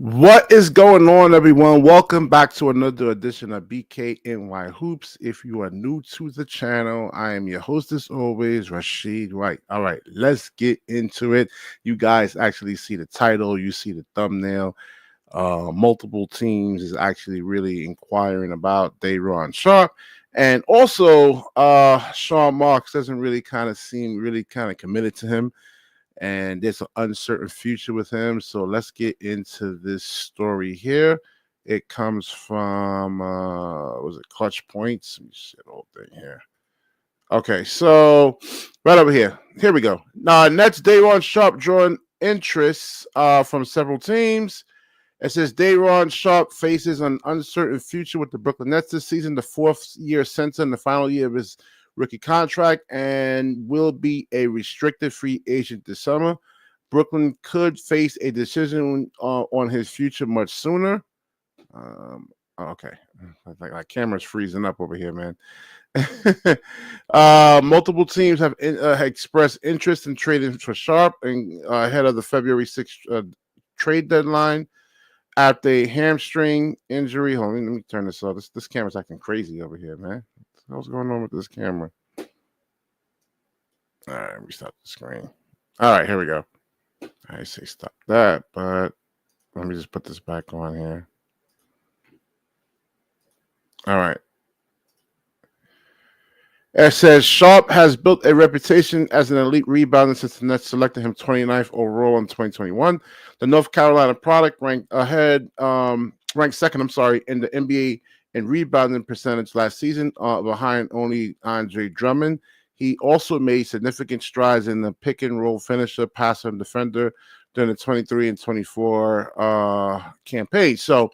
What is going on, everyone? Welcome back to another edition of BKNY Hoops. If you are new to the channel, I am your host as always, Rashid White. All right, let's get into it. You guys actually see the title, you see the thumbnail. Multiple teams is actually really inquiring about Day'ron Sharpe. And also, Sean Marks doesn't really kind of seem really kind of committed to him, and there's an uncertain future with him. So let's get into this story here. It comes from was it Clutch Points? Let me see the whole thing here. Okay, so right over here. Here we go. Now, Nets Day'ron Sharpe drawing interest from several teams. It says Day'ron Sharpe faces an uncertain future with the Brooklyn Nets this season, the fourth-year center in the final year of his rookie contract, and will be a restricted free agent this summer. Brooklyn could face a decision on his future much sooner. Okay, my camera's freezing up over here, man. Multiple teams have expressed interest in trading for Sharpe and ahead of the February 6th trade deadline. After a hamstring injury, hold on, let me turn this off. This camera's acting crazy over here, man. What's going on with this camera? All right, let me stop the screen. All right, here we go. I say stop that, but let me just put this back on here. All right. It says Sharpe has built a reputation as an elite rebounder since the Nets selected him 29th overall in 2021. The North Carolina product ranked second, in the NBA in rebounding percentage last season, behind only Andre Drummond. He also made significant strides in the pick and roll finisher, passer, and defender during the 23 and 24 campaign. So,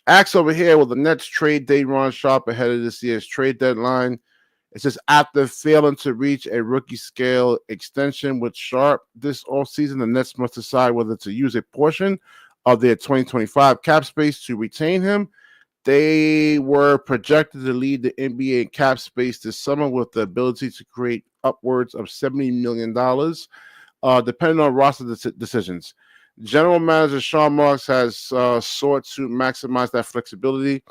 Axe over here, will the Nets trade Day'ron Sharpe ahead of this year's trade deadline? It says after failing to reach a rookie scale extension with Sharpe this offseason, the Nets must decide whether to use a portion of their 2025 cap space to retain him. They were projected to lead the NBA in cap space this summer with the ability to create upwards of $70 million, depending on roster decisions. General Manager Sean Marks has sought to maximize that flexibility.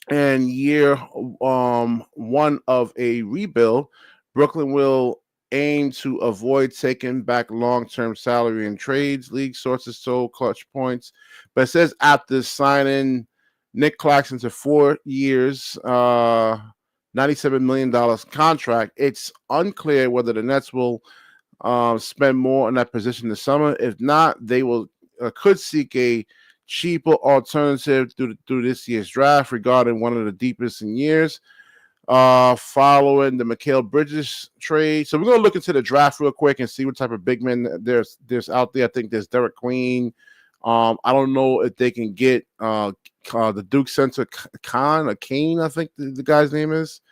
And year one of a rebuild, Brooklyn will aim to avoid taking back long-term salary in trades, league sources told Clutch Points. But it says after signing Nick Claxton to 4 years, $97 million contract, it's unclear whether the Nets will spend more on that position this summer. If not, they will could seek a cheaper alternative through this year's draft regarding one of the deepest in years, following the Mikal Bridges trade. So we're going to look into the draft real quick and see what type of big men there's out there. I think there's Derek Queen. I don't know if they can get the Duke center Kane, I think the guy's name is.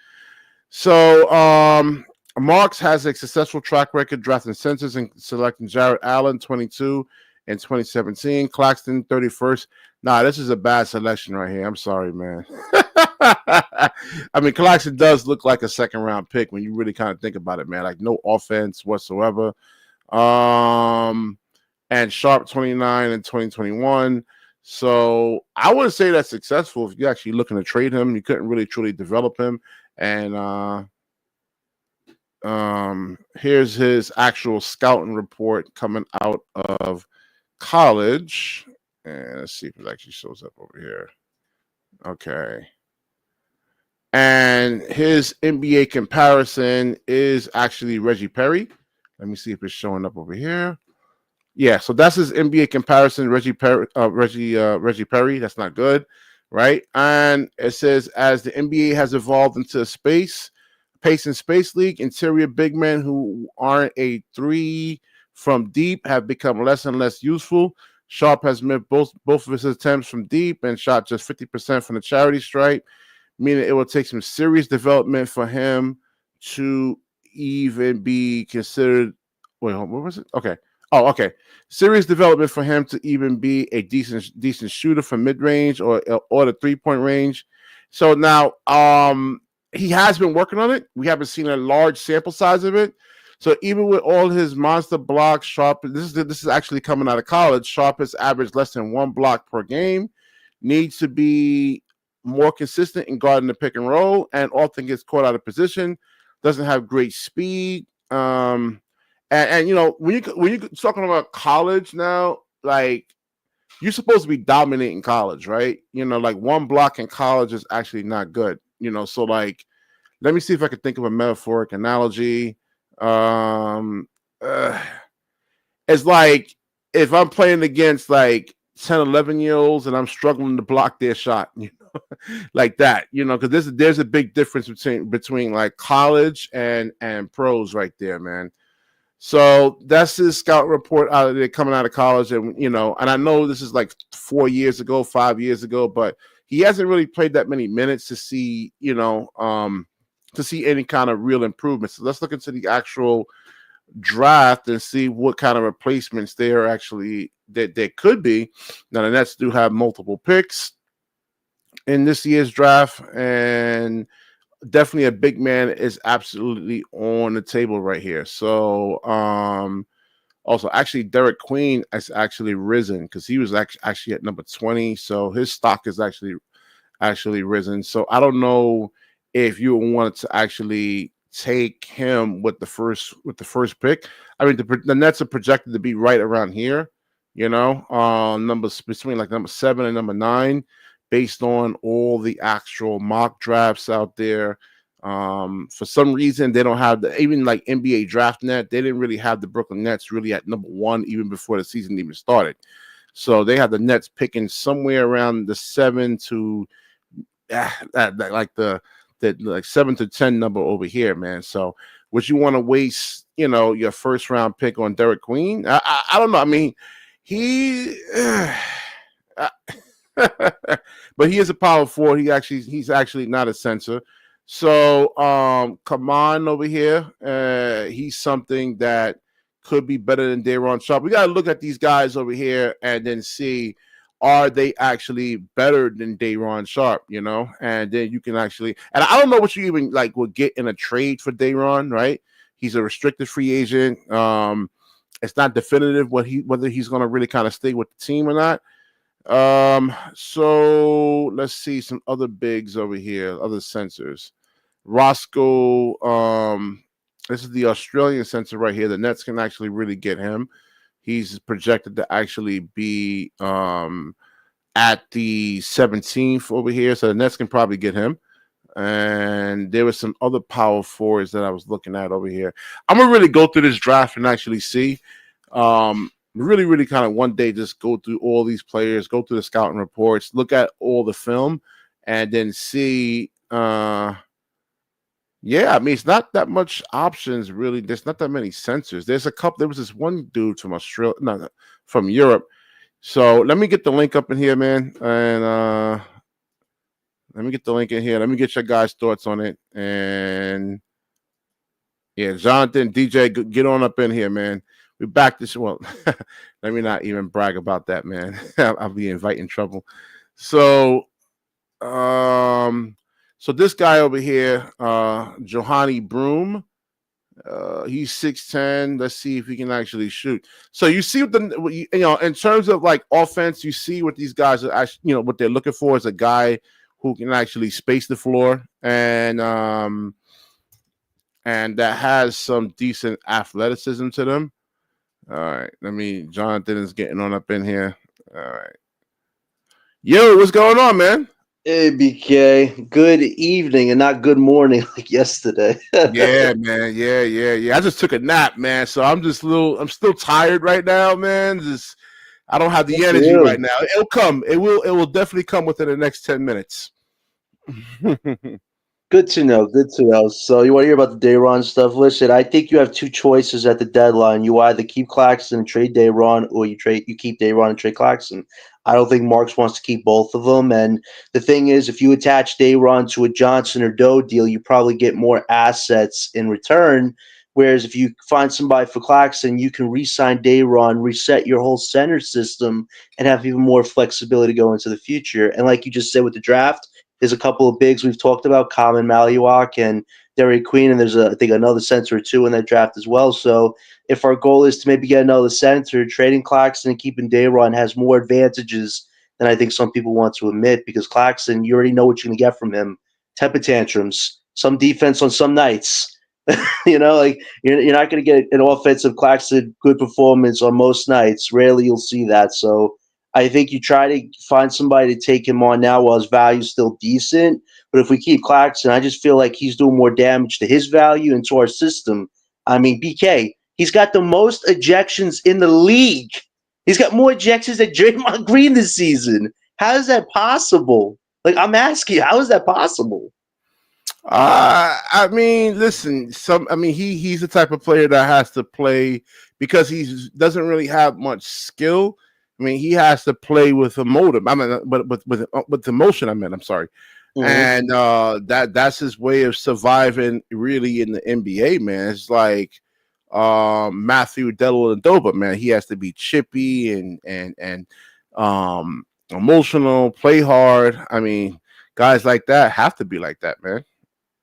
So Marks has a successful track record drafting centers and selecting Jarrett Allen, 22, in 2017, Claxton 31st. Nah, this is a bad selection right here. I'm sorry, man. I mean, Claxton does look like a second round pick when you really kind of think about it, man. Like no offense whatsoever. And Sharpe 29 in 2021. So I wouldn't say that's successful if you're actually looking to trade him. You couldn't really truly develop him. And here's his actual scouting report coming out of college, and let's see if it actually shows up over here. Okay, and his NBA comparison is actually Reggie Perry. Let me see if it's showing up over here. Yeah, so that's his NBA comparison, Reggie Perry. Reggie Perry. That's not good, right? And it says as the NBA has evolved into a pace and space league, interior big men who aren't a three from deep have become less and less useful. Sharpe has missed both of his attempts from deep and shot just 50% from the charity stripe, meaning it will take some serious development for him to even be considered. Wait, what was it? Okay. Oh, okay. Serious development for him to even be a decent shooter from mid-range or the 3-point range. So now he has been working on it. We haven't seen a large sample size of it. So even with all his monster blocks, Sharpe, this is actually coming out of college. Sharpe has averaged less than 1 block per game. Needs to be more consistent in guarding the pick and roll, and often gets caught out of position. Doesn't have great speed. And you know, when you talking about college now, like, you're supposed to be dominating college, right? You know, like 1 block in college is actually not good. You know, so like, let me see if I can think of a metaphoric analogy. Um, uh, it's like if I'm playing against like 10, 11 year olds and I'm struggling to block their shot, you know, like that, you know, because there's a big difference between like college and pros right there, man. So that's his scout report out of there coming out of college. And, you know, and I know this is like 4 years ago, 5 years ago, but he hasn't really played that many minutes to see, you know, to see any kind of real improvement. So let's look into the actual draft and see what kind of replacements there actually that there could be. Now, the Nets do have multiple picks in this year's draft, and definitely a big man is absolutely on the table right here. So also actually Derek Queen has actually risen because he was actually at number 20, so his stock is actually risen. So I don't know if you wanted to actually take him with the first pick. I mean, the Nets are projected to be right around here, you know, numbers between like number 7 and number 9, based on all the actual mock drafts out there. For some reason, they don't have even like NBA Draft Net. They didn't really have the Brooklyn Nets really at number 1 even before the season even started. So they have the Nets picking somewhere around the 7 to like the like 7 to 10 number over here, man. So would you want to waste, you know, your first round pick on Derek Queen? I don't know. I mean, he. But he is a power forward. He's actually not a center. So come on over here. He's something that could be better than Day'ron Sharpe. We got to look at these guys over here and then see, are they actually better than Day'ron Sharpe, you know? And then you can actually, and I don't know what you even like would get in a trade for Day'ron, right? He's a restricted free agent. It's not definitive whether he's going to really kind of stay with the team or not. So let's see some other bigs over here, other sensors. Roscoe, this is the Australian sensor right here. The Nets can actually really get him. He's projected to actually be at the 17th over here, so the Nets can probably get him. And there were some other power forwards that I was looking at over here. I'm gonna really go through this draft and actually see. Really kind of one day just go through all these players, go through the scouting reports, look at all the film, and then see. Yeah, I mean, it's not that much options, really. There's not that many sensors. There's a couple. There was this one dude from Australia, no, from Europe. So let me get the link up in here, man. And let me get the link in here. Let me get your guys' thoughts on it. And yeah, Jonathan, DJ, get on up in here, man. We back this. Well, let me not even brag about that, man. I'll be inviting trouble. So, so this guy over here, Johanny Broom, he's 6'10". Let's see if he can actually shoot. So you see what you know, in terms of like offense, you see what these guys are actually, you know, what they're looking for is a guy who can actually space the floor and that has some decent athleticism to them. All right, Jonathan is getting on up in here. All right. Yo, what's going on, man? Hey, BK. Good evening and not good morning like yesterday. Yeah, man. Yeah. I just took a nap, man. So I'm still tired right now, man. I don't have the energy right now. It'll come. It will definitely come within the next 10 minutes. Good to know. So you want to hear about the Day'ron stuff? Listen, I think you have two choices at the deadline. You either keep Claxton and trade Day'ron, or you keep Day'ron and trade Claxton. I don't think Marks wants to keep both of them. And the thing is, if you attach Day'ron to a Johnson or Doe deal, you probably get more assets in return. Whereas if you find somebody for Claxton, you can re-sign Day'ron, reset your whole center system, and have even more flexibility to go into the future. And like you just said with the draft, there's a couple of bigs we've talked about, Common Maluak and Derek Queen, and there's I think another center or two in that draft as well. So if our goal is to maybe get another center, trading Claxton and keeping Day'ron has more advantages than I think some people want to admit, because Claxton, you already know what you're going to get from him. Temper tantrums, some defense on some nights. Like you're not going to get an offensive Claxton good performance on most nights. Rarely you'll see that. So I think you try to find somebody to take him on now while his value's still decent. But if we keep Claxton, I just feel like he's doing more damage to his value and to our system. I mean, BK, he's got the most ejections in the league. He's got more ejections than Draymond Green this season. How is that possible? Like, I'm asking you, how is that possible? I mean, listen. He's the type of player that has to play because he doesn't really have much skill. I mean, he has to play with a motive. I mean, but with emotion. I'm sorry, and that's his way of surviving. Really, in the NBA, man, it's like Matthew Dellavedova, man. He has to be chippy and emotional, play hard. I mean, guys like that have to be like that, man.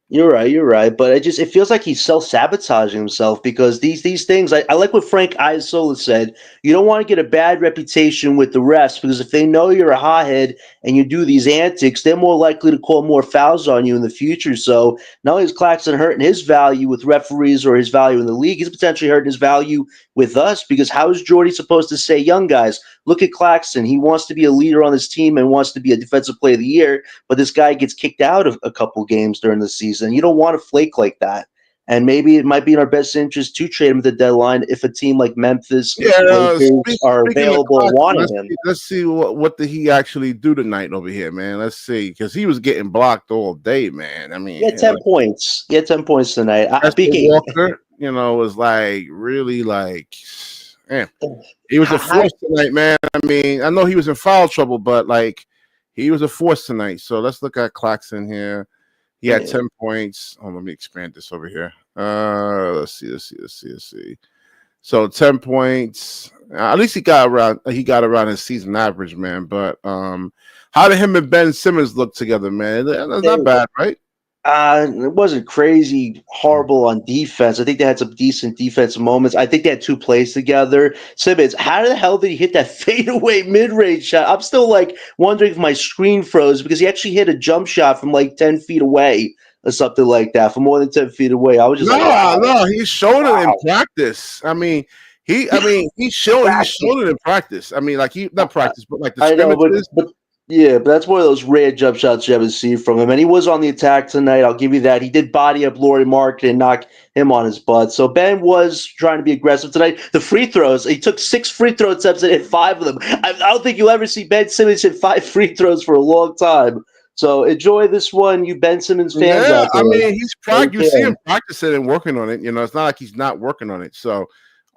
You're right. But it feels like he's self-sabotaging himself, because these things, I like what Frank Isola said. You don't want to get a bad reputation with the refs, because if they know you're a hothead and you do these antics, they're more likely to call more fouls on you in the future. So not only is Claxton hurting his value with referees or his value in the league, he's potentially hurting his value with us, because how is Jordy supposed to say, young guys, look at Claxton. He wants to be a leader on this team and wants to be a defensive player of the year, but this guy gets kicked out of a couple games during the season. You don't want to flake like that. And maybe it might be in our best interest to trade him at the deadline if a team like Memphis are available and wanting him. Let's see what did he actually do tonight over here, man. Let's see, because he was getting blocked all day, man. I mean, he had 10 points. He had 10 points tonight. Walker, was like really like, man, he was a force tonight, man. I mean, I know he was in foul trouble, but like he was a force tonight. So let's look at Claxton here. He had 10 points. Oh, let me expand this over here. Let's see. So 10 points. At least he got around his season average, man. But how did him and Ben Simmons look together, man? That's not bad, right? It wasn't crazy horrible on defense. I think they had some decent defensive moments. I think they had two plays together. Simmons, how the hell did he hit that fadeaway mid-range shot? I'm still like wondering if my screen froze, because he actually hit a jump shot from like 10 feet away or something like that, from more than 10 feet away. I was just no, he's shown it in practice. I mean, he showed it in practice. I mean, like not practice, but like the scrimmages. Yeah, but that's one of those rare jump shots you haven't seen from him. And he was on the attack tonight. I'll give you that. He did body up Lauri Markkanen and knock him on his butt. So Ben was trying to be aggressive tonight. The free throws, he took 6 free throw attempts and hit 5 of them. I don't think you'll ever see Ben Simmons hit 5 free throws for a long time. So enjoy this one, you Ben Simmons fans out there. I mean, you see him practicing and working on it. It's not like he's not working on it. So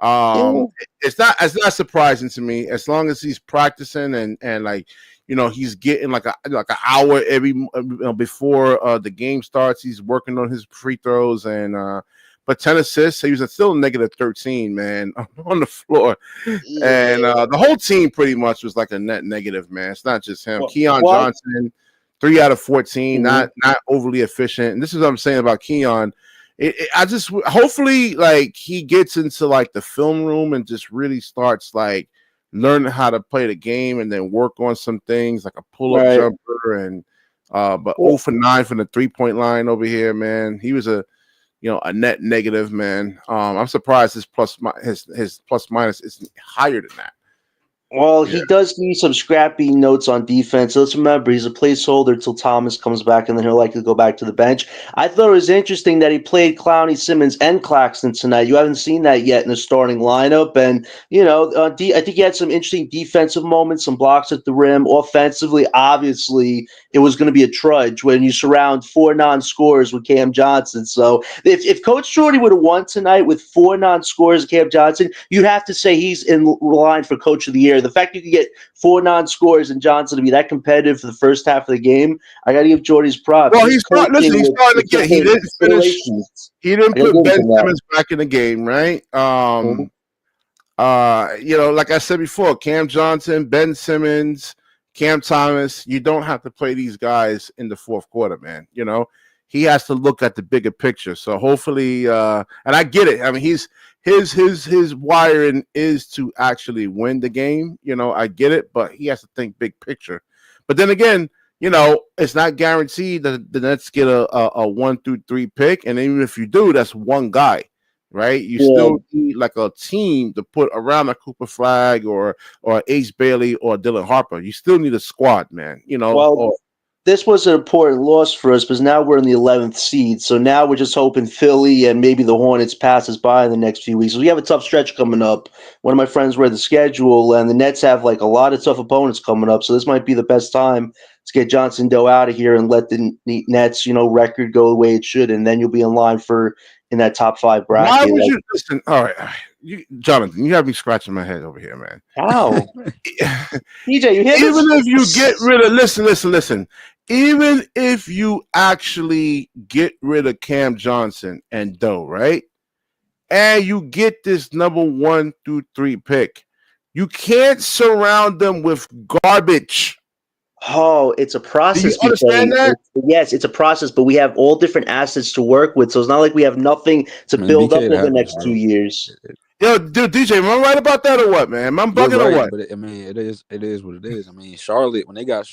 it's not surprising to me, as long as he's practicing and like, he's getting like an hour every before the game starts. He's working on his free throws but 10 assists. He was still negative 13, man, on the floor, and the whole team pretty much was like a net negative, man. It's not just him. Keon Johnson, 3 out of 14, not overly efficient. And this is what I'm saying about Keon. I just hopefully like he gets into like the film room and just really starts like learning how to play the game and then work on some things like a pull-up jumper and but 0 for 9 from the 3-point line over here, man. He was a net negative, man. I'm surprised his plus minus is higher than that. Well, he does need some scrappy notes on defense. Let's remember, he's a placeholder until Thomas comes back, and then he'll likely go back to the bench. I thought it was interesting that he played Clowney, Simmons, and Claxton tonight. You haven't seen that yet in the starting lineup. And, I think he had some interesting defensive moments, some blocks at the rim. Offensively, obviously, it was going to be a trudge when you surround 4 non-scorers with Cam Johnson. So if Coach Jordy would have won tonight with 4 non-scorers of Cam Johnson, you'd have to say he's in line for Coach of the Year. The fact you could get 4 non-scorers and Johnson to be that competitive for the first half of the game, I got to give Jordy's props. Well, he's starting to get. He didn't finish. He didn't put Ben Simmons back in the game, right? Like I said before, Cam Johnson, Ben Simmons, Cam Thomas. You don't have to play these guys in the fourth quarter, man. he has to look at the bigger picture. So hopefully, and I get it. I mean, his wiring is to actually win the game. I get it, but he has to think big picture. But then again, it's not guaranteed that the Nets get a 1-3 pick, and even if you do, that's one guy, right? You still need like a team to put around a Cooper Flag or Ace Bailey or Dylan Harper. You still need a squad, man. This was an important loss for us because now we're in the 11th seed. So now we're just hoping Philly and maybe the Hornets pass us by in the next few weeks. So we have a tough stretch coming up. One of my friends read the schedule, and the Nets have like a lot of tough opponents coming up. So this might be the best time to get Johnson Doe out of here and let the Nets, record go the way it should, and then you'll be in line in that top 5 bracket. Why would you listen? All right, Jonathan, you have me scratching my head over here, man. How? DJ, you hear this? Even if you get rid of listen. Even if you actually get rid of Cam Johnson and Doe, right? And you get this number 1-3 pick, you can't surround them with garbage. Oh, it's a process. Do you understand that? Yes, it's a process, but we have all different assets to work with. So it's not like we have nothing to build up over the next 2 years. Yo, dude, DJ, am I right about that or what, man? Am I bugging or what? But it is what it is. I mean, Charlotte, when they got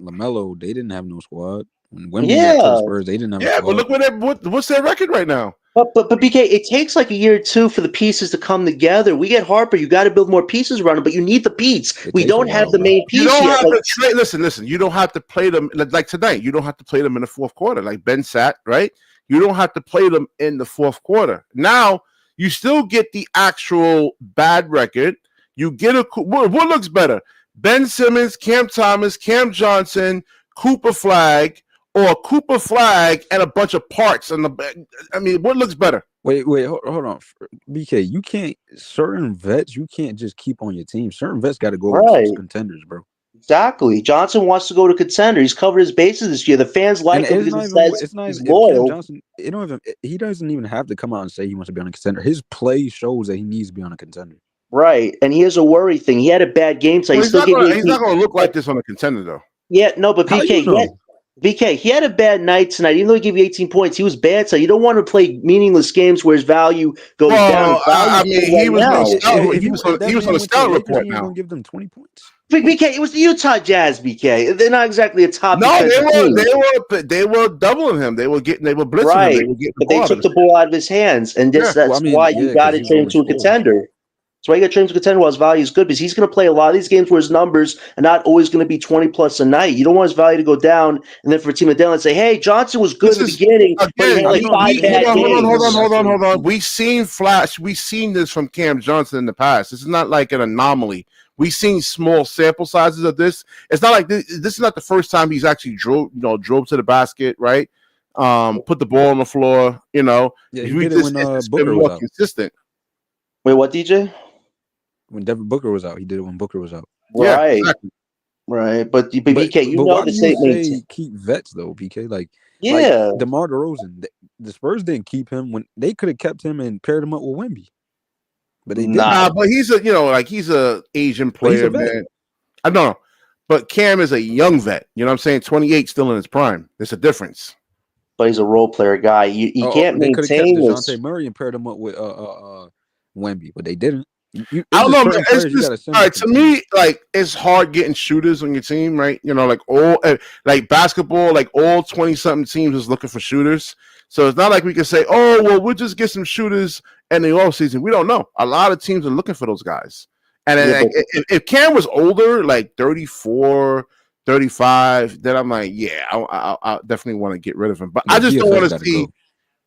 LaMelo, they didn't have no squad. When Wemby got to the Spurs, they didn't have a squad. But look what's their record right now? But BK, it takes like a year or two for the pieces to come together. We get Harper, you got to build more pieces around him, but you need the piece. We don't have the main piece yet. Listen. You don't have to play them like tonight. You don't have to play them in the fourth quarter, like Ben sat, right? You don't have to play them in the fourth quarter. Now you still get the actual bad record. You get what looks better: Ben Simmons, Cam Thomas, Cam Johnson, Cooper Flag. Or Cooper Flag and a bunch of parts on the. I mean, what looks better? Wait, hold on, BK. You can't certain vets. You can't just keep on your team. Certain vets got to go with contenders, bro. Exactly. Johnson wants to go to contender. He's covered his bases this year. The fans like him because he's loyal. Johnson, he doesn't even have to come out and say he wants to be on a contender. His play shows that he needs to be on a contender. Right, and he has a worry thing. He had a bad game, so he's not going to look like this on a contender, though. Yeah, no, but BK, he had a bad night tonight. Even though he gave you 18 points, he was bad. So you don't want to play meaningless games where his value goes down. He was on a scout report now. Give them 20 points. BK, it was the Utah Jazz. BK, they're not exactly a top. No, they were doubling him. They were blitzing right, him. But they took the ball out of his hands, and that's why you got to train him to a contender. That's why you got to train him to a contender while his value is good, because he's going to play a lot of these games where his numbers are not always going to be 20 plus a night. You don't want his value to go down, and then for a team of Dylan say, "Hey, Johnson was good in the beginning, but he had like 5 bad games." Hold on. We've seen this from Cam Johnson in the past. This is not like an anomaly. We've seen small sample sizes of this. It's not like this is not the first time he's actually drove to the basket, right? Put the ball on the floor. Yeah, he did it when Booker was out. Consistent. Wait, what, DJ? When Devin Booker was out, he did it when Booker was out. Right, yeah, exactly. Right. But BK, you know the say keep vets though, BK. Like DeMar DeRozan, the Spurs didn't keep him when they could have kept him and paired him up with Wemby. But they didn't. But he's a Asian player, man. I don't know. But Cam is a young vet. You know what I'm saying? 28, still in his prime. There's a difference. But he's a role player guy. You can't maintain this. DeJounte Murray and paired him up with Wemby, but they didn't. I don't know. It's just, all right, to me, like, it's hard getting shooters on your team, right? Like basketball, like all 20-something teams is looking for shooters. So it's not like we can say, oh, well, we'll just get some shooters in the offseason. We don't know. A lot of teams are looking for those guys. And then, if Cam was older, like 34, 35, then I'm like, yeah, I definitely want to get rid of him. But I just don't want to see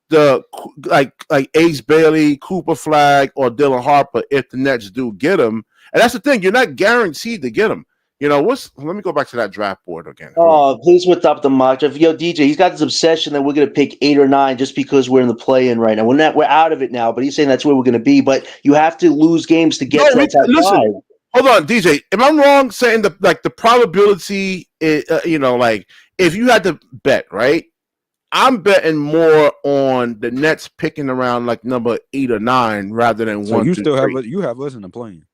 the like Ace Bailey, Cooper Flag, or Dylan Harper if the Nets do get him. And that's the thing, you're not guaranteed to get him. Let me go back to that draft board again. Oh, please whip up the mock draft. Yo, DJ, he's got this obsession that we're going to pick 8 or 9 just because we're in the play-in right now. We're out of it now, but he's saying that's where we're going to be. But you have to lose games to get to that top 5. Hold on, DJ. Am I wrong saying the probability is, like if you had to bet, right? I'm betting more on the Nets picking around like number 8 or 9 rather than 1. So you have us in the plane.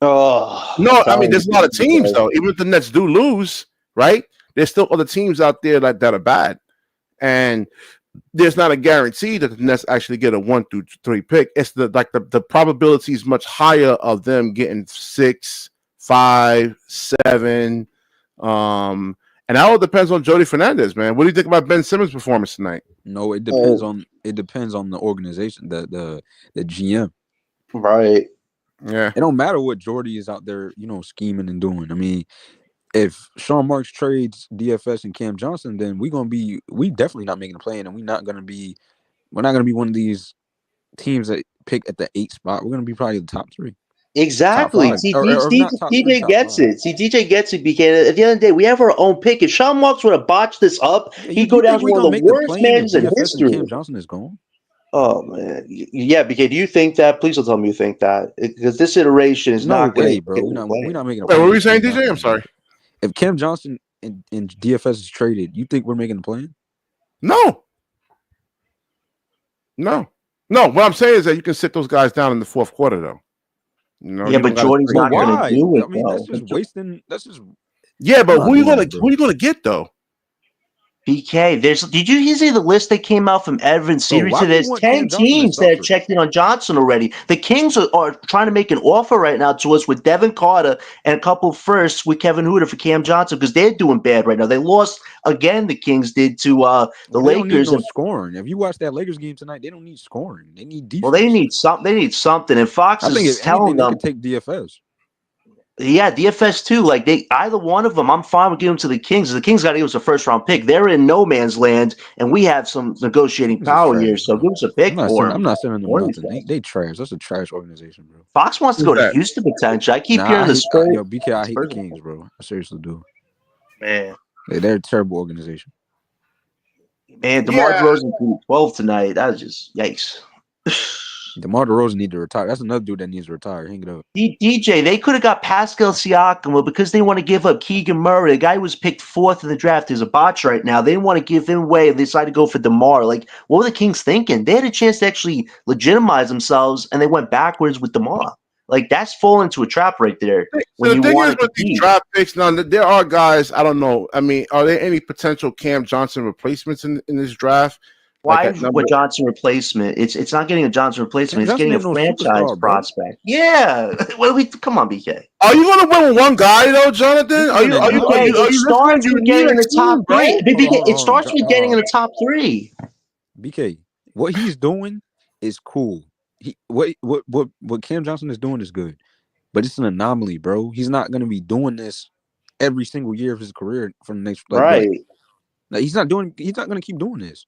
Oh no! I mean, there's a lot of teams though. Even if the Nets do lose, right? There's still other teams out there that are bad. And there's not a guarantee that the Nets actually get a 1 through 3 pick. It's the probability is much higher of them getting 6, 5, 7. And that all depends on Jody Fernandez, man. What do you think about Ben Simmons' performance tonight? No, it depends on the organization, the GM. Right. Yeah. It don't matter what Jordy is out there, scheming and doing. I mean, if Sean Marks trades DFS and Cam Johnson, then we definitely not making a play, and we're not gonna be one of these teams that pick at the 8 spot. We're gonna be probably the top 3. Exactly. See, DJ gets it. See, DJ gets it because at the end of the day, we have our own pick. If Sean Marks would have botched this up, he'd go down as one of the worst mans in history. Cam Johnson is gone. Oh man, yeah. BK, do you think that? Please don't tell me you think that, because this iteration is not way, bro. We're not making. Wait, what were you saying, DJ? I'm sorry. If Cam Johnson and DFS is traded, you think we're making a plan? No. What I'm saying is that you can sit those guys down in the fourth quarter, though. Yeah, but Jordy's not going to do it. I mean, that's just wasting. That's just. Yeah, but who are you gonna get though? BK, did you see the list that came out from Evan Series? So there's 10 teams that have checked in on Johnson already. The Kings are trying to make an offer right now to us with Devin Carter and a couple firsts with Kevin Huerter for Cam Johnson because they're doing bad right now. They lost again. The Kings did to the Lakers. Don't need no scoring. If you watch that Lakers game tonight, they don't need scoring. They need defense. Well, they need something. And Fox is telling them they could take DFS. Yeah, DFS too. Like either one of them, I'm fine with giving them to the Kings. The Kings got to give us a first round pick. They're in no man's land, and we have some negotiating power here. So give us a pick for them. I'm not sending them nothing. They trash. That's a trash organization, bro. Fox wants to go to Houston potentially. I keep hearing the Spurs. Yo, BK, I hate the Kings, bro. I seriously do. Man, they're a terrible organization. Man, DeMar DeRozan threw 12 tonight. That was just yikes. DeMar DeRozan need to retire. That's another dude that needs to retire. Hang it up. DJ, they could have got Pascal Siakam, but because they want to give up Keegan Murray, the guy who was picked 4th in the draft. There's a botch right now. They didn't want to give him away. They decided to go for DeMar. Like, what were the Kings thinking? They had a chance to actually legitimize themselves, and they went backwards with DeMar. Like, that's falling into a trap right there. So the thing is with these draft picks, now there are guys, I don't know. I mean, are there any potential Cam Johnson replacements in this draft? Why a Johnson replacement? It's not getting a Johnson replacement. It's getting a franchise prospect. Yeah. Come on, BK. Are you going to win with one guy though, Jonathan? It starts with getting in the top 3. It starts with getting in the top 3. BK, what he's doing is cool. What Cam Johnson is doing is good, but it's an anomaly, bro. He's not going to be doing this every single year of his career for the next right. Like, he's not going to keep doing this.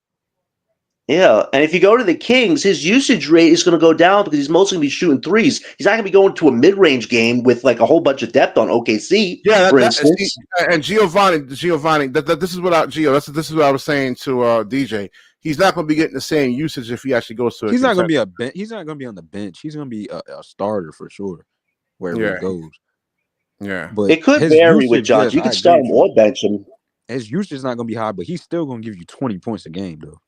Yeah, and if you go to the Kings, his usage rate is going to go down because he's mostly going to be shooting threes. He's not going to be going to a mid-range game with like a whole bunch of depth on OKC. Yeah, for instance. And Giovanni. This is what This is what I was saying to DJ. He's not going to be getting the same usage if he actually goes to. He's not going to be He's not going to be on the bench. He's going to be a starter for sure, wherever he goes. Yeah, but it could vary with Johnson. You can start him or bench him. His usage is not going to be high, but he's still going to give you 20 points a game, though.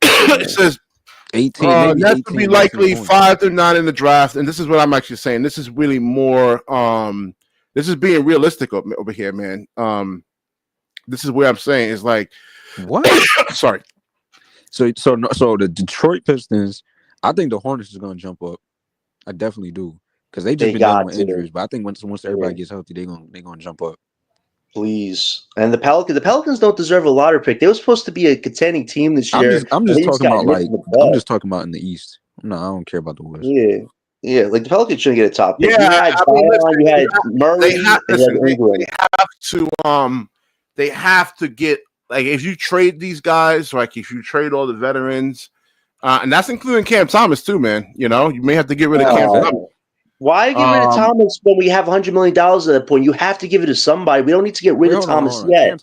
It says 18. That's to be likely 5 through 9 in the draft, and this is what I'm actually saying. This is really more. This is being realistic over here, man. This is where I'm saying is like what? Sorry. So the Detroit Pistons. I think the Hornets is going to jump up. I definitely do because they just been dealing with injuries. But I think once everybody gets healthy, they're gonna jump up. Please. And the Pelicans don't deserve a lottery pick. They were supposed to be a contending team this year. I'm just talking about in the East. I don't care about the West. Yeah. Like the Pelicans shouldn't get a top pick. Yeah, you had Murray. They have to get like if you trade these guys, like if you trade all the veterans, and that's including Cam Thomas too, man. You know, you may have to get rid of Cam Thomas. Why get rid of Thomas when we have $100 million at that point? You have to give it to somebody. We don't need to get rid of Thomas yet.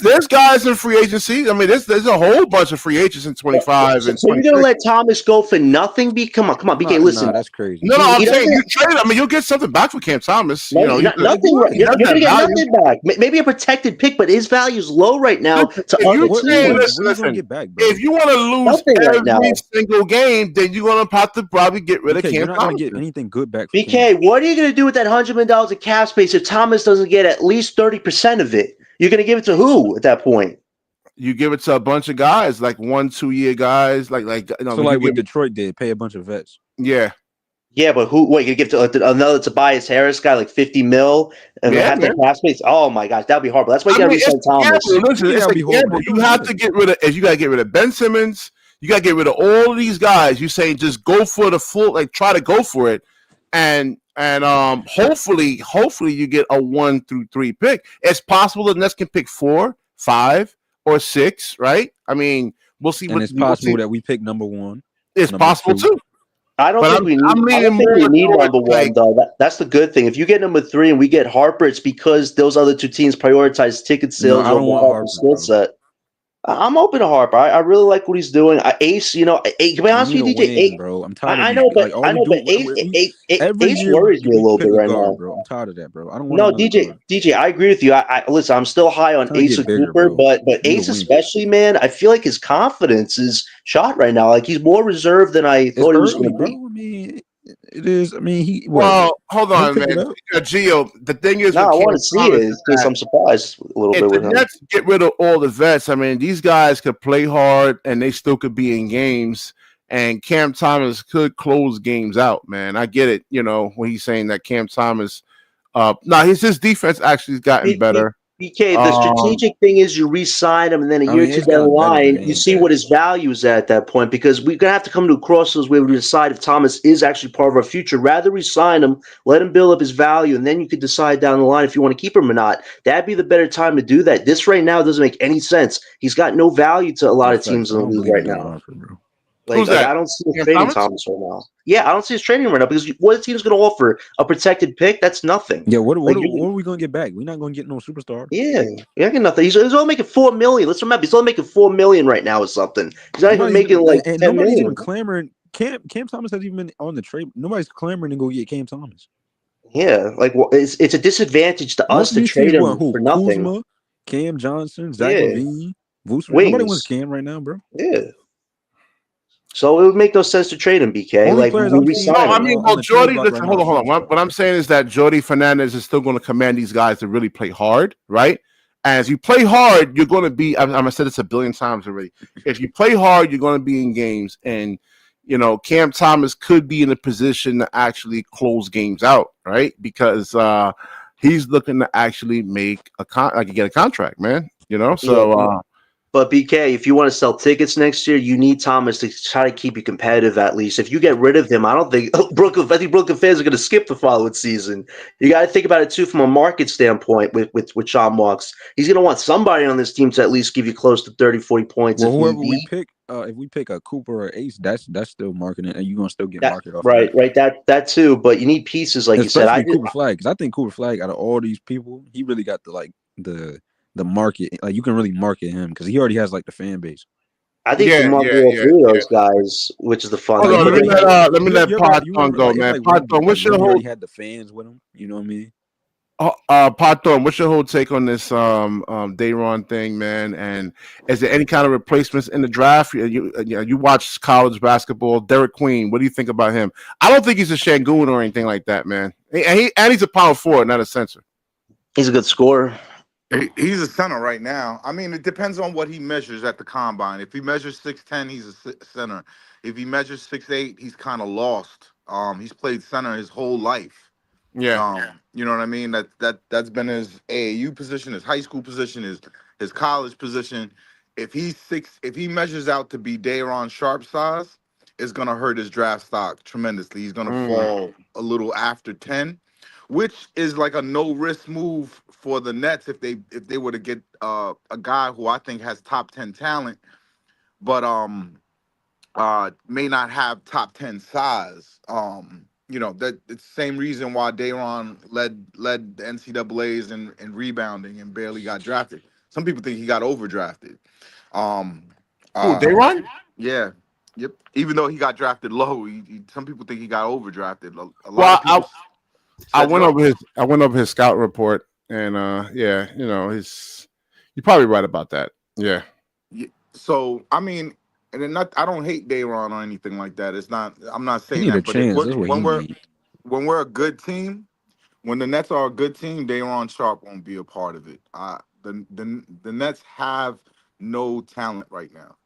There's guys in free agency. I mean, there's a whole bunch of free agents in 25 and 26. So you're going to let Thomas go for nothing? Come on, BK, listen. That's crazy. No, I'm saying you trade. I mean, you'll get something back for Cam Thomas. Nothing. You're going to get nothing back. Maybe a protected pick, but his value is low right now. Listen, if you want to lose every single game, then you're going to have to probably get rid of Cam Thomas. You're not going to get anything good back. BK, what are you going to do with that $100 million of cap space if Thomas doesn't get at least 30% of it? You're going to give it to who at that point? you give it to a bunch of guys, like 1-2 year guys, like So like what Detroit did, pay a bunch of vets. Yeah. Yeah, but who? What you give to another Tobias Harris guy like $50 million and have their cap space? Oh my gosh, that'd be horrible. That's why you got to resign Thomas. Listen, it's a gamble. You have to get rid of. If you got to get rid of Ben Simmons, you got to get rid of all of these guys. You saying just go for the full, like try to go for it, and hopefully you get a 1-3 pick. It's possible the Nets can pick 4, 5, or 6. Right? I mean, we'll see. And it's possible that we pick number 1. It's possible 2. too. I don't think we need number 1 though. That's the good thing. If you get number 3 and we get Harper, it's because those other 2 teams prioritize ticket sales over Harper's skill set. I'm open to Harper. I really like what he's doing. Ace, can I be honest with you, DJ? Bro, I'm tired. I know, but Ace worries me a little bit right now, bro. I'm tired of that, bro. I don't want. No, DJ, I agree with you. I listen. I'm still high on Ace and Cooper, but Ace especially, man. I feel like his confidence is shot right now. Like he's more reserved than I thought he was going to be. I mean, it is. I mean, hold on, man. Gio, the thing is, I want to see it because I'm surprised a little bit with him. Nets get rid of all the vets. I mean, these guys could play hard and they still could be in games. And Cam Thomas could close games out, man. I get it. When he's saying that Cam Thomas, his defense actually has gotten better. BK, the strategic thing is you re-sign him, and then a year or two down the line, you see what his value is at that point, because we're going to have to come to a crossroads where we decide if Thomas is actually part of our future. Rather re-sign him, let him build up his value, and then you could decide down the line if you want to keep him or not. That'd be the better time to do that. This right now doesn't make any sense. He's got no value to a lot of teams in the league right now. I don't see him trading Thomas right now. Yeah, I don't see his trading right now because what the team's going to offer? A protected pick? That's nothing. Yeah, what are we going to get back? We're not going to get no superstar. Yeah, you're getting nothing. He's only making $4 million. Let's remember, he's only making $4 million right now or something. He's not even making $10 million. Even clamoring. Cam Thomas hasn't even been on the trade. Nobody's clamoring to go get Cam Thomas. Yeah, it's a disadvantage to us to trade him for nothing. Kuzma, Cam Johnson, Zach LaVine, Vucevic. Nobody wants Cam right now, bro. Yeah. So it would make no sense to trade him, BK. Jordy. Listen, hold on. What I'm saying is that Jordy Fernandez is still going to command these guys to really play hard, right? As you play hard, you're going to be. I said this a billion times already. If you play hard, you're going to be in games, and Cam Thomas could be in a position to actually close games out, right? Because he's looking to actually make get a contract, man. But BK, if you want to sell tickets next year, you need Thomas to try to keep you competitive at least. If you get rid of him, I think Brooklyn fans are going to skip the following season. You got to think about it too from a market standpoint with Sean Marks. He's going to want somebody on this team to at least give you close to 30, 40 points. Well, whoever we pick, if we pick a Cooper or Ace, that's still marketing, and you're going to still get market off. Right, that too. But you need pieces, like especially you said. Cooper Flag, because I think Cooper Flag, out of all these people, he really got the market. Like you can really market him because he already has the fan base. I think the market through those guys, which is the fun. Let me let Podthorn go, man. Podthorn, what's your whole? Had the fans with him, you know what I mean? Podthorn, what's your whole take on this Day'ron thing, man? And is there any kind of replacements in the draft? You watch college basketball. Derek Queen, what do you think about him? I don't think he's a Şengün or anything like that, man. And he's a power forward, not a center. He's a good scorer. He's a center right now. I mean, it depends on what he measures at the combine. If he measures 6'10", he's a center. If he measures 6'8", he's kind of lost. He's played center his whole life. Yeah. You know what I mean? That's been his AAU position, his high school position, his college position. If he measures out to be Day'ron Sharpe size, it's gonna hurt his draft stock tremendously. He's gonna fall a little after 10. Which is like a no-risk move for the Nets if they were to get a guy who I think has top 10 talent, but may not have top 10 size. That it's the same reason why Day'ron led the NCAAs in rebounding and barely got drafted. Some people think he got overdrafted. Day'ron? Yeah. Yep. Even though he got drafted low, some people think he got overdrafted. A lot of people. I went over his scout report, and you're probably right about that. Yeah. So I mean, and I don't hate Day'ron or anything like that. It's not. I'm not saying that. But when we're a good team, when the Nets are a good team, Day'ron Sharpe won't be a part of it. The Nets have no talent right now.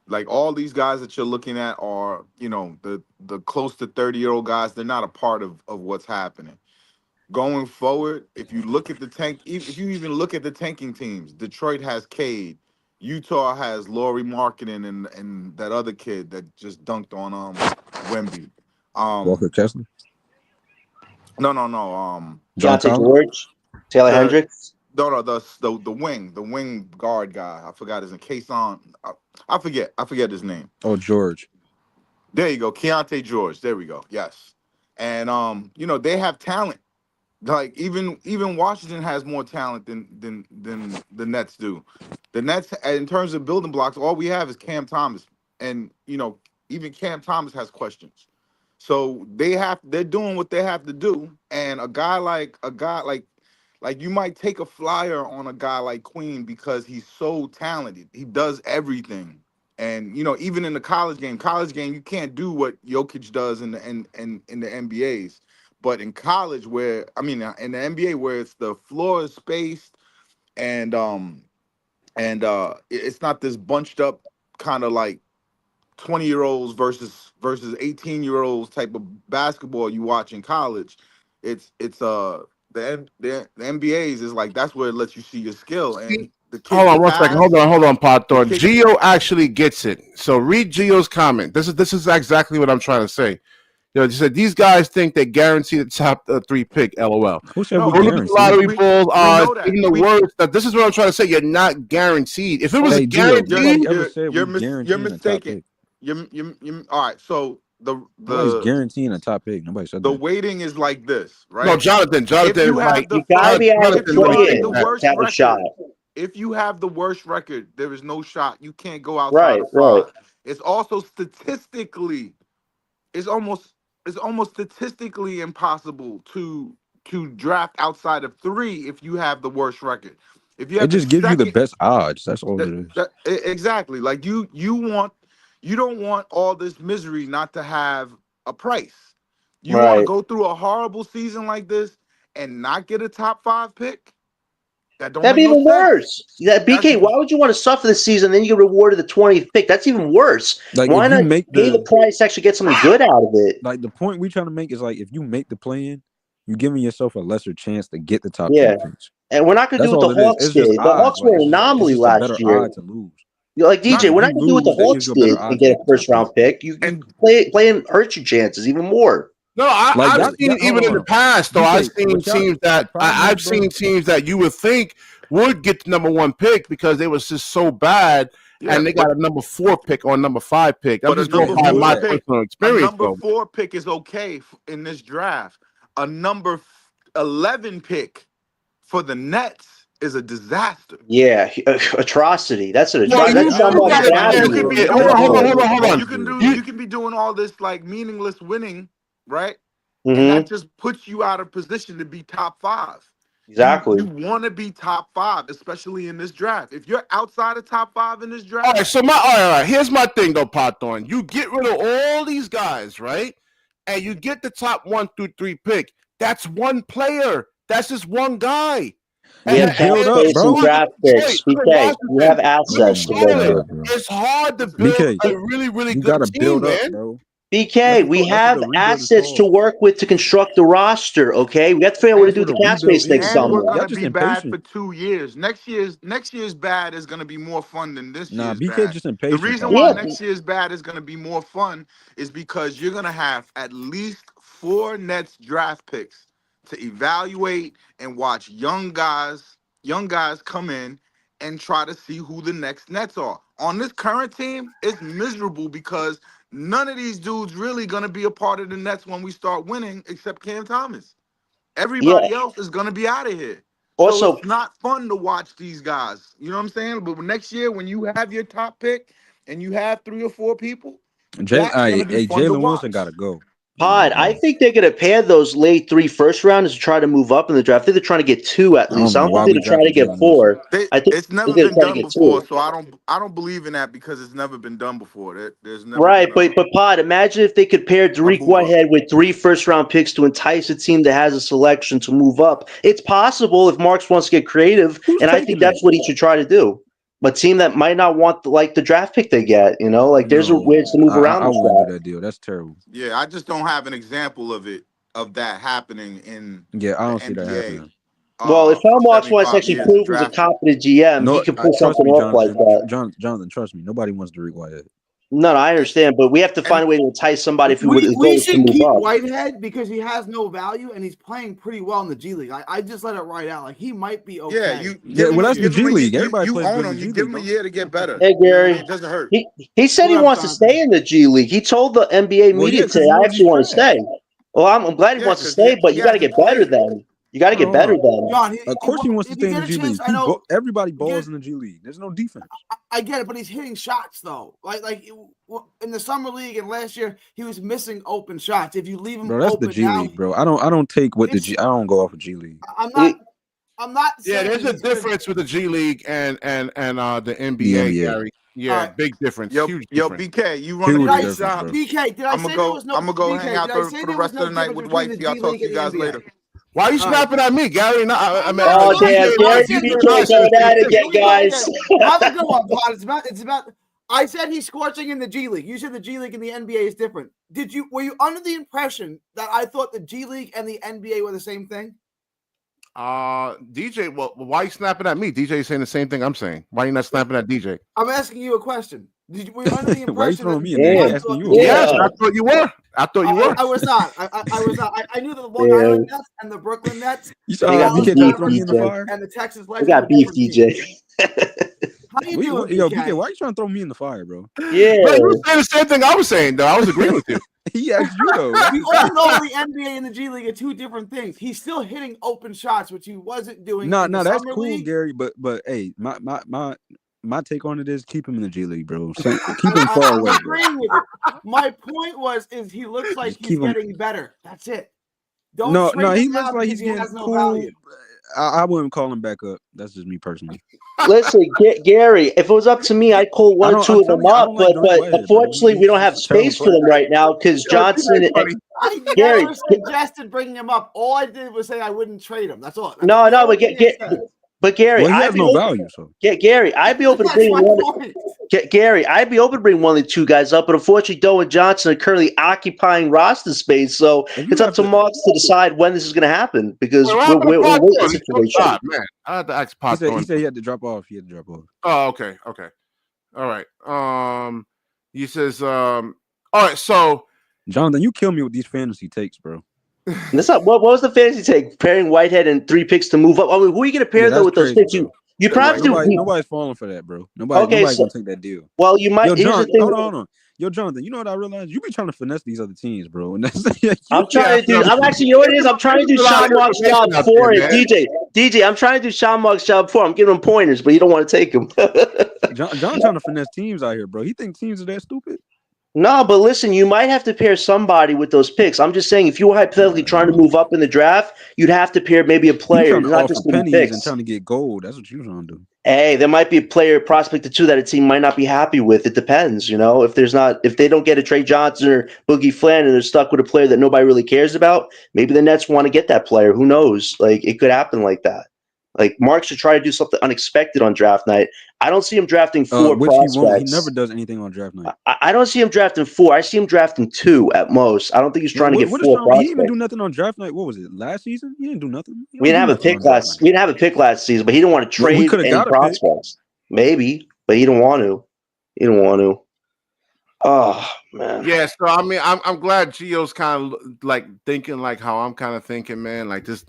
Like all these guys that you're looking at are, the close to 30-year-old guys. They're not a part of what's happening. Going forward, if you look at the tank, if you even look at the tanking teams, Detroit has Cade, Utah has Laurie Markkinen and that other kid that just dunked on Wemby. Walker Kessler. No. John Keontae Collins? George, Taylor The- Hendricks. No, the wing guard guy. I forgot his name. Kason. I forget his name. Oh, George. There you go, Keontae George. There we go. Yes, and they have talent. Like even Washington has more talent than the Nets do. The Nets, in terms of building blocks, all we have is Cam Thomas, and even Cam Thomas has questions. So they're doing what they have to do, and a guy like you might take a flyer on a guy like Queen because he's so talented. He does everything. And even in the college game, you can't do what Jokic does in the NBAs. But in college, in the NBA, where it's the floor is spaced and it's not this bunched up kind of like 20-year-olds versus 18-year-olds type of basketball you watch in college. It's the NBAs is like that's where it lets you see your skill. And the kid Hold on one second. Hold on, Podthorn. kid- Gio actually gets it. So read Gio's comment. This is exactly what I'm trying to say. He said these guys think they guarantee the top 3 pick. LOL. Who said No, we we- guarantee? Lottery we balls are know that. even the words that this is what I'm trying to say. You're not guaranteed. If it was Hey, Gio, guaranteed, nobody ever said you're we guaranteeing a top mistaken. pick. You all right. So Nobody's guaranteeing a top pick. Nobody said the that. weighting is like this, right? no, Jonathan, If you have like, the You gotta be able to Jonathan, play like, in the that. worst to have a record. shot. If you have the worst record, there is no shot. You can't go outside Right, of 5. right. It's also statistically, it's almost statistically impossible to draft outside of 3 if you have the worst record. If you It have just gives you the best odds. That's all it is. exactly. Like you don't want all this misery not to have a price. You want to Right. go through a horrible season like this and not get a top 5 pick? That don't That'd make be even no sense. worse. That BK, That's- why would you want to suffer this season? Then you get rewarded the 20th pick. That's even worse. Like Why if you not make pay the price to actually get something good out of it? like the point we trying to make is like if you make the play-in, you're giving yourself a lesser chance to get the top Yeah. 3 picks. And we're not going to That's do what all the it is. Hawks It's did. just The odds. Hawks Like, were an it's anomaly just a better last year. odd to lose. Like DJ, If we're not you going to do what the lose, that Hawks gives you a better did odds and to get get a the first top round pick. You And play and hurt your chances even more. No, Like I've that- seen that- hold even in on. the past though. BK, I've seen what y'all- teams that the problem I've is, bro- seen teams that you would think would get the number 1 pick because they was just so bad, yeah, and they got a number 4 pick or number 5 pick. I'm but a just going number by 4 my pick- personal a experience number though. 4 pick is okay in this draft. A number 11 pick for the Nets is a disaster. Yeah, atrocity. That's an Well, atrocity. you That's something can about get- bad. yeah, You can be hold on. You can do You- you can be doing all this like meaningless winning, right? Mm-hmm. And that just puts you out of position to be top 5. Exactly. You want to be top 5, especially in this draft. If you're outside of top 5 in this draft, All right, so all right. Here's my thing though, Podthorn. You get rid of all these guys, right? And you get the top 1 through 3 pick. That's one player. That's just one guy. We have cap build up, space bro. and draft picks. BK, we have assets to build Charlotte, with. bro. it's hard to build BK, a really, really You good gotta team, build up, man. bro. BK, That's we what the have rebuild is assets to called. work with to construct the roster, okay? We have to figure out what to do with the cap That's what a space next rebuild and we're summer. Y'all gonna just be bad impatient. for 2 years. Next year's bad is gonna be more fun than this Nah, year's BK bad. just The impatient. reason bro. why Yeah. next year's bad is gonna be more fun is because you're gonna have at least 4 Nets draft picks to evaluate and watch young guys come in and try to see who the next Nets are. On this current team, it's miserable because none of these dudes really gonna be a part of the Nets when we start winning, except Cam Thomas. Everybody else is gonna be out of here. So Also, it's not fun to watch these guys. You know what I'm saying? But next year, when you have your top pick and you have 3 or 4 people, that's gonna be fun to Jalen watch. Wilson gotta go. Pod, I think they're going to pad those late 3 first rounders to try to move up in the draft. I think they're trying to get 2 at least. I don't think they're trying to get 4. I think It's never they're been trying to done get before, 2. so I don't believe in that because it's never been done before. There's never Right, been but Pod, imagine if they could pair Derek move up. Whitehead with 3 first-round picks to entice a team that has a selection to move up. It's possible if Marks wants to get creative, Who's and I taking think that's that? what he should try to do. a team that might not want the draft pick they get. Like there's ways to move around I this wouldn't draft. do that deal. That's terrible. Yeah, I just don't have an example of that happening in Yeah, I the don't see that NBA. happening. Well, if For Sean Marks wants to 75 actually years of prove he's a drafting. competent GM, No, he can pull trust something me, off like that. Jonathan, trust me. Nobody wants Derek Whitehead. No, I understand, but we have to find a way to entice somebody if his We goal is to should move keep up. Whitehead because he has no value and he's playing pretty well in the G League. I just let it ride out. Like he might be okay. Yeah, well, that's the G League. Everybody You plays own good in him. the You G give League. him a year to get better. Hey, You know what I Gary, mean? It doesn't hurt. he said he What up, wants to Jonathan? stay in the G League. He told the NBA Well, media yeah, 'cause today, he I knows actually he's want to trash. stay. Well, I'm glad he Yeah, wants to 'cause stay, but he you got to get hasn't better played. then. You got to get Hold better on. then. John, Of course, he wants to if stay you in the get a G chance, League. I know Everybody balls in the G League. There's no defense. I get it, but he's hitting shots though. Like in the summer league and last year, he was missing open shots. If you leave him Bro, that's open the G now, League, bro. I don't take what the G. I don't go off of G League. I'm not Yeah, saying there's a he's gonna- difference with the G League and the NBA, The NBA. Gary. Yeah, All right. big difference. Yo, Huge yo, difference. BK, you running Huge the difference, shop. bro. BK, did I I'm say gonna there go. was no? I'm gonna go BK, hang out did I for say the there rest was no of the night difference with between wifey. the I'll G talk League to you and the guys NBA? later. Why are you All right. snapping at me, Gary? No, I mean, Oh, no, damn, no, Gary, no, you no, can't go that again, Here we go guys. again. Have a good one, Pod. It's about. I said he's scorching in the G League. You said the G League and the NBA is different. Were you under the impression that I thought the G League and the NBA were the same thing? DJ, well, why are you snapping at me? DJ is saying the same thing I'm saying. Why are you not snapping at DJ? I'm asking you a question. Were you under the Why you impression throwing that me in there? Yeah. He's asking you. Yeah. Yes, I thought you were. I thought you were. I was not. I was not. I knew that the Long Island Nets and the Brooklyn Nets You They got BK beef, trying to throw me in the DJ. fire? and the Texas We Legends. got were beef, different teams. DJ. How you doing, Yo, BK? BK, why you trying to throw me in the fire, bro? Yeah. But you were saying the same thing I was saying, though. I was agreeing with you. He asked you though. That's We the all thing. know the NBA and the G League are two different things. He's still hitting open shots, which he wasn't doing. No, in the that's summer cool, league. Gary. But hey, my take on it is keep him in the G League, bro. Keep him far I'm away, bro. agreeing with you. My point is he looks like Just he's keep him- getting better. That's it. Don't No, trade he him looks now like because he's he getting has no cool. value. I wouldn't call him back up. That's just me personally. Listen, Gary, if it was up to me, I'd call one or two of them up, but unfortunately, we don't have space for them right now because Johnson. I Gary, never suggested bringing him up. All I did was say I wouldn't trade him. That's all. That's No, all but but Gary, Well, he has I'd be no open, value, so Gary, I'd be open to That's bringing my one. point. Gary, I'd be open to bring one of the two guys up, but unfortunately, Doe and Johnson are currently occupying roster space, so If you it's up have to to- Marks to decide when this is going to happen because Well, we're in a He's situation. God, man. I had to ask Pot. he said he had to drop off. Oh, okay. All right. He says, all right, so Jonathan, you kill me with these fantasy takes, bro. That's not what was the fantasy take? Pairing Whitehead and 3 picks to move up. I mean, who are you going to pair though with those picks? Bro. You probably Nobody's falling for that, bro. Nobody's gonna take that deal. Well, you might. Yo, hold on. Yo, Jonathan, you know what I realized? You be trying to finesse these other teams, bro. And that's, I'm trying to do. I'm actually. You know what it is? I'm trying to do Sean Marks' job for it, DJ. I'm trying to do Sean Marks' job for him. I'm giving him pointers, but you don't want to take them. John trying to finesse teams out here, bro. He thinks teams are that stupid. No, but listen, you might have to pair somebody with those picks. I'm just saying, if you were hypothetically trying to move up in the draft, you'd have to pair maybe a player, not just pennies picks. and trying to get gold. That's what you're trying to do. Hey, there might be a player prospect or two that a team might not be happy with. It depends, if they don't get a Trey Johnson or Boogie Flan and they're stuck with a player that nobody really cares about, maybe the Nets want to get that player. Who knows? Like, it could happen like that. Like, Mark should try to do something unexpected on draft night. I don't see him drafting 4 prospects. He won't. He never does anything on draft night. I don't see him drafting 4. I see him drafting 2 at most. I don't think he's trying to get 4 prospects. He didn't even do nothing on draft night. What was it? Last season? He didn't do nothing. We didn't have a pick last season, but he didn't want to trade any prospects. Maybe, but he didn't want to. Oh man. Yeah, so I mean, I'm glad Gio's kind of like thinking like how I'm kind of thinking, man. Like this,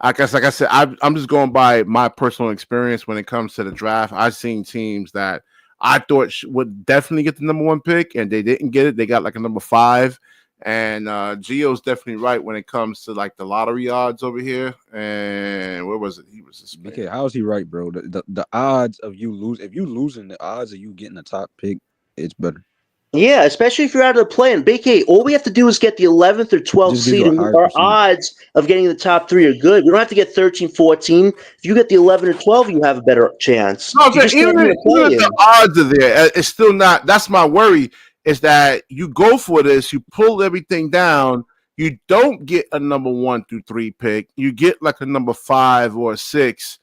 I guess, like I said, I'm just going by my personal experience when it comes to the draft. I've seen teams that I thought would definitely get the number 1 pick, and they didn't get it. They got like a number 5. And Gio's definitely right when it comes to like the lottery odds over here. And where was it? He was just okay. How is he right, bro? The odds of you if you losing, the odds of you getting a top pick, it's better. Yeah, especially if you're out of the play. And BK, all we have to do is get the 11th or 12th seed, and our odds of getting the top 3 are good. We don't have to get 13, 14. If you get the 11 or 12, you have a better chance. No, even if the odds are there, it's still not. That's my worry. Is that you go for this, you pull everything down, you don't get a number 1 through 3 pick, you get like a number 5 or a 6.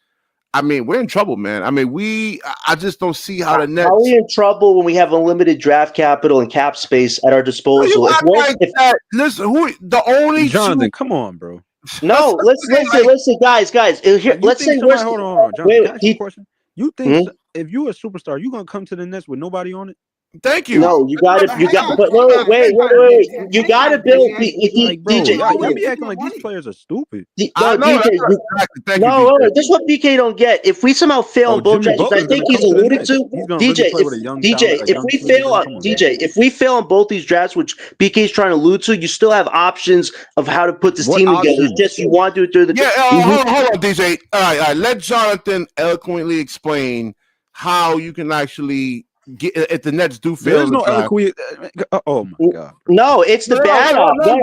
I mean, we're in trouble, man. I mean, I just don't see how the Nets. How are we in trouble when we have unlimited draft capital and cap space at our disposal? Listen, the only Jonathan, come on, bro. No, listen, guys. Here, let's say hold on, Jonathan. Can I ask you a question? You think if you're a superstar, you gonna come to the Nets with nobody on it? Thank you. No, you got. But wait. You got to build. DJ, y'all be acting like these players are stupid. DJ, thank you. This is what BK don't get. If we somehow fail on both drafts, I think he's alluded to. If we fail on both these drafts, which BK's trying to allude to, you still have options of how to put this team together. It's just you want to do it through the. Hold on, DJ. All right. Let Jonathan eloquently explain how you can actually. If the Nets do fail, there's no eloquent. Oh my god! No, it's the bad option.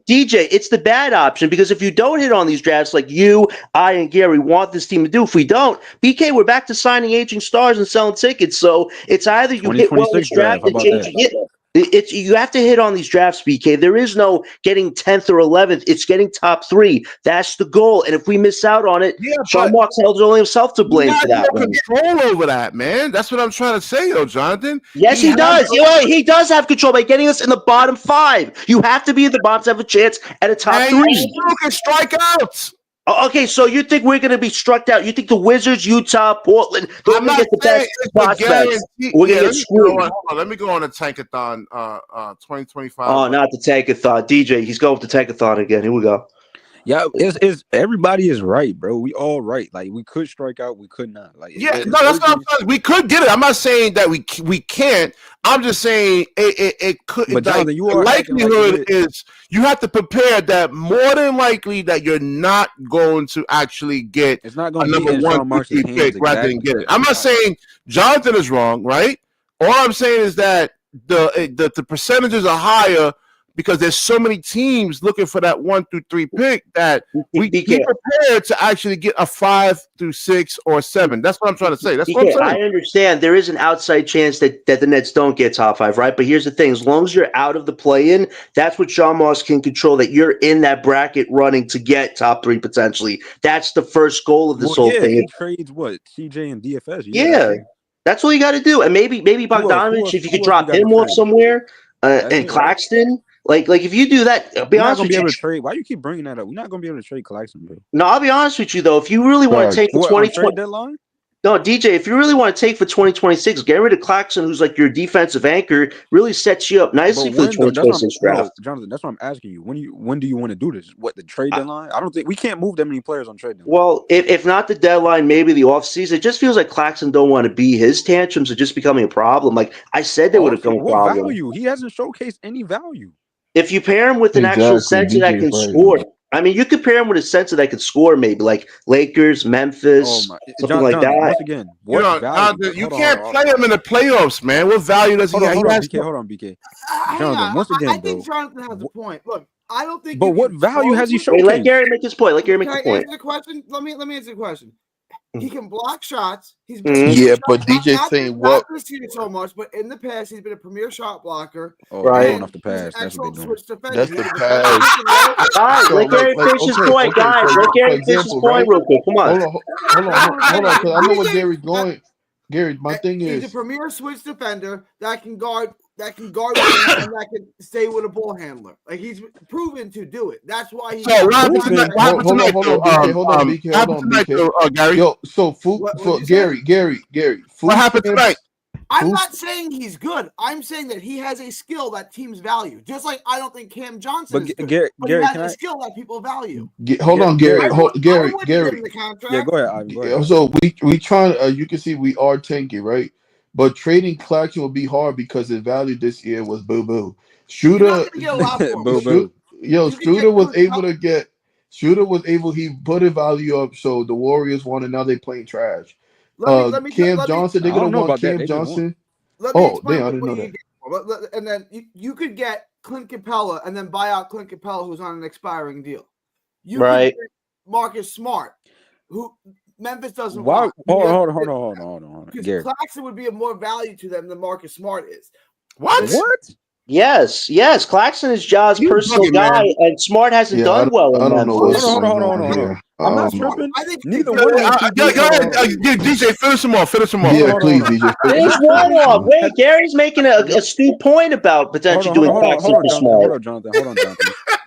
DJ. It's the bad option because if you don't hit on these drafts, like you, I, and Gary want this team to do, if we don't, BK, we're back to signing aging stars and selling tickets. So it's either you hit one of these drafts and change it. You have to hit on these drafts, BK. There is no getting 10th or 11th. It's getting top 3. That's the goal. And if we miss out on it, Sean Marks held only himself to blame for that. Control over that, man. That's what I'm trying to say, though, Jonathan. Yes, he does. He does have control by getting us in the bottom 5. You have to be in the bottom to have a chance at a top 3. You still can strike out. Okay, so you think we're going to be struck out? You think the Wizards, Utah, Portland, they're going to get the best prospects? We're going to get screwed. Hold on, let me go on a Tankathon 2025. Oh, not the Tankathon. DJ, he's going with the Tankathon again. Here we go. Yeah, it's everybody is right, bro. We all right. Like we could strike out, we could not. Like that's what I'm saying. We could get it. I'm not saying that we can't. I'm just saying it could. But Jonathan, the likelihood is you have to prepare that more than likely that you're not going to actually get. It's not going to be a number 1 pick rather than get it. I'm not saying Jonathan is wrong, right? All I'm saying is that the percentages are higher. Because there's so many teams looking for that 1 through 3 pick that we be prepared to actually get a 5 through 6 or 7. That's what I'm trying to say. That's what I'm saying. I understand there is an outside chance that the Nets don't get top 5, right? But here's the thing: as long as you're out of the play-in, that's what Sean Moss can control. That you're in that bracket running to get top 3 potentially. That's the first goal of this whole thing. He trades what CJ and DFS. Yeah, that's all you got to do. And maybe Bogdanovich, if you could drop him off somewhere, and Claxton. Like if you do that, I'll be honest with you. Trade. Why you keep bringing that up? We're not going to be able to trade Claxton, bro. No, I'll be honest with you though. If you really want to take the 2020 deadline, no, DJ. If you really want to take for 2026, get rid of Claxton, who's like your defensive anchor. Really sets you up nicely for the 2026 draft. Jonathan, that's what I'm asking you. When do you want to do this? What, the trade deadline? I don't think we can't move that many players on trade deadline. Well, if not the deadline, maybe the offseason. It just feels like Claxton don't want to be. His tantrums are just becoming a problem. Like I said, they would have become a problem. Value? He hasn't showcased any value. If you pair him with an actual center that can score, I mean, you could pair him with a center that could score, maybe like Lakers, Memphis, something like that. Once again, you can't play him in the playoffs, man. What value does he have? Hold on, BK. Jonathan, once again, I think Jonathan has a point. Look, I don't think. But what value has he showcased? Hey, let Gary make his point. Let me answer the question. Let me answer the question. He can block shots. He's but DJ saying what? Not this year so much, but in the past, he's been a premier shot blocker. Right. Off the pass. That's what they're doing. That's the pass. All right, let Gary finish his point, guys. Let Gary finish his point real quick. Come on. Hold on. Because I know where Gary's going. Gary, my thing is he's a premier switch defender that can guard and that can stay with a ball handler. Like he's proven to do it. That's why he's hold on, BK. Gary. Yo, Gary. What happened tonight? I'm not saying he's good. I'm saying that he has a skill that teams value. Just like I don't think Cam Johnson is good, Gary, he has a skill that people value. Hold on, Gary. Gary. Yeah, go ahead. So we trying. You can see we are tanking, right? But trading Claxton will be hard because his value this year was boo-boo. Shooter he put his value up, so the Warriors won, and now they playing trash. Cam Johnson, they're going to want Cam Johnson. I didn't know that. And then you could get Clint Capella and then buy out Clint Capella, who's on an expiring deal. You could get Marcus Smart, who Memphis doesn't want. Hold on. Because Claxton would be of more value to them than Marcus Smart is. What? Yes. Claxton is Ja's personal guy, and Smart hasn't done well. I don't know. Hold on. I'm not tripping. I think Neither one of them two Go ahead, dudes. DJ, finish him off. Yeah, please, DJ. Finish one off. Wait, Gary's making a astute point about potentially doing Claxton for Smart. Hold on, Jonathan.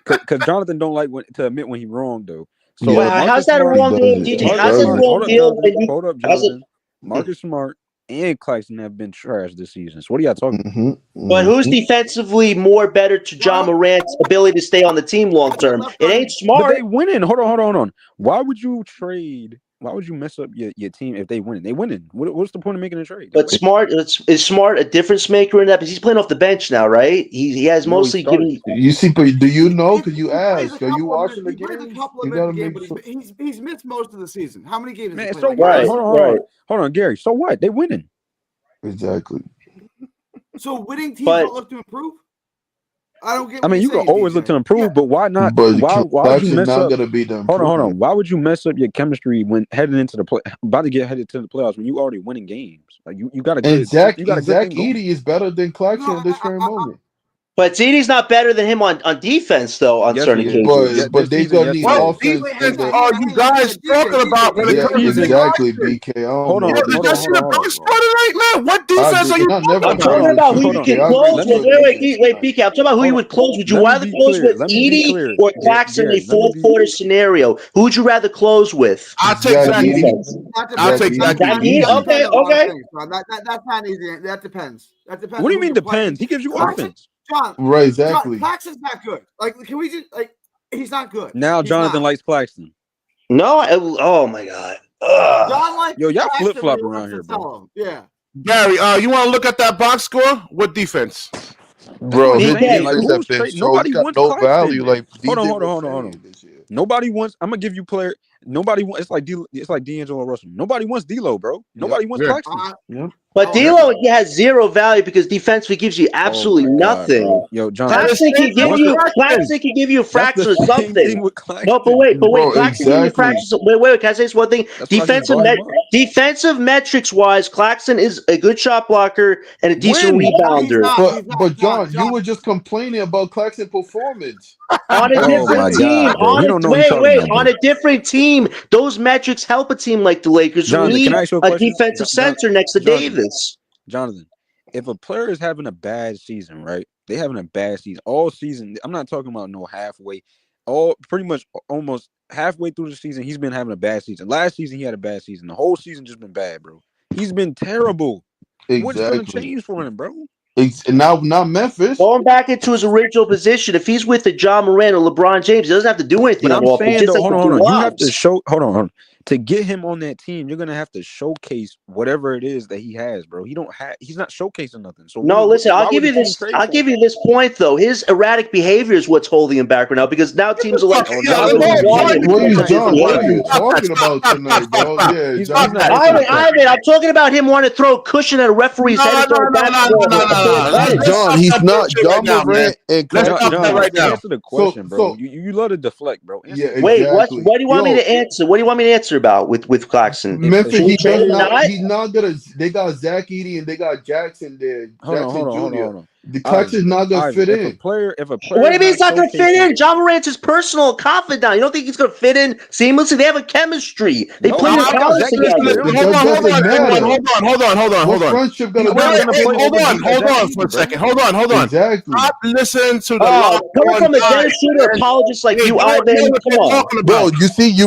Because Jonathan don't like to admit when he's wrong, though. So yeah, how's that a wrong deal, DJ? How's that a wrong deal? Hold up, Jonathan. Marcus Smart and Claxton have been trash this season. So what are y'all talking about? But who's defensively more better to John Morant's ability to stay on the team long term? It ain't Smart. But they winning. Hold on. Why would you trade? Why would you mess up your team if they win? They winning. What's the point of making a trade? But Smart is Smart a difference maker in that? Because he's playing off the bench now, right? He has mostly given. You see, but do you know? Because you asked. Are you watching the game? He's missed most of the season. How many games? Man, so what? Hold on, Gary. So what? They winning. Exactly. So winning teams don't look to improve. I don't get. I mean, you can always look to improve, but why not? But why would you mess up? Gonna be the hold on. Why would you mess up your chemistry when heading into about to get headed to the playoffs when you already winning games? Like you got to. And Zach Edey is better than Claxton at this current moment. But Edey's not better than him on defense, though, on certain occasions. But they gonna need offense. What are you guys talking about when it comes to exactly, BK? Hold on. What defense are you talking about? I'm talking about who you can close with. Wait, BK. I'm talking about who you would close. Would you rather close with Edey or Claxton in a fourth quarter scenario? Who would you rather close with? I'll take Zach Edey. I'll take Zach Edey. Okay. That's not easy. That depends. What do you mean depends? He gives you offense. John, right, exactly. Claxton's not good. Like, can we just he's not good. Now Jonathan likes Claxton. No, oh my God. John likes y'all flip flop around here, bro. Yeah. Gary, you want to look at that box score? What defense? Bro, his defense have been nobody wants no value. Like, hold on. Nobody wants. I'm gonna give you player. Nobody wants. It's like D'Angelo Russell. Nobody wants D'Lo, bro. Nobody wants Claxton. But D'Lo has zero value because defensively gives you absolutely nothing. God, yo, John, Claxton can give you a fraction or something. No, but wait, Claxton can give you fractions. Wait. Can I say this one thing? Defensive metrics wise, Claxton is a good shot blocker and a decent rebounder. But John, you were just complaining about Claxton's performance on a different team. On a different team, those metrics help a team like the Lakers who need a defensive center next to Davis. Jonathan, if a player is having a bad season, right? They having a bad season all season. I'm not talking about no halfway. Pretty much almost halfway through the season, he's been having a bad season. Last season, he had a bad season. The whole season just been bad, bro. He's been terrible. Exactly. What's going to change for him, bro? Now Memphis. Going back into his original position, if he's with the John Morant or LeBron James, he doesn't have to do anything. But I'm saying, hold on. You have to show. Hold on. To get him on that team, you're gonna have to showcase whatever it is that he has, bro. He's not showcasing nothing. So listen, I'll give you this. I'll give you this point though. His erratic behavior is what's holding him back right now because now teams are like, what are you talking about tonight, bro? Ivan, I'm talking about him wanting to throw a cushion at a referee's head. John, he's not John Morant and answer the question, bro. You love to deflect, bro. Wait, what do you want me to answer? What do you want me to answer about with Claxton? Memphis, he's not gonna. They got Zach Edey and they got Jackson there. Hold on. The Claxton's not gonna fit in. If a player, what do you mean he's not gonna fit in? John Morant's his personal confidant. You don't think he's gonna fit in seamlessly? They have a chemistry. They play in college together. Hold on. What's friendship gonna be? Hold on for a second. Hold on. Exactly. Stop listening to the coming from a Dennis Shooter apologist like you, Ivan. Come on, bro. You see, you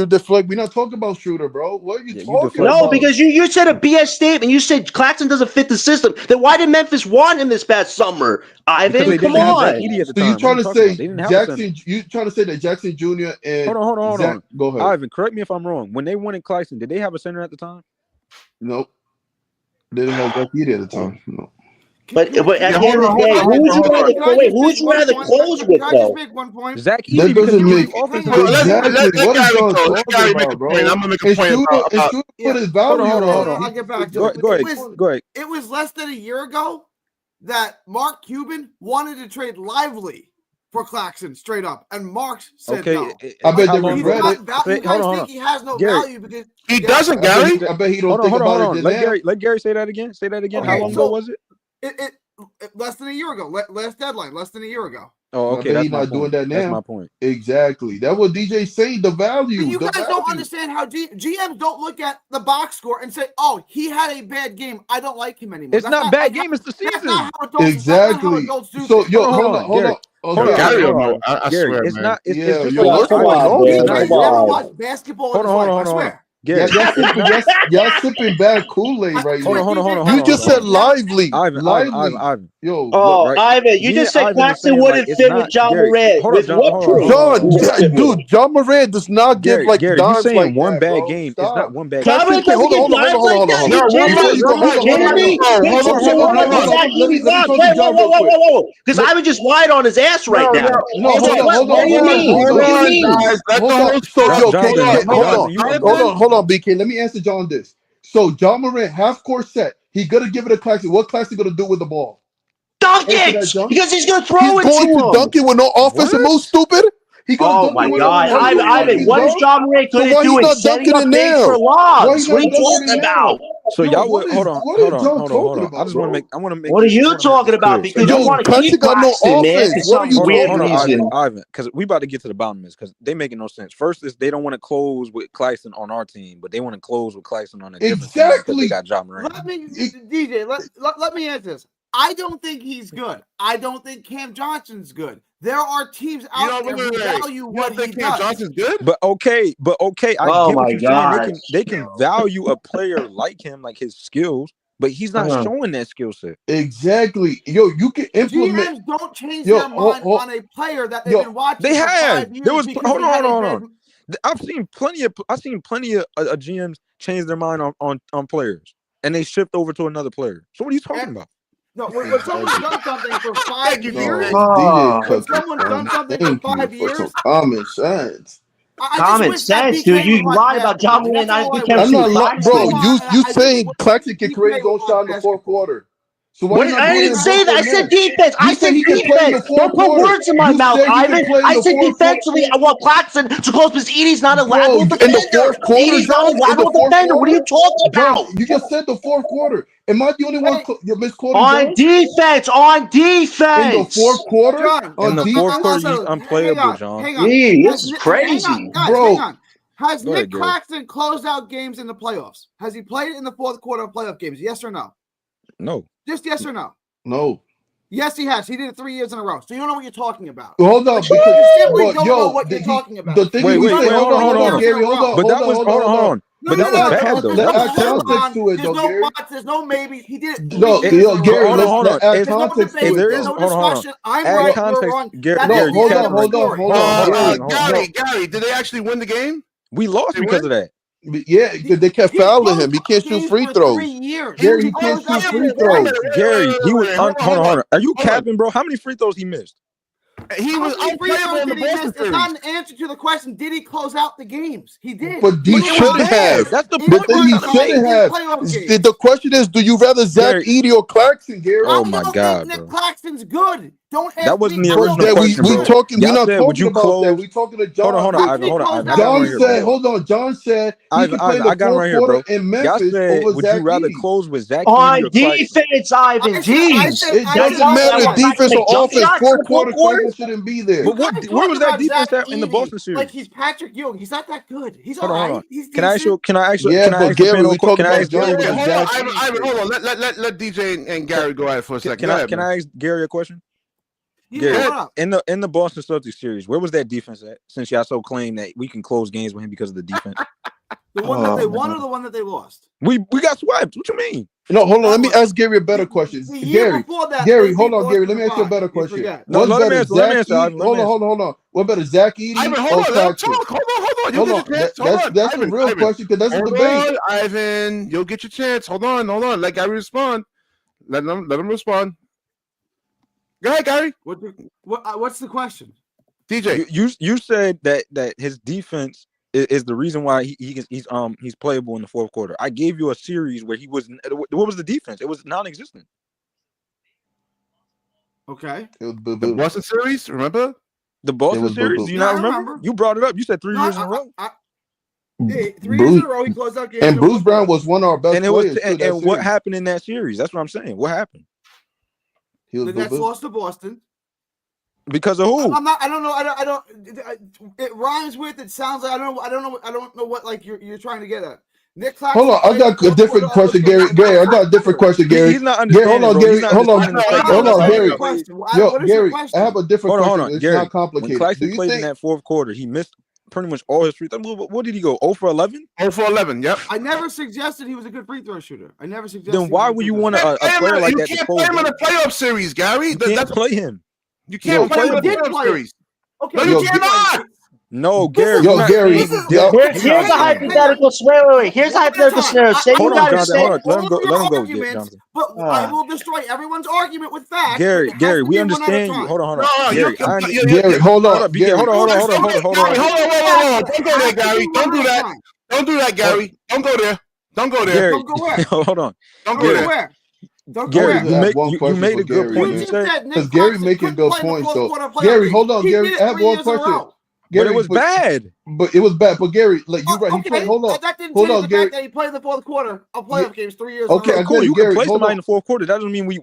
deflect. We're not talking about Shooter, bro. What are you talking about? No, because you said a BS statement. You said Claxton doesn't fit the system. Then why did Memphis want him this past summer? Ivan, come on. So you trying to say Jackson? You trying to say that Jackson Jr. and hold on. Go ahead, Ivan. Correct me if I'm wrong. When they wanted Claxton, did they have a center at the time? Nope. They didn't have Zach Edey at the time. No. But at the end of the day, who would you rather close with, though? Zach Edey. That doesn't make exactly. What is John talking about, bro? I'm gonna make a point about. Put his value on. I'll get back to it. Go ahead. It was less than a year ago that Mark Cuban wanted to trade Lively for Claxton straight up, and Marks said no. I bet they regret it. You guys think he has no value because he doesn't, Gary. I bet he don't think about it. Let Gary say that again. How long ago was it? It less than a year ago. Last deadline, less than a year ago. Oh, And okay. I bet That's he's my not doing point. that That's now. my point. Exactly. That's what DJ's saying. The value. But you the guys value. don't understand how GMs don't look at the box score and say, "Oh, he had a bad game. I don't like him anymore." It's not bad game. It's the That's season. not how adults. Exactly. That's not how adults do So things. yo, Hold on, hold Gary. on. Oh, Hold on, Gary, hold on. I Gary, swear, it's man. not. It's Yeah, just yo, like what's come Ivan on, said. man. It's He not. Come never on. watched basketball in Hold his on, life. hold on, I hold on. swear. Gary, y'all sipping bad Kool-Aid right hold now. on, hold on, hold on. You Hold on, just hold said on. lively. Ivan. Yo, Look, Oh, right. Ivan, you Me just and said Ivan is Claxton saying like wouldn't it's fit not with John Gary. Morant. Hold on, With John. what Hold on, proof? hold on, hold on, hold on, hold on. John, John Moran does not give like Gary, you dimes saying like one that, bad bro. game? It's Stop. not one bad John game. Morant doesn't get dimes like that. Yo, You one kidding mic, me? one You mic, kidding me? Wait, so that easy Let me run. talk to John real quick. Whoa. Because Ivan just lied on his ass right now. No, hold What do you mean? What do you mean? guys. Let the Hold on. host So talk. yo, Jonathan, hold you can go. on, BK. Let me answer John this. So John Moran, half court set. He gonna give it a Claxton. What Claxton gonna do with the ball? Dunk Answer that, it! John. Because he's going to He's throw it going to to him. dunk it with no offensive What? move, stupid. He gonna Oh dunk my it with God. no Ivan, seconds, what is bro. John Moran So going to why do he in not setting dunking up it things for now? Why lobs? he What are not you dunking talking it now? about? So Yo, y'all what would is hold John on. talking I about, just bro? want to make What are this. I you want to make talking this about? clear. So Because you Yo, want to Claxton keep got no Claxton, man, for offense. What are some you weird talking about? reason. Ivan, because we about to get to the bottom of this because they making no sense. First is they don't want to close with Claxton on our team, but they want to close with Claxton on a different team because they Exactly. got John Moran. Let me, DJ. Let me answer this. I don't think he's good. I don't think Cam Johnson's good. There are teams out there who value what he Cam does. Johnson's good? But okay, I Oh get what my you're God. saying. They can value a player like him, like his skills, but he's not showing that skill set. Exactly. Yo, you can implement. GMs don't change Yo, their mind on a player that they've been watching They for have. 5 years. There was because hold he had a on. bad. I've seen plenty of GMs change their mind on players, and they shift over to another player. So what are you talking about? No, when someone's done something for 5 years, DJ when someone's done something for 5 for some years, common sense. I just Common wish that sense, BK dude. You would watch lied about John basketball. Moran That's all not I becoming wish. I'm too not, bro. Claxton. You I just saying wish Claxton can BK create his would own watch shot in the fourth basketball. quarter. So why you not I doing didn't it in say both that. I of them? said defense. You said he can play in the fourth Don't put quarter. words in my You mouth, said he can Ivan. play in I the said fourth quarter. defensively, I want Claxton to close because Edie's not a Bro, lateral in defender. the fourth quarter, Edie's not a John, in the lateral fourth defender. What are you quarter, talking John, about? you just said the fourth quarter. Am I the only one you're misquoting, On John? defense. In the fourth quarter, John, In on the fourth defense, quarter, he's unplayable, John. hang on. Gee, this is Hang on, crazy. guys, bro. hang on. Has Go ahead, Nick Gary. Claxton closed out games in the playoffs? Has he played in the fourth quarter of playoff games? Yes or no? No. Just yes or no? No. Yes, he has. He did it 3 years in a row. So you don't know what you're talking about. Hold on, You because simply don't know what you're talking about. the thing Wait, we say, hold on, Gary, hold on. But that was hold on. No, But that was bad though. There's That no was terrible. context to it, there's though, no Gary. buts. There's no maybes. He did it 3 No, years in a row. Gary, hold on. let's add There's no context to debate. it, There's though. no discussion. I'm Add right. context. You're wrong. Gary, That's Gary, the end of the hold story. on. Gary, did they actually win the game? We lost because of that. Yeah, because they kept fouling him. He can't shoot free throws. 3 years. Gary, he can't shoot free throws. Gary, he was hold on. Are you Hold on. capping, bro? How many free throws he missed? He was unplayable in the Boston It's series. not an answer to the question. Did he close out the games? He did. But he shouldn't have. That's the But then he shouldn't have. The question is, do you rather Zach Edey or Clarkson, Gary? Oh my God, Nick bro. Claxton's good. Don't ask That wasn't me. the original question, we bro. talking. We're Y'all not said, would talking you about close? that. We talking to John. Hold on, Ivan. I got John him right here, said, bro. hold on. John said he can play in I the got him fourth right here, quarter bro. in Y'all Memphis said, over would Zach you rather Edey. close with Zach On Edey or Clarkson? defense, Ivan. Jeez. It doesn't matter. Defense or offense. Fourth quarter, Clarkson shouldn't be there. But where was that defense at in the Boston series? Like he's Patrick Ewing. He's not that good. He's Hold all on. right. He's Can I ask you? Yeah, but Gary, we talking about John Wait, with hold Zach. on, Ivan, hold on. Let DJ and Gary go at it for a second. Can I ask Gary a question? Yeah, Gary, in the Boston Celtics series, where was that defense at? Since y'all so claim that we can close games with him because of the defense. The one that they won or the one that they lost? We got swept. What you mean? No, hold on. Let me ask Gary a better question. Gary, hold on, Gary. Let me ask you a better question. No, What's better, Zach Edey? Hold on. What better, Zach Edey or Claxton? Hold on. That's the real question because that's a debate. Hold on, Ivan. You'll get your chance. Hold on. Let Gary respond. Let him respond. Go ahead, Gary. What's the question? DJ, you said that his defense is the reason why he's playable in the fourth quarter. I gave you a series where he was. What was the defense? It was non-existent. Okay. The Boston series, remember? The Boston series? Do you not remember? You brought it up. You said 3 years in a row. 3 years in a row, he closed out games. And Bruce Brown was one of our best players. And what happened in that series? That's what I'm saying. What happened? The Nets lost to Boston. Because of who? I'm not. I don't know. I don't. It rhymes with. It sounds like I don't know what like you're trying to get at. Nick Claxton. Hold on, I got a different question, Gary. Gary, I got a different question, Gary. He's not Gary, hold understanding, on, bro. Gary. He's not Hold on, understanding the hold on, fact Gary. that Yo, What is your Gary, question? I have a different Hold question. on, It's Gary. not complicated. When Claxton Do you played in think? that fourth quarter, he missed pretty much all his free throws. What did he go? 0 for 11? 0 for 11. Yep. I never suggested he was a good free throw shooter. I never suggested. Then why would you want a player like You that to can't fold? play him in a playoff series, Gary. You can't play him. You can't play him in a did playoff play series. Okay, No, Yo, you cannot. No, Gary. Yo, we're not Gary, saying this is- yo, Here's a hypothetical. Wait. Here's a hypothetical scenario. Say Hold you on, got to Jonathan. say. Hold on. Let him go. all of your Let him go, arguments, Jonathan. But I will destroy everyone's argument with facts. Gary, but it has Gary, to we be one at a understand you. time. Hold on. No, Gary, Gary, hold hold on, up, BK. Gary. Hold on. Gary, whoa. Don't go there, Gary. Don't do that. Don't do that, Gary. Don't go there. Don't go there. Gary, Don't go where? hold on. Don't Gary. go where? Don't go Gary, where? I have one you question made for a good Gary, point. man. You said Because Gary making good points, though. Gary, hold on, Gary. I have one question. but it was bad. But it was bad. But Gary, like you right, he Okay, played. Hold on, that didn't hold change on, the Gary. fact that he played in the fourth quarter of playoff games 3 years. Okay, in a I row. Cool, get it, you can Gary. play Hold somebody on. in the fourth quarter. That doesn't mean we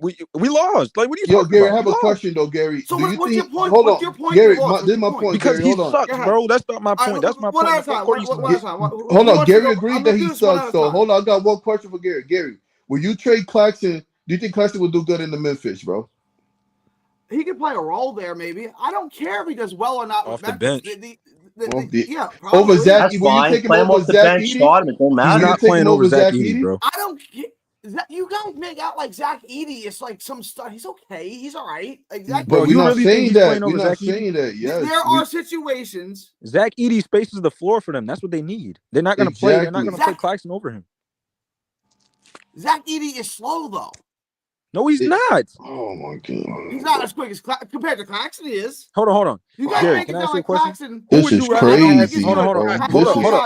lost. Like, what are you Yo, talking Gary, about? I have We a lost. question though, Gary. So Do you what's think? your point? Hold What's on, your point? Gary. What's This is my your point, Because Gary. he Hold on. sucks, bro. That's not my point. That's my One point. at a time. One at a time. Hold on, Gary agreed that he sucks. So hold on, I got one question for Gary. Gary, will you trade Claxton? Do you think Claxton will do good in the Memphis, bro? He could play a role there, maybe. I don't care if he does well or not Off with the bench. Yeah, probably. Over Zach, That's will you fine. take him Play him over off the Zach bench. Edey? Start him. It don't He's matter. not playing over Zach Edey, bro. I don't get. You guys make out like Zach Edey is like some stuff. He's okay. He's all right. Like Zach But Bro, we're you not really think saying he's that. playing We're over not Zach Edey? saying that. Yes, there are situations. Zach Edey spaces the floor for them. That's what they need. They're not going to play. They're not going to play Claxton over him. Zach Edey is slow though. No, he's not. Oh my god. He's not as quick as compared to Claxton. He is. Hold on. You guys Gary, make it can I sound ask you a like question? Claxton. This is crazy. Hold on. This is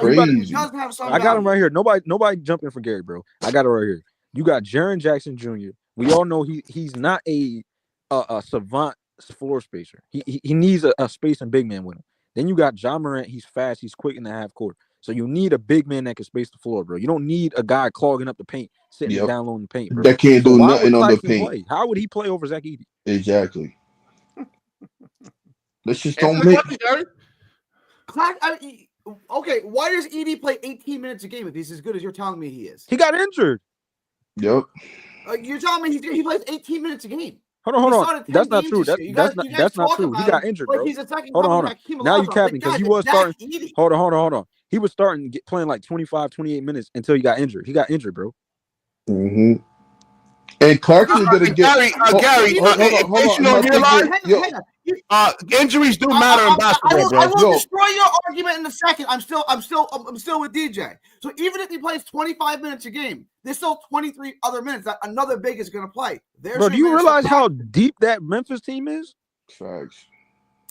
crazy. I got him right here. Nobody jump in for Gary, bro. I got it right here. You got Jaren Jackson Jr. We all know he's not a savant floor spacer. He needs a space and big man with him. Then you got John Morant. He's fast. He's quick in the half court. So you need a big man that can space the floor, bro. You don't need a guy clogging up the paint, sitting down low in the paint, bro. That can't do nothing on the paint. Play? How would he play over Zach Edey? Exactly. Let's just don't make. Okay, why does Edey play 18 minutes a game if he's as good as you're telling me he is? He got injured. Yep. You're telling me he plays 18 minutes a game. Hold on. That's not true. That's not true. He got injured, bro. Hold on. Now you capping because he was starting. Hold on. He was starting playing like 25, 28 minutes until he got injured. He got injured, bro. Mm-hmm. And Clarkson's gonna get Gary. Injuries do matter in basketball, bro. I will destroy your argument in a second. I'm still with DJ. So even if he plays 25 minutes a game, there's still 23 other minutes that another big is going to play. Bro, do you realize how deep that Memphis team is? Facts.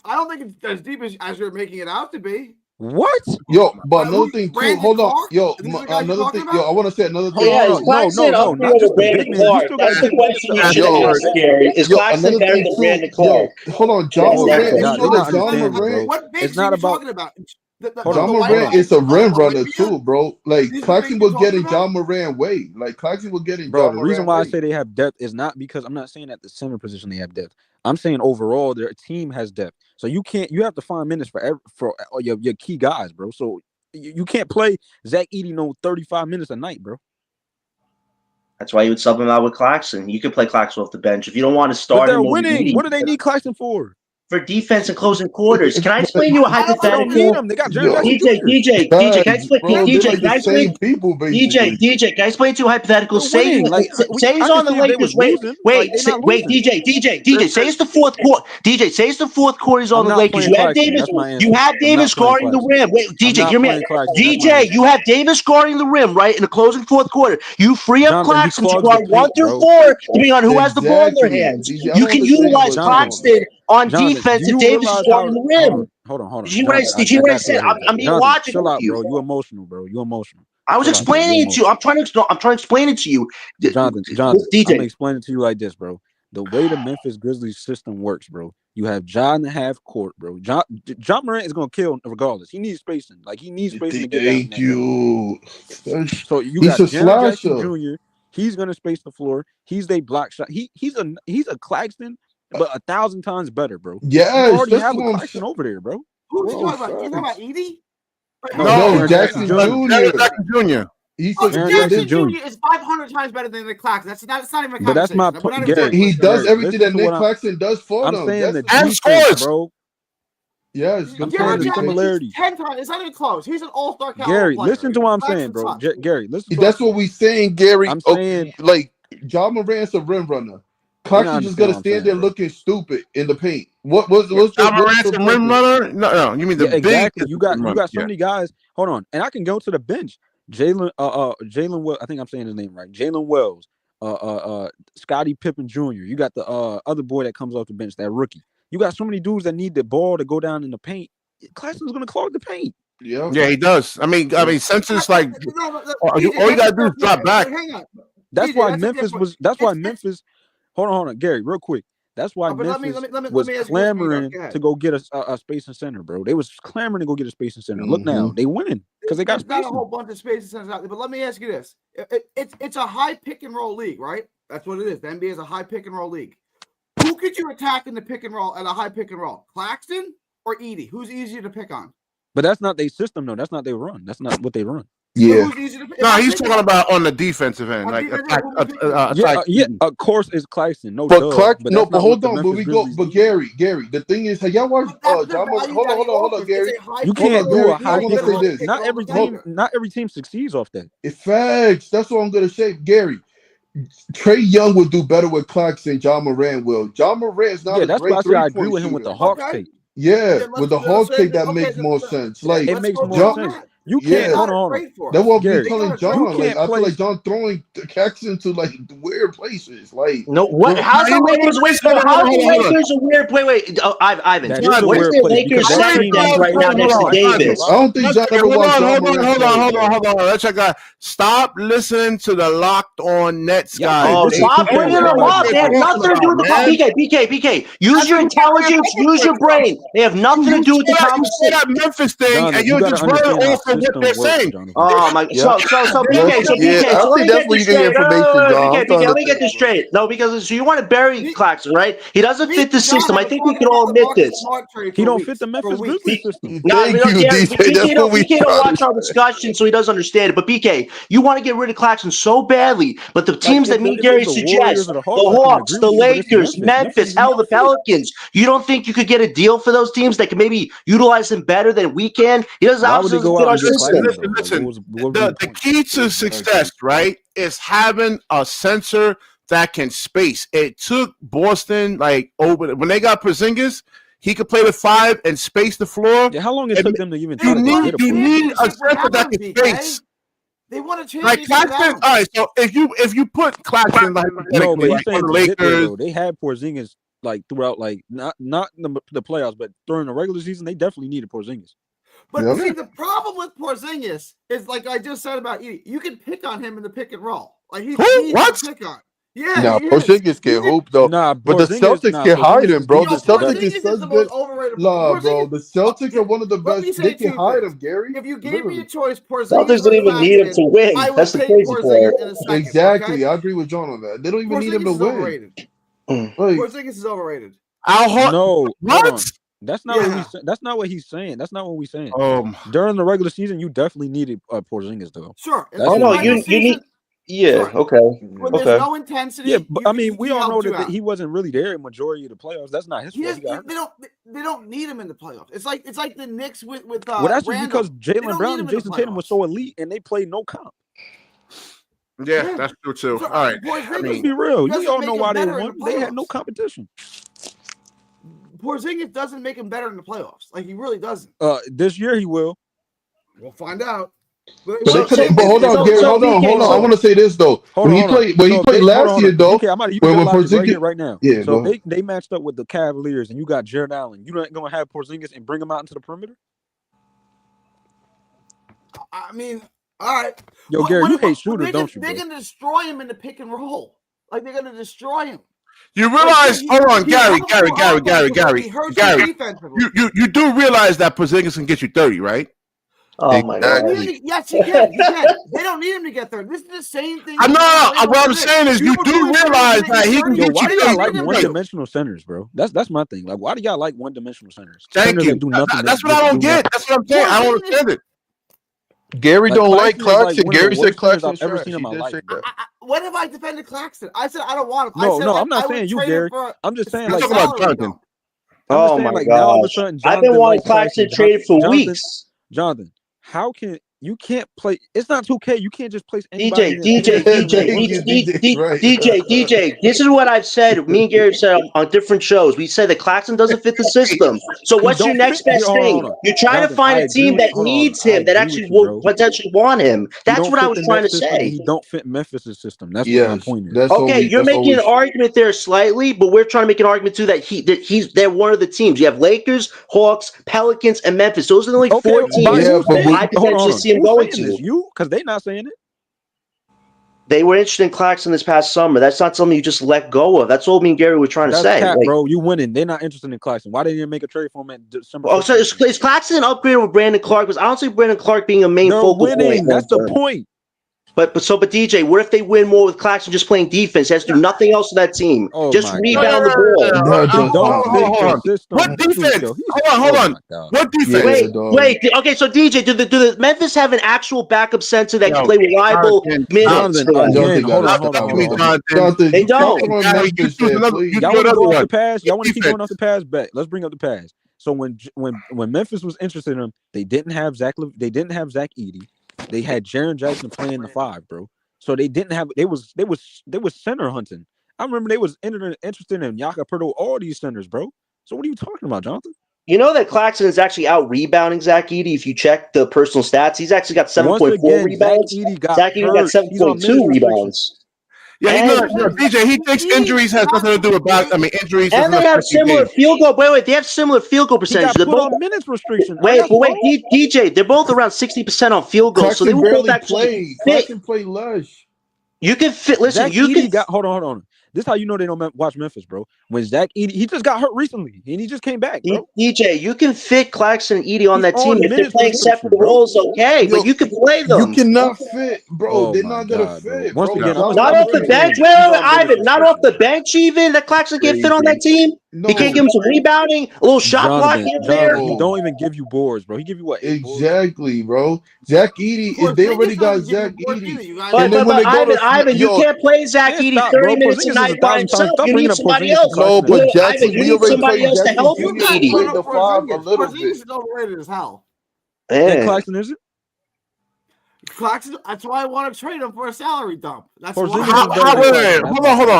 I don't think it's as deep as you're making it out to be. What? Yo, but another thing too. Hold on. Yo, another thing. Yo, I want to say another thing. Yeah, is Claxton up there with Brandon Clark? That's the question you should ask, Gary. Is Claxton better than Brandon Clark? Hold on, John Morant. You know that John Morant. What bigs are you talking about? John Morant is a rim runner too, bro. Like Claxton was getting John Morant way. Like Claxton was getting John Morant. The reason why I say they have depth is not because I'm not saying at the center position they have depth. I'm saying overall their team has depth. So you have to find minutes for your key guys, bro. So you can't play Zach Edey 35 minutes a night, bro. That's why you would sub him out with Claxton. You could play Claxton off the bench if you don't want to start. But they're winning. What do they need Claxton for? For defense and closing quarters. Can I explain you a hypothetical? They don't need them. They got Jaren Jackson Jr. DJ, can I explain? DJ, can I explain? DJ, can I explain to you a hypothetical? Say he's on the Lakers. Wait, DJ, say it's the fourth quarter. DJ, say it's the fourth quarter. He's on the Lakers. You have Davis guarding the rim. Wait, DJ, hear me. DJ, you have Davis guarding the rim, right? In the closing fourth quarter, you free up Claxton to guard 1 through 4, depending on who has the ball in their hands. You can utilize Claxton on defense if Davis is guarding the rim. Hold on. Did you hear what I said? I'm being logical. Chill out, bro. You emotional, bro. You emotional. I was explaining it to you. I'm trying to explain it to you. Jonathan, DJ. I'm explaining it to you like this, bro. The way the Memphis Grizzlies system works, bro. You have Ja in the half court, bro. John Morant is gonna kill regardless. He needs spacing. Like he needs spacing to get down. Thank you. So you got Jaren Jackson Jr. He's gonna space the floor. He's a block shot. He's a Claxton but 1,000 times better, bro. Yes, you already that's have a what I'm Claxton over there, bro. Who's Bro, you talking about? You talking about Edie? No, Jackson Jr. Jr. He said Jackson Jr. Jr. is 500 times better than Nick Claxton. That's not even a But that's my conversation. point, Gary. he does Gary, everything listen that to Nick what Claxton does for I'm them. saying That's the And defense, scores. bro. yes, I'm saying the similarities. 10 times. It's not even close. He's an all-star caliber Gary, player. listen to what I'm saying, Claxton bro. sucks. Gary, listen. To That's what we saying, Gary. I'm saying, like Ja Morant's a rim runner. Claxton just gonna stand there looking stupid in the paint. What's John the Morant's a rim runner? No, you mean the big? exactly. You got so yeah. many guys. Hold on, and I can go to the bench. Jalen Wells. I think I'm saying his name right. Jalen Wells. Scottie Pippen Jr. You got the other boy that comes off the bench, that rookie. You got so many dudes that need the ball to go down in the paint. Claxton's gonna clog the paint. Yeah, he does. I mean, since it's like all you gotta do is drop back. Hang on. That's why Memphis was. That's why Memphis. Hold on, Gary, real quick. That's why Memphis was clamoring to go get a spacing center, bro. They was clamoring to go get a spacing center. Look now, they winning because they got a whole bunch of spacing centers out there. But let me ask you this: it's a high pick and roll league, right? That's what it is. The NBA is a high pick and roll league. Who could you attack in the pick and roll at a high pick and roll? Claxton or Edie? Who's easier to pick on? But that's not their system, though. That's not their run. That's not what they run. Yeah. No, he's talking about on the defensive end, like attack. Of course, it's Claxton. No, but but hold on. But we go. But Gary, the thing is, have y'all watched? Hold on, Gary. You can't do a high pick and roll. This. Not every team succeeds off that. It's facts. That's what I'm gonna say, Gary. Trey Young will do better with Claxton than Ja Morant will. Ja Morant's not. Yeah, that's why I agree with him with the Hawks take. Yeah, with the Hawks take, that makes more sense. Like it makes more sense. You can't hold on. That's what we're telling John. Like, I feel like John throwing Claxton to like weird places. Like no, what? How's the Lakers? How's the Lakers a weird play? Wait, Ivan. What is the Lakers setting them right now next to Davis? I don't think John ever watched John Morant. Hold on. Let's check out. Stop listening to the Locked On Nets guys. Oh, stop bringing them up. They have nothing to do with the BK. Use your intelligence. Use your brain. They have nothing to do with the conversation. That Memphis thing, and you're just running off of what they're saying. Oh my! So BK. So let me get this straight. BK, let me get this straight. No, because you want to bury Claxton, right? He doesn't fit the system. I think we can all admit this. He don't fit the Memphis Grizzlies system. No, we can't watch our discussion, so he doesn't understand it. But BK, you want to get rid of Claxton so badly, but the teams that me Gary suggests, the Hawks, the Lakers, Memphis, hell, the Pelicans, you don't think you could get a deal for those teams that can maybe utilize him better than we can? He doesn't obviously fit our system. Listen, the key to success, right, is having a center that can space. It took Boston when they got Porzingis, he could play the 5 and space the floor. Yeah, how long it took them to even you need a center that can space. They want to change like Claxton. All right, so if you put Claxton like the Lakers, they had Porzingis throughout not the playoffs, but during the regular season, they definitely needed Porzingis. But see, the problem with Porzingis is like I just said about Edie. You can pick on him in the pick and roll. Like he's what? To pick on. Yeah, nah, Porzingis can hoop though. Nah, but the Celtics can hide him, bro. The Celtics is such good. Nah, bro, the Celtics are one of the best. They can hide him, Gary. If you gave me a choice, Porzingis Celtics don't even need him to win. That's the crazy part. Exactly, I agree with John on that. They don't even need him to win. Porzingis is overrated. No, what? That's not what that's not what he's saying. That's not what we're saying. During the regular season, you definitely needed Porzingis though. Sure. Oh no, you need. Yeah. Sure. Okay. When there's no intensity. Yeah, but I mean, we all know that he wasn't really there in majority of the playoffs. That's not his fault. They don't need him in the playoffs. It's like the Knicks with well, that's just because Jaylen Brown and Jason Tatum was so elite and they played no comp. Yeah, that's true too. So, all right, let's be real. You all know why they won. They had no competition. Porzingis doesn't make him better in the playoffs. Like he really doesn't. This year he will. We'll find out. But hold on, Gary. Hold on. I want to say this though. When he played last year though, when Porzingis right now. Yeah. So they matched up with the Cavaliers, and you got Jared Allen. You not gonna have Porzingis and bring him out into the perimeter? I mean, all right. Yo, Gary, you hate shooters, don't you? They're gonna destroy him in the pick and roll. Like they're gonna destroy him. You realize? Hold on, Gary. You do realize that Porzingis can get you 30, right? Oh my God! Yes, he can. He can. They don't need him to get third. This is the same thing. I know. What I'm saying is, you do realize that he can get why do you. y'all like one-dimensional centers, bro? That's my thing. Like, why do y'all like one-dimensional centers? Centers that do nothing. That's what I don't get. That's what I'm saying. I don't understand it. Gary don't like Claxton. Gary said Claxton. I've ever seen in my life. What if I defended Claxton? I said I don't want him. No, I'm not saying you, Gary. I'm just saying like Jonathan. Oh my God! I've been wanting Claxton traded for weeks. Jonathan, how can you can't play? It's not 2K. You can't just place anybody. DJ. This is what I've said. Me and Gary said on different shows. We said that Claxton doesn't fit the system. So what's your next best thing? You're trying to find a team that needs him, that actually will potentially want him. That's what I was trying to say. He don't fit Memphis' system. That's what my point is. Okay, you're making an argument there slightly, but we're trying to make an argument too that they're one of the teams. You have Lakers, Hawks, Pelicans, and Memphis. Those are the only 4 teams I potentially see him going to. You, because they're not saying it. They were interested in Claxton this past summer. That's not something you just let go of. That's all me and Gary were trying to say. Cap, bro, you winning. They're not interested in Claxton. Why didn't you make a trade for him at December? Oh, so is Claxton an upgrade with Brandon Clark? Because I don't see Brandon Clark being a main focal point. That's the point. But DJ, what if they win more with Claxton just playing defense? He has to do nothing else to that team. Just rebound the ball. What defense? Hold on. What defense? Wait. Okay, so DJ, do the Memphis have an actual backup center that can play reliable minutes? They don't. Y'all want to go off the pass? Y'all want to keep going off the pass? Bet. Let's bring up the pass. So when Memphis was interested in him, they didn't have Zach Edey. They had Jaren Jackson playing the 5, bro. So they didn't have. They was center hunting. I remember they was interested in Yaka Pirtle, all these centers, bro. So what are you talking about, Jonathan? You know that Claxton is actually out rebounding Zach Edey. If you check the personal stats, he's actually got 7.4 rebounds. Zach Edey got 7.2 rebounds. Yeah, DJ. He thinks injuries has nothing to do with injuries. And they have similar field goal. Wait. They have similar field goal percentage. They're both on minutes restriction. Wait, DJ. They're both around 60% on field goals. So they will both actually fit. Claxton play lush. You can fit. Listen, hold on. This is how you know they don't watch Memphis, bro. When Zach Edey, he just got hurt recently, and he just came back, bro. DJ, you can fit Claxton and Edey on that team if they're playing separate roles, okay? But you can play them. You cannot fit, bro. They're not gonna fit. Once again, not off the bench. Wait, Ivan. Not off the bench, even that Claxton can't fit on that team. He can't give him some rebounding, a little shot block here there. He don't even give you boards, bro. He give you what? Exactly, bro. Zach Edey, if they already got Zach Edey, but Ivan, you can't play Zach Edey 30 minutes a night by himself. You need somebody else. No, but Jackson, you need somebody else to help you, Edey. Play the 5 a little bit. Is overrated as hell. Claxton, is it? Claxton, that's why I want to trade him for a salary dump. That's hold on.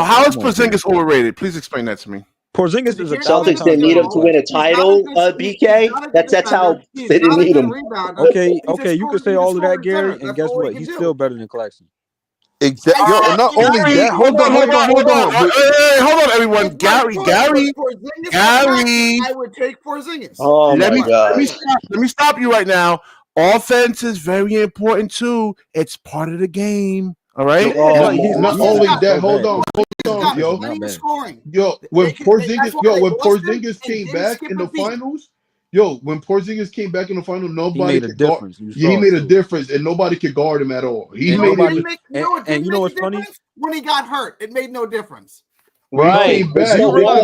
How is Porzingis overrated? Please explain that to me. Porzingis is a Celtics didn't need him to win a title, BK. That's how they didn't need him. Okay, you can say all of that, Gary, and guess what? He's still better than Claxton. Exactly. Not only that. Hold on, everyone. Gary. I would take Porzingis. Oh my God. Let me stop you right now. Offense is very important too. It's part of the game. All right. Not only that. Hold on, yo. When Porzingis came back in the finals. When Porzingis came back in the final, nobody he made a difference. He made a difference, and nobody could guard him at all. And you know what's funny? When he got hurt, it made no difference. Right. He came back. Look at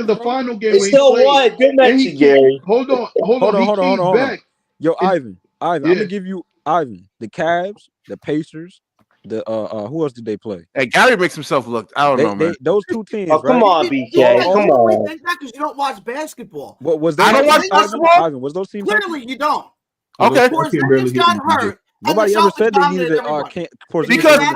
the final game. They still won. Good mention, Gary. Hold on. Yo, Ivan. I'm gonna give you Ivan. The Cavs, the Pacers. Who else did they play? Hey, Gary makes himself look. I don't know, man. Those 2 teams. Oh, come on, BK. Come on. Think that because you don't watch basketball. What was that? I don't watch basketball. Ivan, was those teams? Clearly, you don't. Okay. Porzingis got hurt. Nobody ever said they needed Porzingis. Because wait.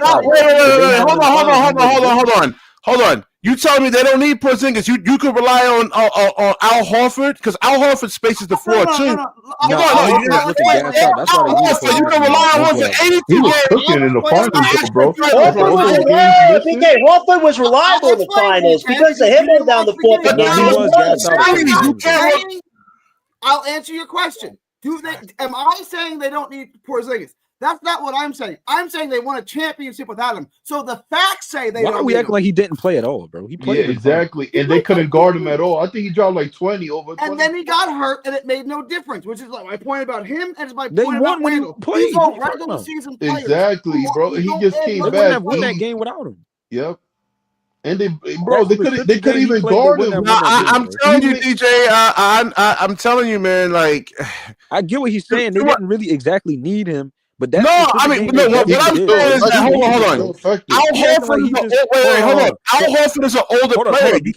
Hold on. You tell me they don't need Porzingis. You could rely on Al Horford because Al Horford spaces the floor too. You can rely on him for 82 games. Cooking in the finals, bro. Horford was reliable in the finals because of him down the floor. I'll answer your question. Am I saying they don't need Porzingis? That's not what I'm saying. I'm saying they won a championship without him. So the facts say they Why don't. are we acting like he didn't play at all, bro? He played. Yeah, exactly. And they couldn't guard him at all. I think he dropped like 20 over 20. And then he got hurt, and it made no difference, which is like my point about him, and it's my They point won about when he Randall. played. These are regular season players. Exactly, bro. He just came They back. wouldn't have won that game without him. Yep. And they couldn't even guard him. No, I'm telling you, DJ. I'm telling you, man. Like, I get what he's saying. They didn't really exactly need him, but that's no. I mean, no. What I'm saying is, that, hold on. Al Horford is an older player. You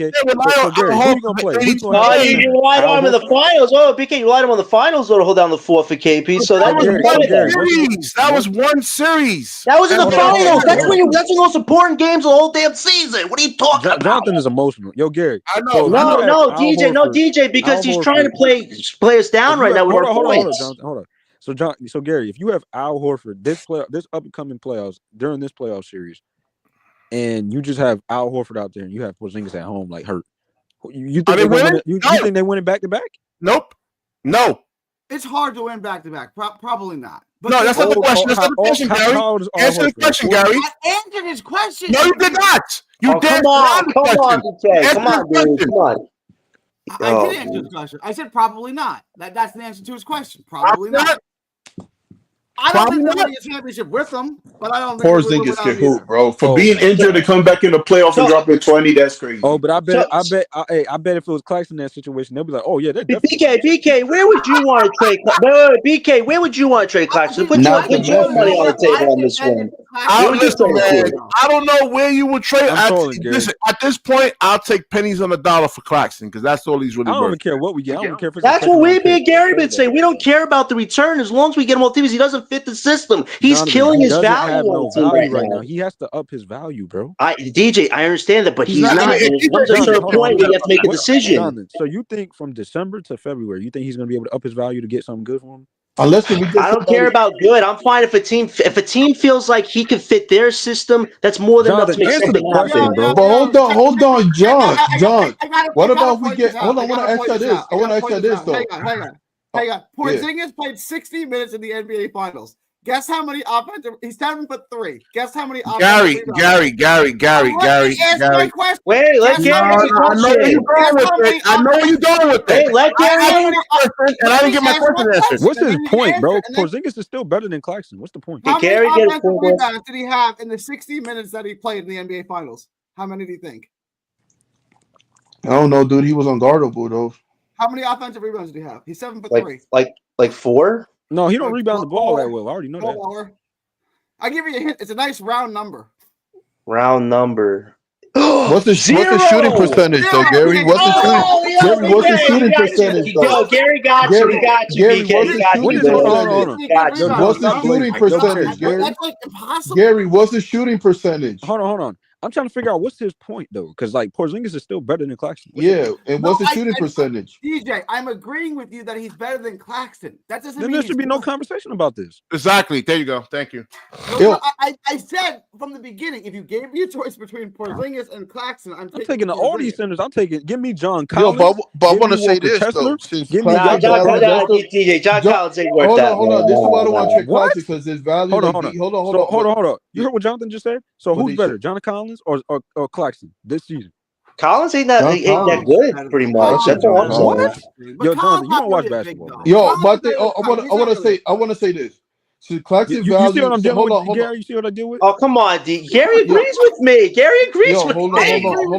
relied on him in the finals. Oh, BK, you relied on him in the finals to hold down the fort for KP. So that was one series. That was in the finals. That's the most important games of the whole damn season. What are you talking about? Jonathan is emotional. Yo, Gary. I know. No, DJ, because he's trying to play us down right now with our points. Hold on. So Gary, if you have Al Horford this upcoming playoffs during this playoff series, and you just have Al Horford out there, and you have Porzingis at home like hurt, you think you think they win it back to back? Nope. No. It's hard to win back to back. Probably not. But no, that's not the question. That's not the question, Gary. Answer the question, Gary. I answered his question. No, you did not. You did not. Come on, dude. Come on. I did answer his question. I said probably not. That's the answer to his question. Probably not. I don't think they're winning a championship with them, but I don't think Porzingis can hoop, bro. For being injured to come back in the playoffs and dropping 20, that's crazy. Oh, but I bet if it was Claxton in that situation, they'll be like, oh yeah, they're definitely. BK, where would you want to trade? BK, where would you want to trade Claxton? Put your money on the table on this one. I don't know where you would trade. Listen, at this point, I'll take pennies on the dollar for Claxton because that's all he's really worth. I don't even care what we get. I don't care if it's that's what we and Gary been saying. We don't care about the return as long as we get him on teams. He doesn't fit the system. He's killing his value right now. He has to up his value, bro. DJ, I understand that, but he's not. There's a certain point where you have to make a decision. So you think from December to February, you think he's going to be able to up his value to get something good for him? I don't care about good. I'm fine if a team feels like he can fit their system. That's more than enough to make something happen, bro. But hold on, John. What about we get? Hold on, I want to ask you this. Though. Hang on. Porzingis played 60 minutes in the NBA Finals. Guess how many offensive? He's 7 for 3. Guess how many? Gary. Wait, let Gary answer the question. I know where you're going with that. Hey, let Gary and I didn't get my question answered. What's his point, bro? Porzingis is still better than Claxton. What's the point? How many offensive rebounds did he have in the 60 minutes that he played in the NBA Finals? How many do you think? I don't know, dude. He was unguardable, though. How many offensive rebounds did he have? He's 7 for 3. Like 4? No, he don't rebound the ball that well. I already know that. I'll give you a hint. It's a nice round number. Round number. What's the shooting percentage, though, Gary? What's the shooting percentage, though? Gary got you. He got you. Gary, what's the shooting percentage, Gary? That's like impossible. Gary, what's the shooting percentage? Hold on. I'm trying to figure out what's his point, though, because like Porzingis is still better than Claxton. And what's the shooting percentage? DJ, I'm agreeing with you that he's better than Claxton. That doesn't mean there should be no conversation about this. Exactly. There you go. Thank you. No, I said from the beginning, if you gave me a choice between Porzingis and Claxton, I'm taking But I want to say this, though. Give me John Collins ain't worth that. Hold on. This is why I don't want to trade Claxton because his value. Hold on. You heard what Jonathan just said? So who's better, John Collins or Claxton this season? Collins ain't that good, pretty much. That's all I'm saying. Yo, Jonathan, you don't watch basketball. Yo, but I want to say this. So Claxton value. You see what I'm dealing with, Gary? You see what I deal with? Oh, come on, Gary agrees with me. Hold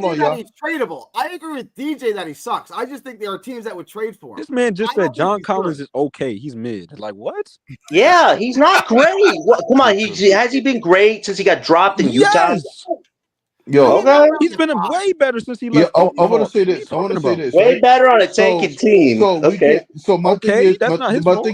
on, y'all. He's tradable. I agree with DJ that he sucks. I just think there are teams that would trade for him. This man just said John Collins is okay. He's mid. Like what? Yeah, he's not great. Come on, has he been great since he got dropped in Utah? Yo, he's been way better since he left. I want to say this. Way better on a tanking team. My thing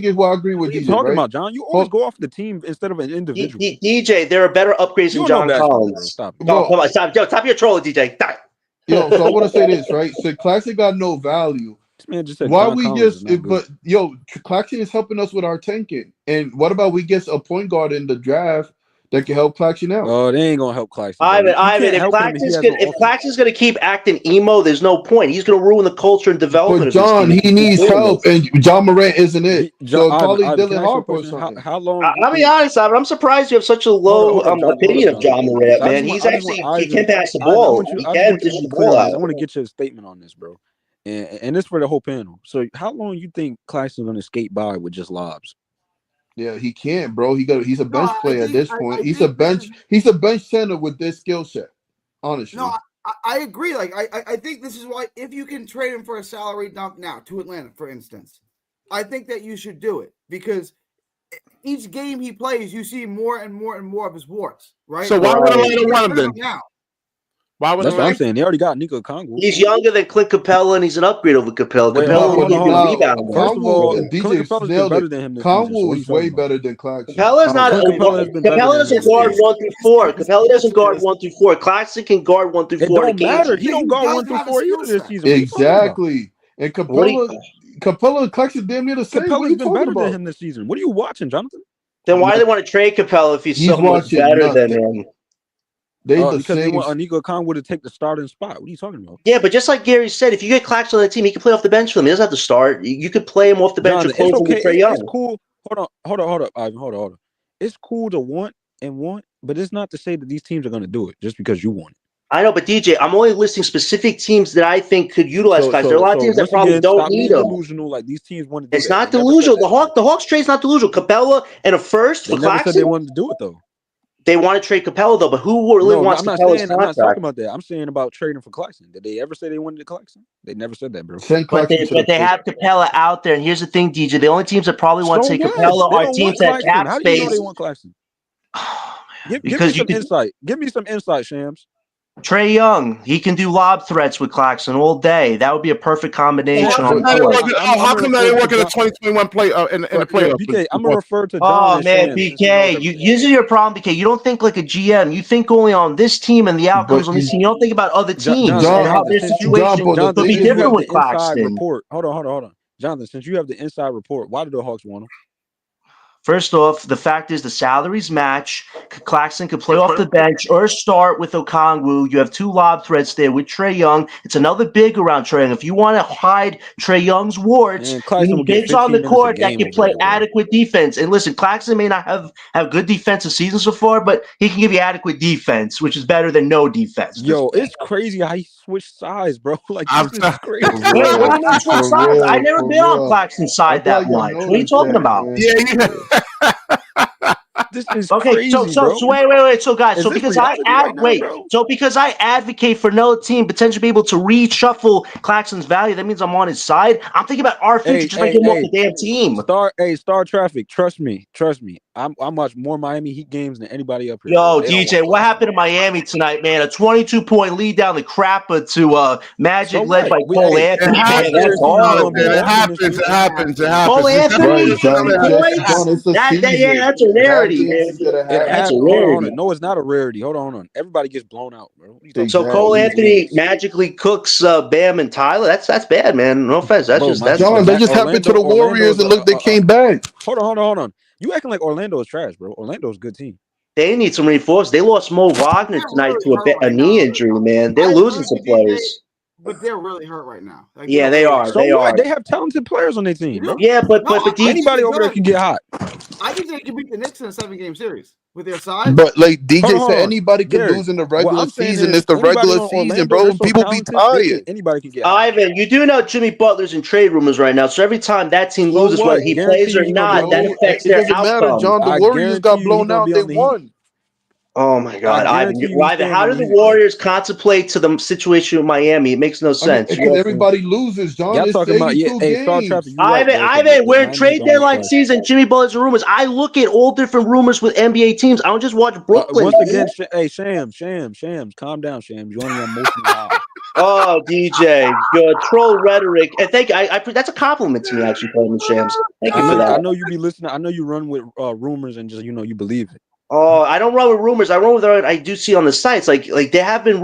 is, well, I agree with what DJ. Talking about John, you always go off the team instead of an individual. DJ, there are better upgrades than John Collins. Stop. Come on, stop. Yo, stop your trolling, DJ. Stop. Yo, so I want to say this, right? So Claxton got no value. This man just said why we just? But yo, Claxton is helping us with our tanking. And what about we get a point guard in the draft that can help Claxton out. Oh, they ain't gonna help Claxton. Ivan, if Claxton's gonna keep acting emo, there's no point. He's gonna ruin the culture and development. But John, he needs help, and John Morant isn't it. So probably Dylan Harper or something. How long? I'll be honest, Ivan. I'm surprised you have such a low opinion of John Morant, man. He can pass the ball. He can dish the ball out. I want to get your statement on this, bro. And this for the whole panel. So, how long you think Claxton's gonna skate by with just lobs? Yeah, he can't, bro. He's a bench player at this point. He's a bench center with this skill set. Honestly. No, I agree. Like I think this is why if you can trade him for a salary dump now to Atlanta, for instance, I think that you should do it because each game he plays, you see more and more and more of his warts, right? So why would Atlanta want him then? Now. That's what I'm saying. They already got Nico Congo. He's younger than Clint Capella, and he's an upgrade over Capella. Capella will give you a rebound. First of all, Clint Capella's been better than him. Congo is way better than Claxton. Capella's not. Capella doesn't guard 1 through 4. Capella doesn't guard 1 through 4. Claxton can guard 1 through 4. It don't matter. He don't guard 1 through 4 either this season. Exactly. And Capella and Claxton damn near the same. Capella's been better than him this season. What are you watching, Jonathan? Then why do they want to trade Capella if he's so much better than him? Because they want Nico Congo to take the starting spot. What are you talking about? Yeah, but just like Gary said, if you get Claxton on the team, he can play off the bench for them. He doesn't have to start. You could play him off the bench or close him with Trae Young. It's cool. Hold up, Ivan. Hold on. It's cool to want, but it's not to say that these teams are going to do it just because you want it. I know, but DJ, I'm only listing specific teams that I think could utilize Claxton. There are a lot of teams that probably don't need him. Delusional, like these teams want to do It's not delusional. The Hawks trade's not delusional. Capella and a first for Claxton. Said they wanted to do it though. They want to trade Capella though, but who really wants Capella's contract? I'm not talking about that. I'm saying about trading for Claxton. Did they ever say they wanted Claxton? They never said that, bro. But they have Capella out there. And here's the thing, DJ. The only teams that probably want to take Capella are teams that cap space. How do you know they want Claxton? Give me some insight. Give me some insight, Shams. Trae Young, he can do lob threats with Claxton all day. That would be a perfect combination. How come that didn't work in the 2021 play in the playoffs? BK, I'm gonna refer to John. Oh man, BK, this is your problem, BK. You don't think like a GM. You think only on this team and the outcomes on this team. You don't think about other teams and how their situation could be different with Claxton. Hold on. Jonathan, since you have the inside report, why do the Hawks want him? First off, the fact is the salaries match. Claxton could play off the bench or start with Okongwu. You have 2 lob threats there with Trae Young. It's another big around Trae Young. If you want to hide Trae Young's warts, you need bigs on the court that can play adequate defense. And listen, Claxton may not have good defensive season so far, but he can give you adequate defense, which is better than no defense. Yo, it's crazy how he switched sides, bro. Like, this is crazy. I never been on Claxton's side that much. What are you talking about? Yeah. This is okay. Crazy, so wait. So guys, because I advocate for another team potentially be able to reshuffle Claxton's value, that means I'm on his side. I'm thinking about our future, just making him off the damn team. Star Traffic, trust me. I'm watching more Miami Heat games than anybody up here. Yo, DJ, what happened to Miami tonight, man? A 22-point lead down the crapper to Magic, led by Cole Anthony. It happens. Cole Anthony, that's a rarity, man. That's a rarity. No, it's not a rarity. Hold on. Everybody gets blown out, bro. So Cole Anthony magically cooks Bam and Tyler. That's bad, man. No offense. That's John. That just happened to the Warriors, and look, they came back. Hold on. You acting like Orlando is trash, bro. Orlando's a good team. They need some reinforcements. They lost Mo Wagner tonight to a knee injury, man. They're losing some players. But they're really hurt right now. Like, yeah, they are. So they have talented players on their team, bro. Yeah, but anybody over there can get hot. I think they can beat the Knicks in a 7-game series with their side. But like DJ said, anybody can lose in the regular season. It's the regular season, bro. People be tired. Anybody can get hot. Ivan, you do know Jimmy Butler's in trade rumors right now. So every time that team loses, whether he plays or not, that affects their outcome. It doesn't matter, John. The Warriors got blown out. They won. Oh my God, Ivan! How do the Warriors contemplate to the situation with Miami? It makes no sense. Because everybody loses, John. Y'all talking about Ivan, we're in trade deadline season. Jimmy Butler's rumors. I look at all different rumors with NBA teams. I don't just watch Brooklyn. Once again, Shams, calm down, Shams. You're on your emotional high. Oh, DJ, your troll rhetoric. And thank you. That's a compliment to me, actually, calling me Shams. Thank you for that. I know you be listening. I know you run with rumors and just you believe it. Oh, I don't run with rumors. I run with what I do see on the sites. Like there have been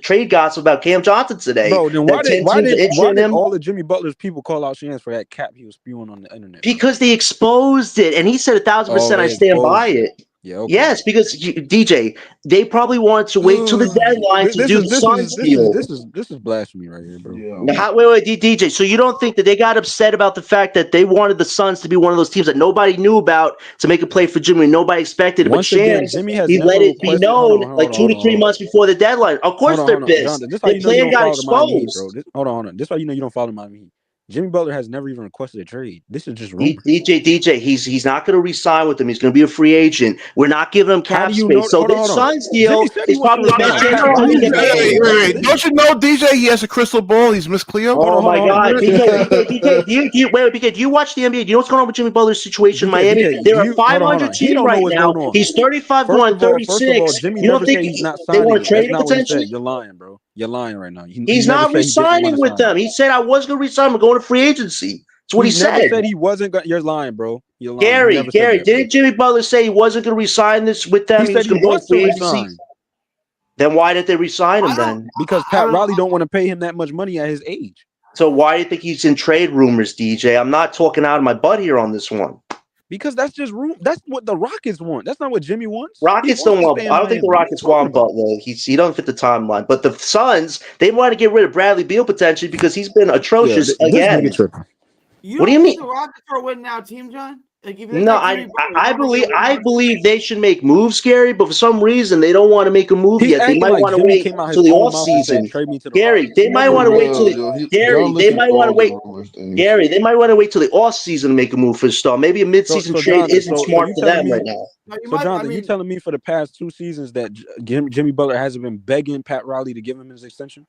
trade gossip about Cam Johnson today. Bro, then why did all the Jimmy Butler's people call out Shams for that cap he was spewing on the internet? Because they exposed it, and he said 1,000%. I stand by it. Yeah. Okay. Yes, because DJ, they probably wanted to wait till the deadline to do the Suns deal. This is blasphemy right here, bro. Yeah. Wait, DJ. So you don't think that they got upset about the fact that they wanted the Suns to be one of those teams that nobody knew about to make a play for Jimmy, nobody expected it, but Shams, he let it be known like 2 to 3 months before the deadline. Of course they're pissed. Jonathan, this how you know you don't follow the Miami Heat, bro. Hold on. This how you know you don't follow the Miami Heat. Jimmy Butler has never even requested a trade. This is just rumors. DJ, he's not going to re-sign with them. He's going to be a free agent. We're not giving him cap space. So this Suns deal is probably the best chance for him to get paid. Don't you know, DJ? He has a crystal ball. He's Miss Cleo. Oh my God, BK, do you watch the NBA? Do you know what's going on with Jimmy Butler's situation in Miami? They're a 500 team right now. He's 35-1, 36. Jimmy you don't think he's not they want to trade him potentially? You're lying, bro. You're lying right now. He's not re-signing with them. He said I was going to re-sign him. I'm going to free agency. That's what he said. Never said he wasn't going. You're lying, bro. You're Gary, lying. didn't Jimmy Butler say he wasn't going to re-sign this with them? He said he was going to resign. Then why did they re-sign him then? Because Pat Riley don't want to pay him that much money at his age. So why do you think he's in trade rumors, DJ? I'm not talking out of my butt here on this one. Because that's just room. That's what the Rockets want. That's not what Jimmy wants. Rockets don't want. I don't think the Rockets want Butler. He doesn't fit the timeline. But the Suns, they want to get rid of Bradley Beal potentially because he's been atrocious again. What do you mean? The Rockets are a win now team, John? No, I believe they should make moves, Gary, but for some reason they don't want to make a move yet. They might want to wait till the off season. Gary, they might want to wait till Gary. They might want to wait. Gary, they might want to wait till the off season to make a move for the star. Maybe a mid-season trade isn't smart for them right now. So, Jonathan, you telling me for the past 2 seasons that Jimmy Butler hasn't been begging Pat Riley to give him his extension?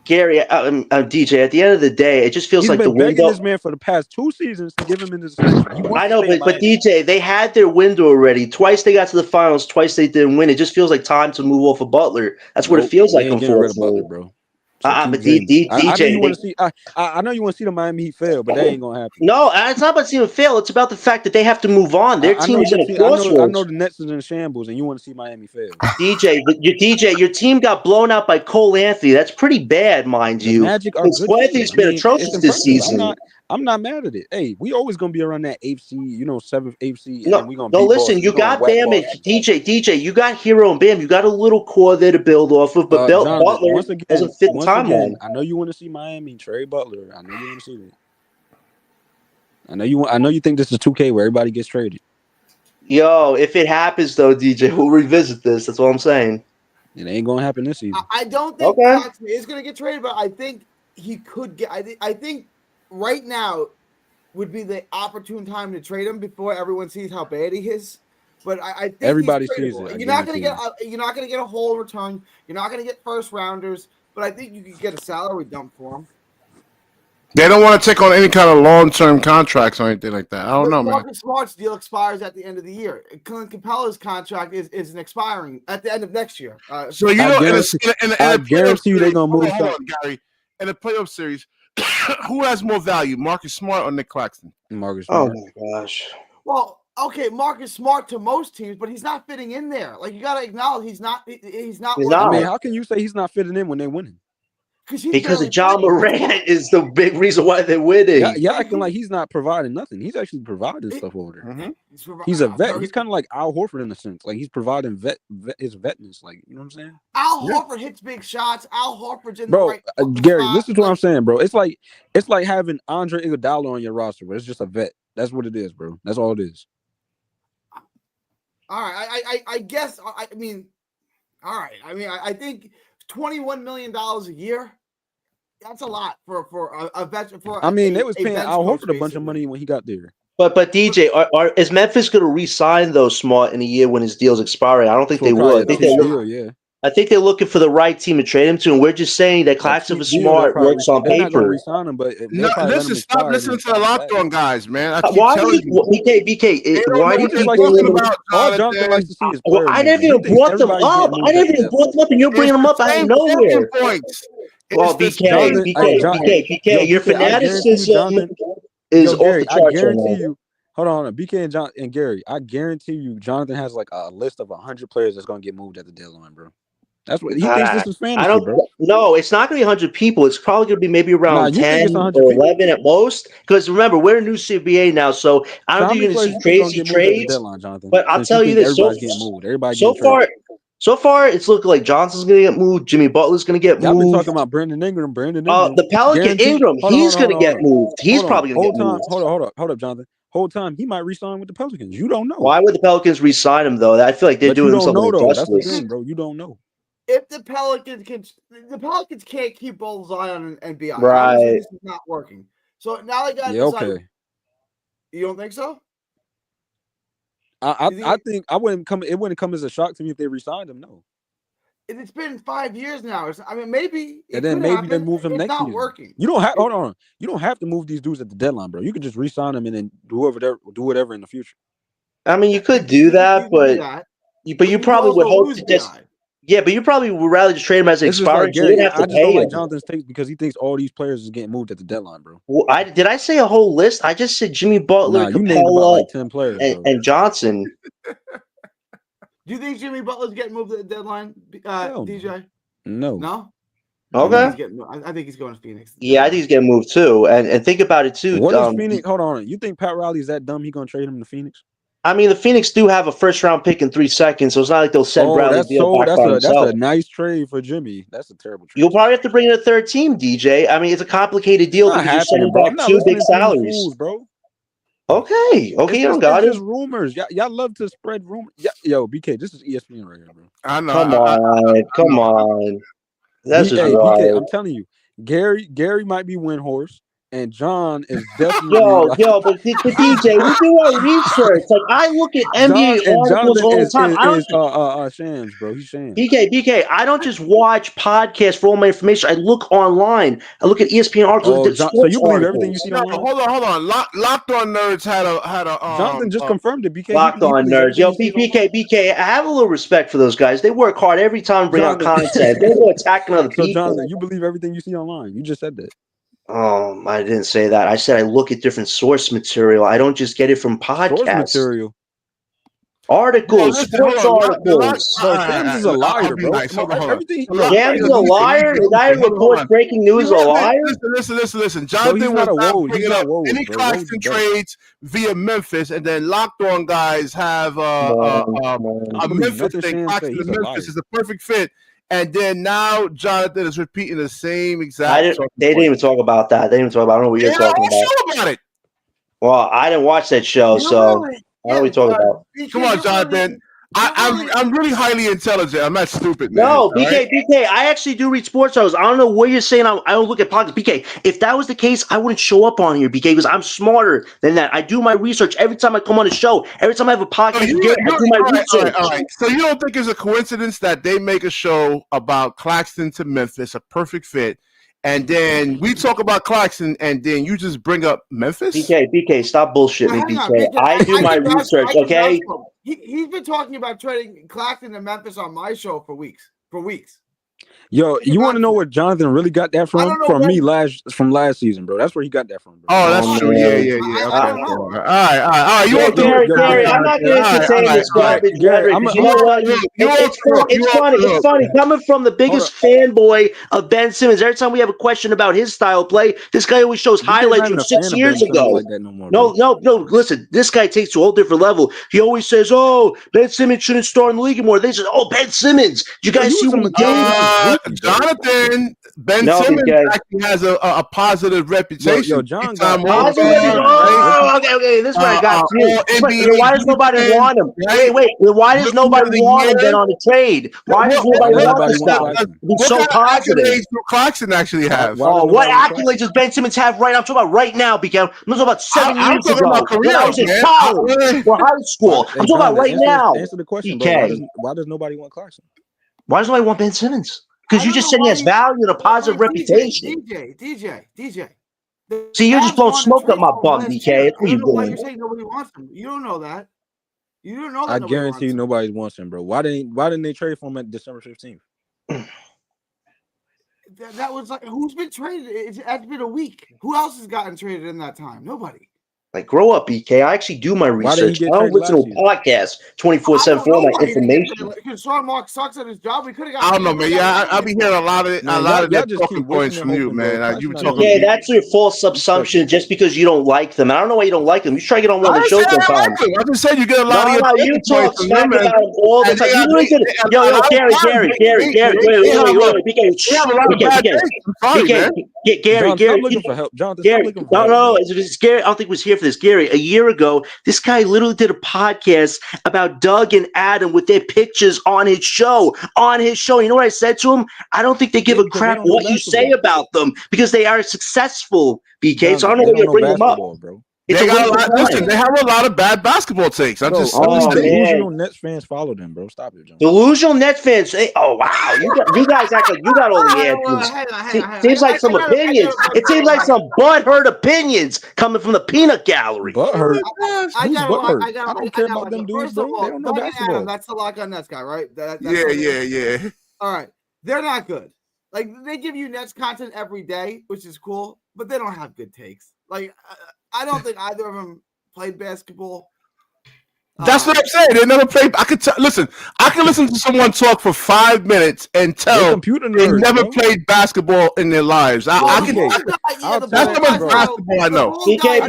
Gary, DJ, at the end of the day, it just feels like the window. He's been begging this man for the past 2 seasons to give him his extension. I know, but DJ, they had their window already. Twice they got to the finals, twice they didn't win. It just feels like time to move off of Butler. That's what it feels like, unfortunately. Bro. But DJ, I know you want to see the Miami Heat fail, but that ain't gonna happen. No, it's not about seeing them fail. It's about the fact that they have to move on. Their team is in a crossroads. I know the Nets is in shambles, and you want to see Miami fail. Your team got blown out by Cole Anthony. That's pretty bad, mind you. Magic are good. Cole Anthony's been atrocious this season. I'm not mad at it. Hey, we always gonna be around that 8th seed, 7th, 8th seed. No, listen, you got Bam and DJ, you got Hero and Bam. You got a little core there to build off of, but Butler doesn't fit the timeline. I know you want to see Miami trade Butler. I know you want to see that. I know you think this is 2K where everybody gets traded. Yo, if it happens though, DJ, we'll revisit this. That's what I'm saying. It ain't gonna happen this season. I don't think Claxton is gonna get traded, but I think he could get. I think right now would be the opportune time to trade him before everyone sees how bad he is. But I think everybody sees it. You're not gonna get a whole return. You're not gonna get first rounders. But I think you could get a salary dump for him. They don't want to take on any kind of long-term contracts or anything like that. I don't know, man. Marcus Smart's deal expires at the end of the year. Clint Capella's contract is expiring at the end of next year. So you know, I guarantee you they're gonna move on, Gary. In the playoff series, who has more value, Marcus Smart or Nick Claxton? Marcus Smart. Oh my gosh. Well, okay, Marcus Smart to most teams, but he's not fitting in there. Like you got to acknowledge he's not. I mean, how can you say he's not fitting in when they're winning? Because of John Morant is the big reason why they're winning. Yeah, acting like he's not providing nothing. He's actually providing stuff over there. Mm-hmm. He's a vet. He's kind of like Al Horford in a sense. Like he's providing his vetness. Like, you know what I'm saying? Al Horford hits big shots. Al Horford's in the right Gary, listen to what I'm saying, bro. It's like having Andre Iguodala on your roster, but it's just a vet. That's what it is, bro. That's all it is. All right. I guess. I mean, all right. I mean, I think $21 million a year. That's a lot for a veteran. They was paying Al Horford a bunch of money when he got there. But DJ, is Memphis going to re-sign those Smart in a year when his deal's expiring? I don't think they will. I think they're looking for the right team to trade him to, and we're just saying that Claxton for Smart works on paper. Him, but stop listening to the Locked On guys, man. Why do you, BK? Why do you keep bringing them up? I never even brought them up. And you're bringing them up out of nowhere. Well, BK, your fanaticism is off the charts right now. Hold on, BK and Gary. I guarantee you, Jonathan has like a list of 100 players that's gonna get moved at the deadline, bro. That's what he thinks. This is fantasy, I don't. bro. No, it's not going to be 100 people. It's probably going to be maybe around you think 10 it's 100 or people? 11 at most. Because remember, we're a new CBA now, so I don't think you're going to see crazy trades. Deadline, Jonathan? But I'll tell you this: everybody's getting moved. So far, it's looking like Johnson's going to get moved. Jimmy Butler's going to get moved. Y'all been talking about Brandon Ingram. The Pelican Ingram, he's going to get moved. He's probably going to get moved. Hold up, Jonathan. Whole time he might re-sign with the Pelicans. You don't know. Why would the Pelicans re-sign him though? I feel like they're doing themselves injustice. That's the thing, bro. You don't know. If the Pelicans can't keep both Zion and BI. Right. This is not working. So now they got okay. You don't think so? I think I wouldn't come. It wouldn't come as a shock to me if they re-signed him. No. It's been 5 years now. I mean, maybe. And then maybe they move him next year. It's not working. You don't have. Hold on. You don't have to move these dudes at the deadline, bro. You could just re-sign them and then do whatever in the future. I mean, you could do that, but you probably would hope to just. Yeah, but you probably would rather just trade him as an expiring. Like Gary, I just don't like Jonathan's take because he thinks all these players is getting moved at the deadline, bro. Well, did I say a whole list? I just said Jimmy Butler, you named about like 10 players, and Johnson. Do you think Jimmy Butler's getting moved at the deadline, DJ? No. No? Okay. I think he's going to Phoenix. Yeah, I think he's getting moved too. And think about it too. What is Phoenix? Hold on. You think Pat Riley's that dumb? He going to trade him to Phoenix? I mean, the Phoenix do have a first-round pick in 3 seconds, so it's not like they'll send Bradley Beal back by himself. That's a nice trade for Jimmy. That's a terrible trade. You'll probably have to bring in a third team, DJ. I mean, it's a complicated deal because you're sending back 2 big salaries. Fools, bro. Okay, you don't got it. Just rumors. Y'all love to spread rumors. Yo, BK, this is ESPN right here, bro. I know. Come on. That's just right. BK, I'm telling you, Gary might be Windhorse. And John is definitely but DJ, we do our research. Like I look at NBA articles all the time. Shams, bro. He's Shams. BK, I don't just watch podcasts for all my information. I look online. I look at ESPN articles. So you believe everything you see online? Hold on. Locked On Nerds had a. Jonathan just confirmed it. BK. Locked On Nerds. Yo, BK. I have a little respect for those guys. They work hard every time to bring out content. They're attacking other people. So Jonathan, you believe everything you see online? You just said that. I didn't say that. I said I look at different source material. I don't just get it from podcasts. Source material. Articles, sports articles. Shams is a liar, bro. Shams is a liar? The guy who reports breaking news is a liar? Listen. Jonathan was not bringing up any Claxton trades via Memphis, and then Locked On guys have a Memphis thing. Claxton to Memphis is a perfect fit. And then now Jonathan is repeating the same exact. They didn't even talk about that. They didn't even talk about. I don't know what you're talking about it. Well, I didn't watch that show, so I don't know what you're talking about. Come on, Jonathan. I'm really highly intelligent. I'm not stupid, man. No, BK, I actually do read sports articles. I don't know what you're saying. I don't look at podcasts. BK, if that was the case, I wouldn't show up on here, BK, because I'm smarter than that. I do my research every time I come on a show. Every time I have a podcast, I do my research. All right. So you don't think it's a coincidence that they make a show about Claxton to Memphis, a perfect fit, and then we talk about Claxton, and then you just bring up Memphis? BK, stop bullshitting me, BK. I do my research, okay? He's been talking about trading Claxton to Memphis on my show for weeks. Yo, you want to know where Jonathan really got that from? From last season, bro. That's where he got that from, bro. Oh, that's true. Yeah. Okay. All right. You want Gary, I'm not going to entertain this garbage. You know what? It's funny. Coming from the biggest fanboy of Ben Simmons, every time we have a question about his style of play, this guy always shows highlights from 6 years ago. No. Listen, this guy takes to a whole different level. He always says, "Oh, Ben Simmons shouldn't start in the league anymore." They say, "Oh, Ben Simmons." You guys see what he did? Jonathan, Ben Simmons actually has a positive reputation. Yo, John got okay. This is what I got you. Why does nobody want him? Wait. Why does nobody want him then on the trade? Why does nobody want this guy? He's so positive. Claxton actually have. What accolades does Ben Simmons have right now? I'm talking about right now, BK. I'm talking about 7 years ago. When I was in college or high school. I'm talking about right now. Answer the question, bro. Why does nobody want Claxton? Why does nobody want Ben Simmons? Because you just said he has value and a positive reputation. DJ. See, you're just blowing smoke up my bum, BK. That's what you're doing. You're saying nobody wants him. You don't know that. You don't know that. I guarantee you nobody wants him, bro. Why didn't they trade for him at December 15th? That was like, who's been traded? It's been a week. Who else has gotten traded in that time? Nobody. Like, grow up, BK. I actually do my research. I don't listen to a podcast 24/7 for all my information. Because Sean Marks sucks at his job. We could have got. I don't know, man. Yeah, I'll be hearing a lot of talking points from you, man. You talking? Yeah, that's your false assumption. Just because you don't like them, I don't know why you don't like them. You try to get on one of the shows sometimes. I just said you get a lot of your you talk smack about them all the time. Yo, Gary, Gary, looking for help. Jonathan, no, it's Gary. I don't think was here for this. Gary, a year ago, this guy literally did a podcast about Doug and Adam with their pictures on his show. You know what I said to him? I don't think they give a crap what you say about them because they are successful, BK. So I don't know why you bring them up, bro. They have a lot of bad basketball takes. Delusional Nets fans follow them, bro. Stop it, John. Delusional Nets fans. Oh wow, you guys act like you got all the answers. Seems like some opinions. It seems like some butthurt opinions coming from the peanut gallery. Butthurt. I don't care about them dudes, bro. They don't know basketball. That's the Lock on Nets guy, right? Yeah. All right, they're not good. Like they give you Nets content every day, which is cool, but they don't have good takes. Like. I don't think either of them played basketball. That's what I'm saying. They never played. I can listen to someone talk for 5 minutes and tell they never played basketball in their lives. That's how much basketball I know. BK.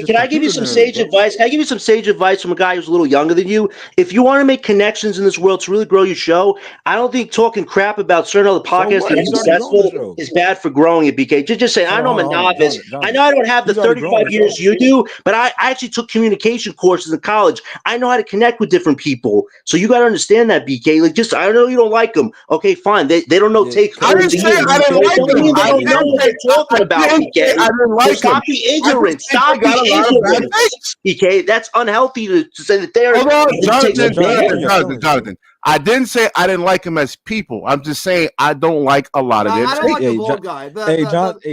Can I give you some sage advice? Can I give you some sage advice from a guy who's a little younger than you? If you want to make connections in this world to really grow your show, I don't think talking crap about certain other podcasts that are successful is bad for growing it, BK. Just saying, I know I'm a novice. I know I don't have the 35 years you do, but I actually took communication courses in college. I know how to connect with different people. So you got to understand that, BK. Like, just, I know you don't like them. Okay, fine. They don't know take. I didn't say I didn't like them. I don't know what they're talking about, BK. I didn't like Stop the ignorance. Stop the ignorance, BK. That's unhealthy to say that they're. Hold on, Jonathan. I didn't say I didn't like him as people. I'm just saying I don't like a lot of them. I don't like the bald guy.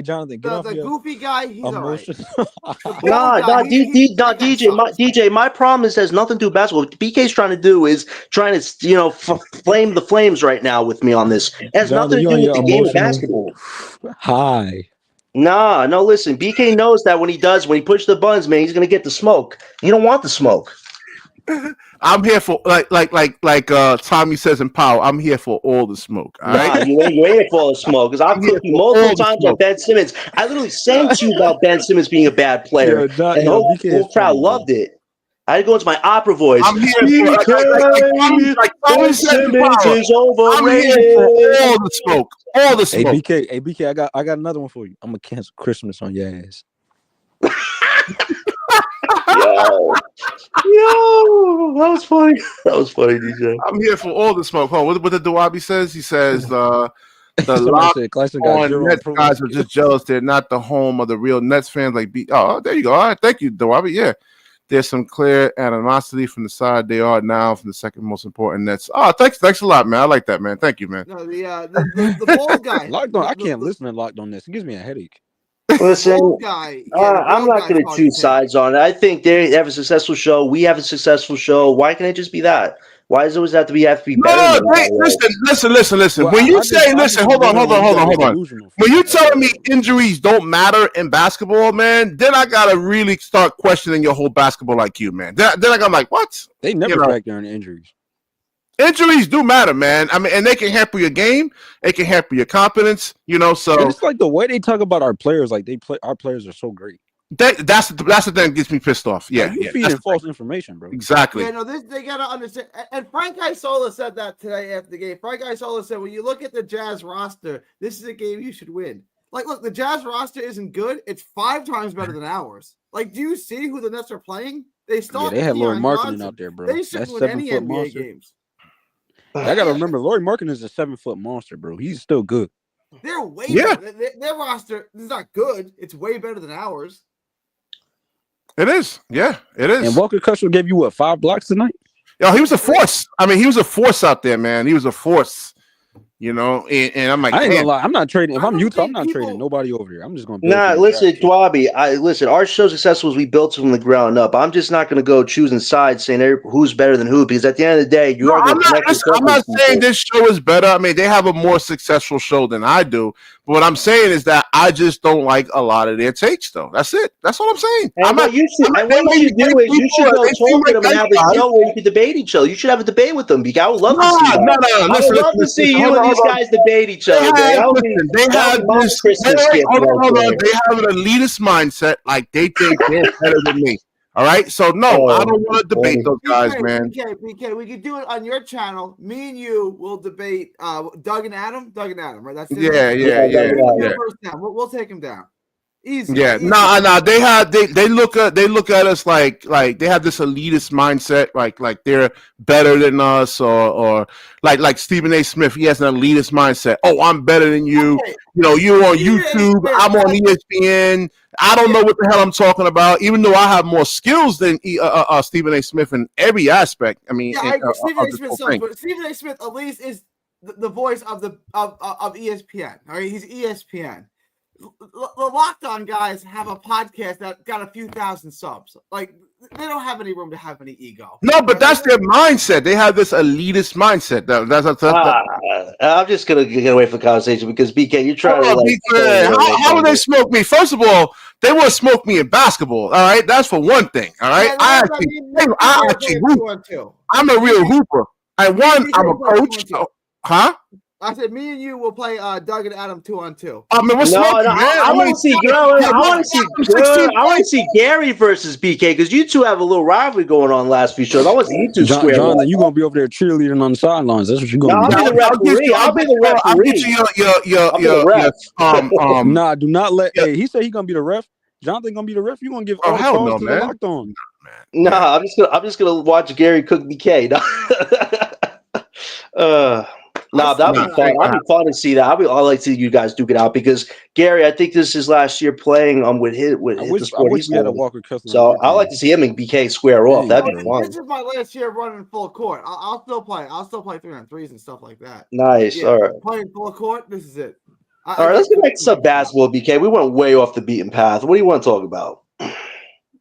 Jonathan, get off the goofy guy. He's emotion. DJ. My problem is has nothing to do with basketball. What BK's trying to do is trying to flame the flames right now with me on this. It has nothing to do with the game of basketball. Hi. No. Listen, BK knows that when he pushes the buttons, man, he's gonna get the smoke. You don't want the smoke. I'm here for like Tommy says in Power. I'm here for all the smoke. All right, you ain't here for all the smoke because I've cooked you multiple times on Ben Simmons. I literally sang to you about Ben Simmons being a bad player, and the whole crowd loved it. I had to go into my opera voice. I'm here for Ben Simmons is overrated. I'm here for all the smoke. All the smoke. Hey BK, I got another one for you. I'm gonna cancel Christmas on your ass. Yo, that was funny. That was funny, DJ. I'm here for all the smoke. What the Dwabi says? He says the Claxton Nets guys are just jealous. They're not the home of the real Nets fans. There you go. All right, thank you, Dwabi. Yeah, there's some clear animosity from the side they are now from the second most important Nets. Oh, thanks a lot, man. I like that, man. Thank you, man. No, the bald guy. Locked On. I can't listen to Locked On this. It gives me a headache. Listen, I'm not going to choose sides on it. I think they have a successful show. We have a successful show. Why can't it just be that? Why does it always have to be better? Listen. When you say, hold on. When you telling me injuries don't matter in basketball, man, then I gotta really start questioning your whole basketball IQ, man. Then I'm like, what? They never back there in injuries. Injuries do matter, man. I mean, and they can hamper your game. They can hamper your confidence. So and it's like the way they talk about our players. Like our players are so great. That's the thing that gets me pissed off. Yeah, you're feeding false information, bro. Exactly. Yeah, no, they gotta understand. And Frank Isola said that today after the game. Frank Isola said, when you look at the Jazz roster, this is a game you should win. Like, look, the Jazz roster isn't good. It's 5 times better than ours. Like, do you see who the Nets are playing? They had Lauri Markkanen out there, bro. They should win any NBA monster. Games. I gotta remember, Lauri Markkanen is a 7-foot monster, bro. He's still good. They're way better. Their roster is not good. It's way better than ours. It is. Yeah, it is. And Walker Kessler gave you 5 blocks tonight? Yo, he was a force. I mean, he was a force out there, man. He was a force. and I'm like, I ain't damn. gonna lie, I'm not trading. If I I'm don't Utah, I'm think not people- trading nobody over here. I'm just gonna Nah, listen, Dwabi. Listen. Our show's successful as we built it from the ground up. I'm just not going to go choosing sides, saying who's better than who, because at the end of the day, you are going to connect. I'm not saying this show is better. I mean, they have a more successful show than I do. But what I'm saying is that I just don't like a lot of their takes, though. That's it. That's what I'm saying. And what you should do is you should go talk to them and have a show where you can debate each other. You should have a debate with them. I would love to see that. No. I would love to see you and these guys debate each other. They have this. Hold on. They have an elitist mindset, like they think they're better than me. All right, so no, I don't want to debate those guys, man. BK, we could do it on your channel. Me and you will debate Doug and Adam, right? That's yeah. We'll take him down. Easy. Yeah, no. They look at us like they have this elitist mindset, like they're better than us, or like Stephen A. Smith. He has an elitist mindset. Oh, I'm better than you. Okay. You're on YouTube. I'm on ESPN. I don't know what the hell I'm talking about, even though I have more skills than Stephen A. Smith in every aspect. I mean, Stephen A. Smith sucks, but Stephen A. Smith at least is the voice of ESPN. All right, he's ESPN. The Locked On guys have a podcast that got a few thousand subs. Like, they don't have any room to have any ego. No, but that's their mindset. They have this elitist mindset. I'm just gonna get away from the conversation because BK, you're trying to. How would they smoke me? First of all, they would smoke me in basketball. All right, that's for one thing. All right, Yeah, I actually hoop. I'm a real hooper. I'm a coach. Huh? I said, me and you will play Doug and Adam 2-on-2. I mean, I want to see Gary versus BK because you two have a little rivalry going on last few shows. I want to see you two square. Jonathan, you're gonna be over there cheerleading on the sidelines. That's what you're gonna be. I'll be the referee. I'll be the ref. Nah, do not let. Hey, he said he's gonna be the ref. Jonathan gonna be the ref. You gonna give all calls to the Locked On? Nah, I'm just gonna watch Gary cook BK. That'd be fun. I'd be fun to see that. I like to see you guys duke it out because Gary, I think this is his last year playing with his I wish we had a Walker Kessler. So I like to see him and BK square off. That'd be fun. This is my last year running full court. I'll still play 3-on-3s and stuff like that. Nice. All right. Playing full court. This is it. All right. Let's get back to some basketball, BK. We went way off the beaten path. What do you want to talk about? All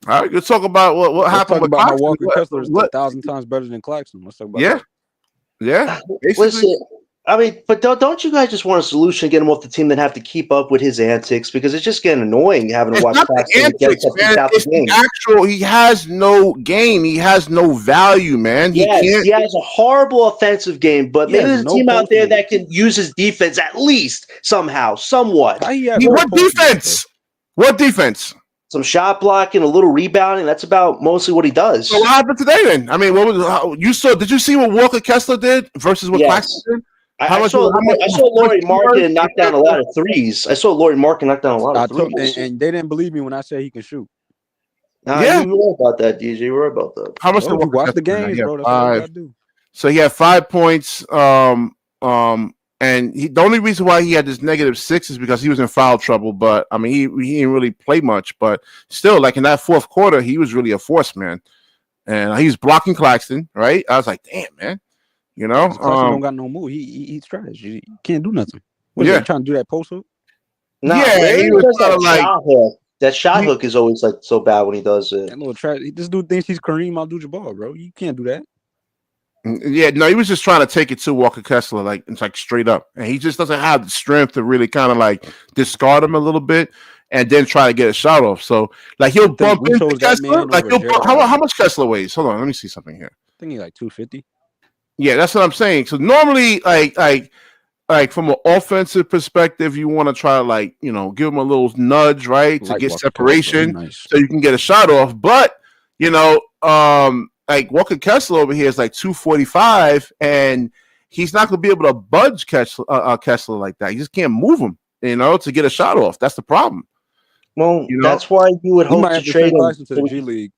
right. Let's talk about what happened with Claxton. Walker Kessler is 1,000 times better than Claxton. Let's talk about that. Yeah. Listen, I mean, but don't you guys just want a solution to get him off the team than have to keep up with his antics? Because it's just getting annoying having to watch Claxton get something out the game. He has no game. He has no value, man. He has a horrible offensive game, but maybe there's a team out there that can use his defense at least somehow, somewhat. What defense? What defense? Some shot blocking, a little rebounding. That's about mostly what he does. So what happened today then? I mean, did you see what Walker Kessler did versus what Claxton did? I saw Laurie Markin knock down a lot of threes. And they didn't believe me when I said he can shoot. You were about that, DJ. You were about that. How much? Watch the games, bro. That's all you gotta do. So he had 5 points. And the only reason why he had this -6 is because he was in foul trouble. But I mean, he didn't really play much. But still, like in that fourth quarter, he was really a force, man. And he was blocking Claxton, right? I was like, damn, man. Claxton don't got no move. He's trash. You can't do nothing. What are you trying to do that post hook? No, he was kind of like shot hook. That shot hook is always like so bad when he does it. That little trash. This dude thinks he's Kareem Abdul-Jabbar, bro. You can't do that. Yeah, no, he was just trying to take it to Walker Kessler, like it's like straight up, and he just doesn't have the strength to really kind of like discard him a little bit and then try to get a shot off. So like he'll bump into Kessler. Like how much Kessler weighs? Hold on, let me see something here. I think he's like 250. Yeah, that's what I'm saying. So normally, like from an offensive perspective, you want to try to give him a little nudge, right, to get separation, so you can get a shot off. But like Walker Kessler over here is like 245, and he's not going to be able to budge Kessler like that. You just can't move him, to get a shot off. That's the problem. Well, that's why you would hope to trade him to the G League.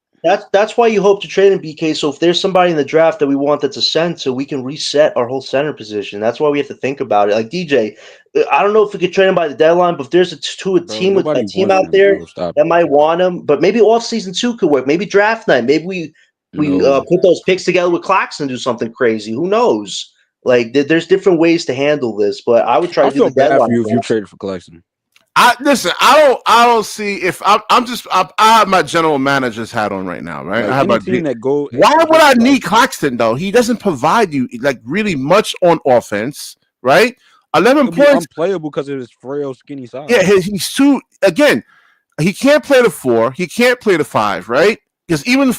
That's why you hope to trade him, BK. So if there's somebody in the draft that we want that's a center, we can reset our whole center position. That's why we have to think about it. Like DJ, I don't know if we could trade him by the deadline, but if there's a team out there that might want him, but maybe off season 2 could work. Maybe draft night. Maybe we put those picks together with Claxton and do something crazy. Who knows? Like, there's different ways to handle this, but I would try I to do the feel bad deadline. for you if you traded for Claxton. Listen. I don't see if I have my general manager's hat on right now, right? Like, I have any team that go. Why would I need Claxton though? He doesn't provide you like really much on offense, right? 11 points. Unplayable because of his frail, skinny size. Yeah, he's too. Again, he can't play the 4. He can't play the 5, right? Because even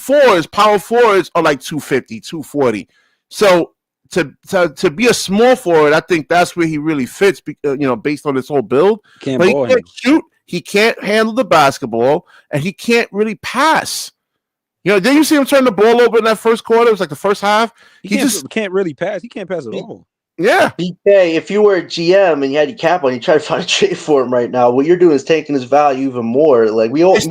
power forwards are like 250, 240. So to be a small forward, I think that's where he really fits. Based on this whole build, but he can't shoot. He can't handle the basketball, and he can't really pass. Did you see him turn the ball over in that first quarter? It was like the first half. He just can't really pass. He can't pass at all. Yeah. BK, if you were a GM and you had your cap on, you try to find a trade for him right now. What you're doing is taking his value even more. Like we know it's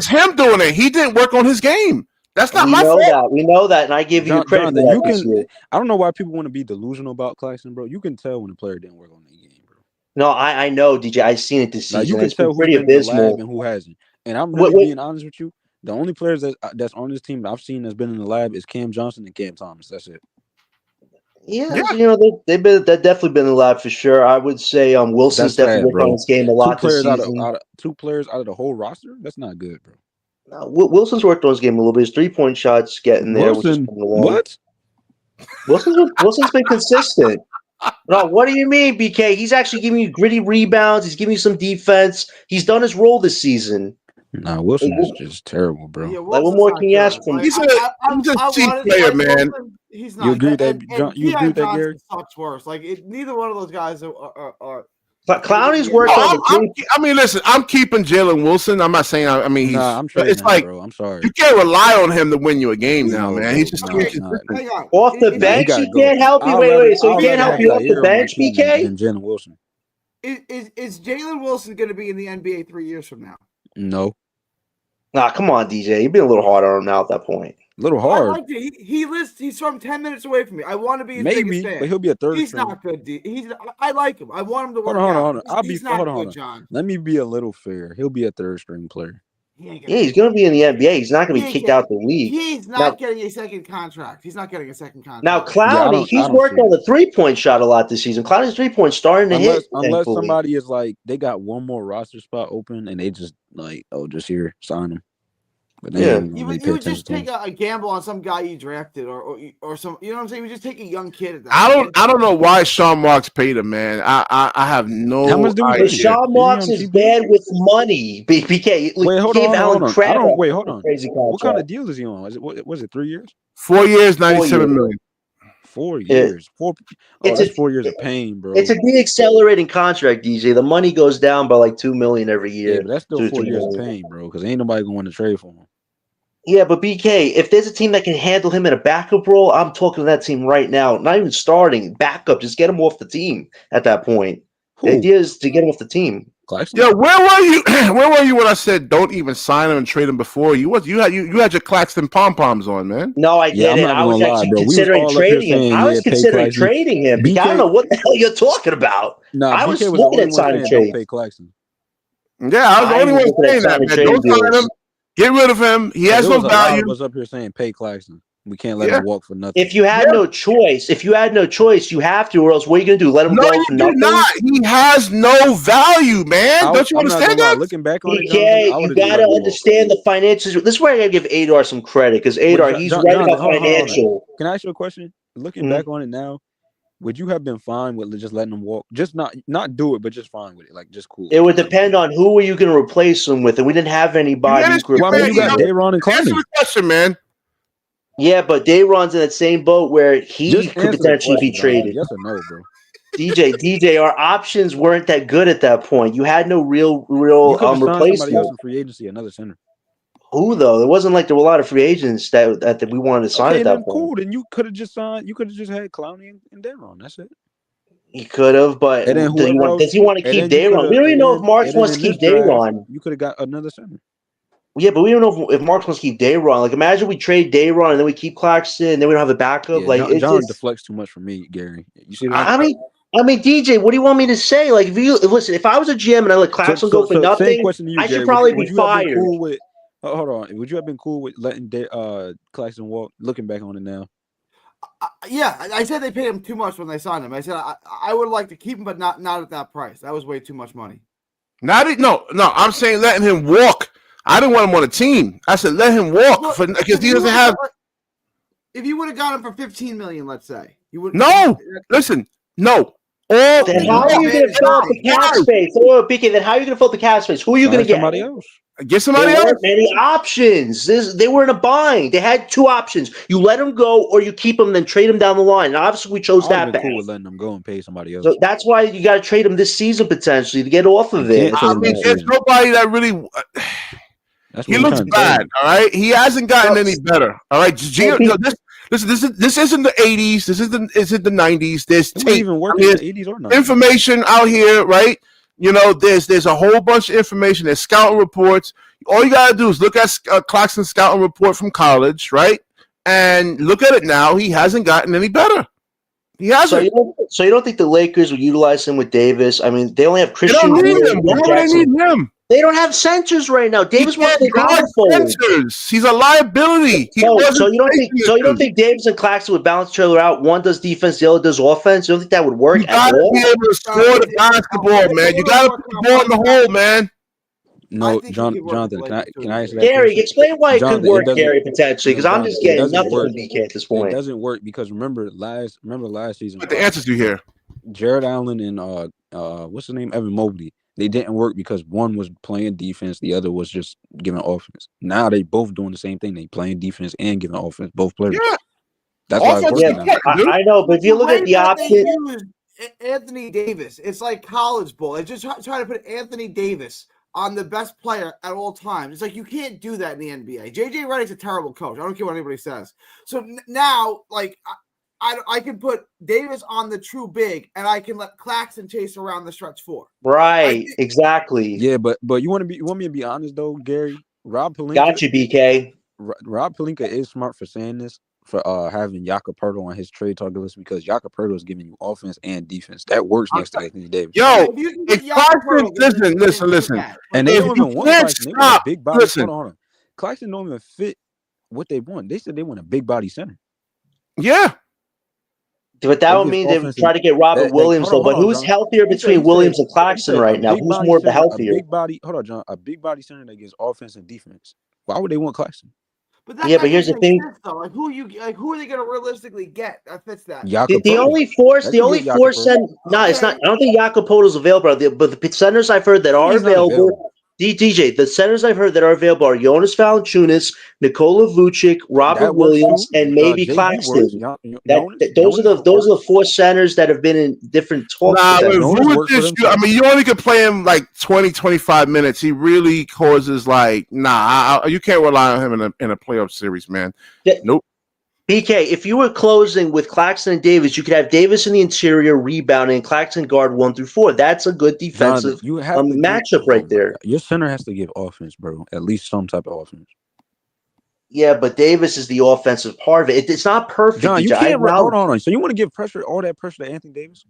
him doing it. He didn't work on his game. That's not my fault. We know that, and I give you credit for that. I don't know why people want to be delusional about Claxton, bro. You can tell when a player didn't work on the game, bro. No, I know, DJ. I've seen it this season. You can tell who's been in the lab and who hasn't. And I'm really being honest with you. The only players that's on this team that I've seen that's been in the lab is Cam Johnson and Cam Thomas. That's it. Yeah. They've definitely been in the lab for sure. I would say Wilson's definitely worked on his game a lot this season. Two players out of the whole roster? That's not good, bro. No, Wilson's worked on his game a little bit. His 3-point shots getting there. What? Wilson's been consistent. No, what do you mean, BK? He's actually giving you gritty rebounds. He's giving you some defense. He's done his role this season. Nah, Wilson is just terrible, bro. Yeah, what more can you ask from him? He's a cheap player, man. He's not. You agree with that? You agree with that, Gary? Sucks worse. Like neither one of those guys are But Clowney's worked on listen, I'm keeping Jalen Wilson. I'm not saying. I'm trading it's like, bro. I'm sorry. You can't rely on him to win you a game now, man. He's just off the bench. He can't help you. Wait. So he can't help you off the bench, BK? And Jalen Wilson. Is Jalen Wilson going to be in the NBA 3 years from now? No. Nah, come on, DJ. You've been a little hard on him now at that point. A little hard. I like it. He's from 10 minutes away from me. I want to be his biggest fan. But he'll be a third. He's not good. I like him. I want him to work Hold on. He's not good, John. Let me be a little fair. He'll be a third string player. He's going to be in the NBA. He's not going to be kicked out the league. He's not getting a second contract. He's not getting a second contract. Now, Clowney, he's worked on the 3-point shot a lot this season. Clowney's 3-point starting to hit. Unless somebody is like, they got one more roster spot open and they just like, just here, sign him. But you would just take a gamble on some guy you drafted or some, you know what I'm saying? You just take a young kid at that. I don't know why Sean Marks paid him, man. I have no idea. Sean Marks is bad with money. BK, wait, hold on. Crazy what kind of deal is he on? Was it 3 years? 4 years, 97 million. 4 years. That's 4 years of pain, bro. It's a de-accelerating contract, DJ. The money goes down by like $2 million every year. Yeah, but that's still 4 years of pain, bro. Because ain't nobody going to trade for him. Yeah, but BK, if there's a team that can handle him in a backup role, I'm talking to that team right now. Not even starting, backup. Just get him off the team at that point. The idea is to get him off the team. Claxton? Yeah, where were you? Where were you when I said don't even sign him and trade him before? You had your Claxton pom poms on, man. No, I didn't. I was actually considering trading him. I was considering trading him. BK, I don't know what the hell you're talking about. No, I was looking at signing trade. Pay Claxton. Yeah, I was the only one saying that, man. Don't sign him. Get rid of him. He has no value. Was up here saying pay Claxton. We can't let him walk for nothing. If you had no choice, you have to, or else what are you going to do? Let him go for nothing? Not. He has no value, man. Don't you understand that? Looking back on it, you got to understand the finances. This is where I got to give Adar some credit because Adar, he's right about financial. Can I ask you a question? Looking back on it now, would you have been fine with just letting him walk? Just not do it, but just fine with it, like just cool. It would depend on who were you going to replace him with, and we didn't have anybody. You got Day'ron and Clowney. Answer the question, man. Yeah, but Day'ron's in that same boat where he could potentially be traded. Yes or no, bro? DJ, our options weren't that good at that point. You had no real replacement. Somebody else in free agency, another center. Who though? It wasn't like there were a lot of free agents that we wanted to sign at that point. Cool. Then you could have just signed. You could have just had Clowney and Day'ron. That's it. He could have, but does he want to keep Day'ron? We don't even know if Marks wants to keep Day'ron. You could have got another center. Yeah, but we don't know if Marks wants to keep Day'ron. Like, imagine we trade Day'ron and then we keep Claxton and then we don't have a backup. Yeah, John deflects too much from me, Gary. You see that? I mean, DJ, what do you want me to say? Like, if I was a GM and I let Claxton go for nothing, I should probably be fired. Hold on. Would you have been cool with letting Claxton walk? Looking back on it now, Yeah, I said they paid him too much when they signed him. I said I would like to keep him, but not at that price. That was way too much money. No. I'm saying letting him walk. I didn't want him on a team. I said let him walk because he doesn't have. If you would have got him for $15 million, let's say, you would. No, listen, no. Then how are you going to fill up the cap space? Oh, BK, then how are you going to fill up the cap space? Who are you going to get? Somebody else. Get somebody else. There weren't many options. They were in a bind. They had two options. You let them go or you keep them, then trade them down the line. And obviously, we chose that path. Cool with letting them go and pay somebody else. So that's why you got to trade them this season potentially to get off of it. I mean, there's nobody that really. He looks bad. All right, he hasn't gotten any better. All right, this isn't the 80s. This isn't the 90s. There's tape. Even work in the 80s or 90s. Information out here, right? You know, there's a whole bunch of information. There's scouting reports. All you gotta do is look at Claxton's scouting report from college, right? And look at it now. He hasn't gotten any better. He hasn't. So you don't think the Lakers will utilize him with Davis? I mean, they only have Christian. They don't need him. Why would they need him? They don't have centers right now. Davis wants to guard centers. He's a liability. So you don't think Davis and Claxton would balance each other out? One does defense, the other does offense. You don't think that would work at all? You got to be able to score the basketball, man. You got to put the ball in the hole, man. No, Jonathan, can I ask that? Gary, explain why it could work, Gary, potentially, because I'm just getting nothing from BK at this point. It doesn't work because remember last season. But the answers you hear. Jared Allen and what's his name? Evan Mobley. They didn't work because one was playing defense, the other was just giving offense. Now they both doing the same thing. They playing defense and giving offense, both players. Yeah. That's why it's working now. I know, but if you look at the option, Anthony Davis, it's like college ball. It's just trying to put Anthony Davis on the best player at all times. It's like you can't do that in the NBA. JJ Redick's a terrible coach. I don't care what anybody says. So now, like, I can put Davis on the true big, and I can let Claxton chase around the stretch four. Right, exactly. Yeah, but you want me to be honest though, Gary? Rob Pelinka got you, BK. Rob Pelinka is smart for saying this, for having Jakob Poeltl on his trade target list, because Jakob Poeltl is giving you offense and defense. That works next to Anthony Davis. Yo, if Claxton, listen. And they don't even want Claxton. They want a big body. Hold on. Claxton don't even fit what they want. They said they want a big body center. Yeah. But that would mean they would try to get Robert Williams, though. But who's healthier between Williams and Claxton right now? Who's more the healthier? Hold on, John. A big body center that gets offense and defense. Why would they want Claxton? But here's the thing: like, who are they going to realistically get that fits that? The only force center. No, it's not. I don't think Jakob Poeltl is available. But the centers I've heard that are available. DJ, the centers I've heard that are available are Jonas Valanciunas, Nikola Vucic, Robert Williams, and maybe Claxton. Those are the four centers that have been in different talks. Vucic, I mean, you only could play him like 20, 25 minutes. He really causes you can't rely on him in a playoff series, man. Nope. BK, if you were closing with Claxton and Davis, you could have Davis in the interior rebounding and Claxton guard 1 through 4. That's a good defensive matchup right there. Your center has to give offense, bro. At least some type of offense. Yeah, but Davis is the offensive part of it. It's not perfect. John, you can't hold on. So you want to give all that pressure to Anthony Davis?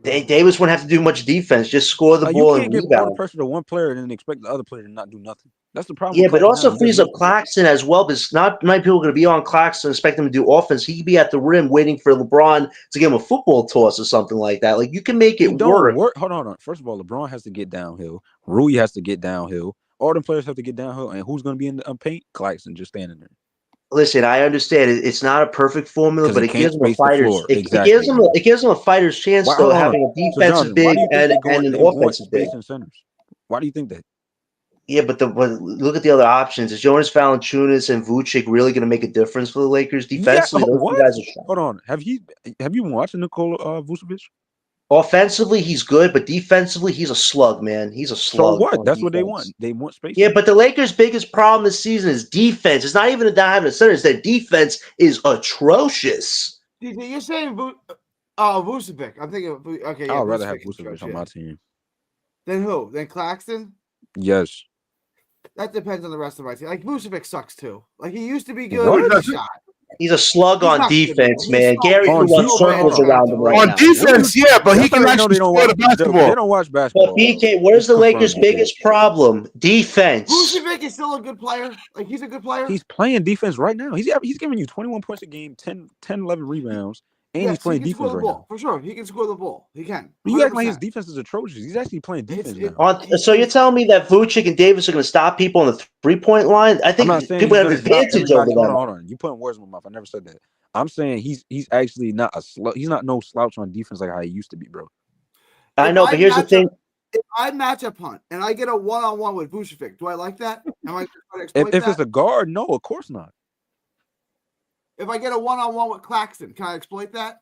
Davis wouldn't have to do much defense. Just score the ball and rebound. You can't give all the pressure to one player and then expect the other player to not do nothing. That's the problem. Yeah, but it also frees up Claxton as well. Because not many people are going to be on Claxton and expect him to do offense. He could be at the rim waiting for LeBron to give him a football toss or something like that. Like, you can make it work. Hold on. First of all, LeBron has to get downhill. Rui has to get downhill. All the players have to get downhill. And who's going to be in the paint? Claxton just standing there. Listen, I understand it's not a perfect formula, but it gives them a fighter's. Exactly. It gives them a fighter's chance, though, having a defensive big and an offensive big. Why do you think that? Yeah, but look at the other options. Is Jonas Valanciunas and Vucic really going to make a difference for the Lakers defensively? Yeah, those guys are Hold on, have you been watching Nikola Vucevic? Offensively, he's good, but defensively, he's a slug, man. He's a slug. So what? That's what they want. They want space. Yeah, but the Lakers' biggest problem this season is defense. It's not even that having a center. It's that defense is atrocious. You're saying Vucevic. I'm thinking, okay. Yeah, I'd rather have Vucevic on my team. Then who? Then Claxton? Yes. That depends on the rest of my team. Like, Vucevic sucks, too. Like, he used to be good. He shot. He's a slug He's on not good, defense, man. He's man. so Gary bad. can He's run so circles bad. around him right On now. defense, yeah, but he can actually score the They basketball. don't watch But basketball. BK, where's the Lakers' biggest problem? Defense. Vucevic is still a good player. Like, he's a good player. He's playing defense right now. He's giving you 21 points a game, 10, 11 rebounds, and he's playing defense right now. For sure. He can score the ball. He can. 100%. You act like his defense is atrocious. He's actually playing defense now. So you're telling me that Vucevic and Davis are going to stop people on the 3-point line? I think people have an advantage over them. Hold on. You putting words in my mouth. I never said that. I'm saying he's actually not he's not no slouch on defense like how he used to be, bro. I know, but here's the thing. If I match up hunt and I get a one-on-one with Vucevic, do I like that? Am I if it's a guard, no, of course not. If I get a one-on-one with Claxton, can I exploit that?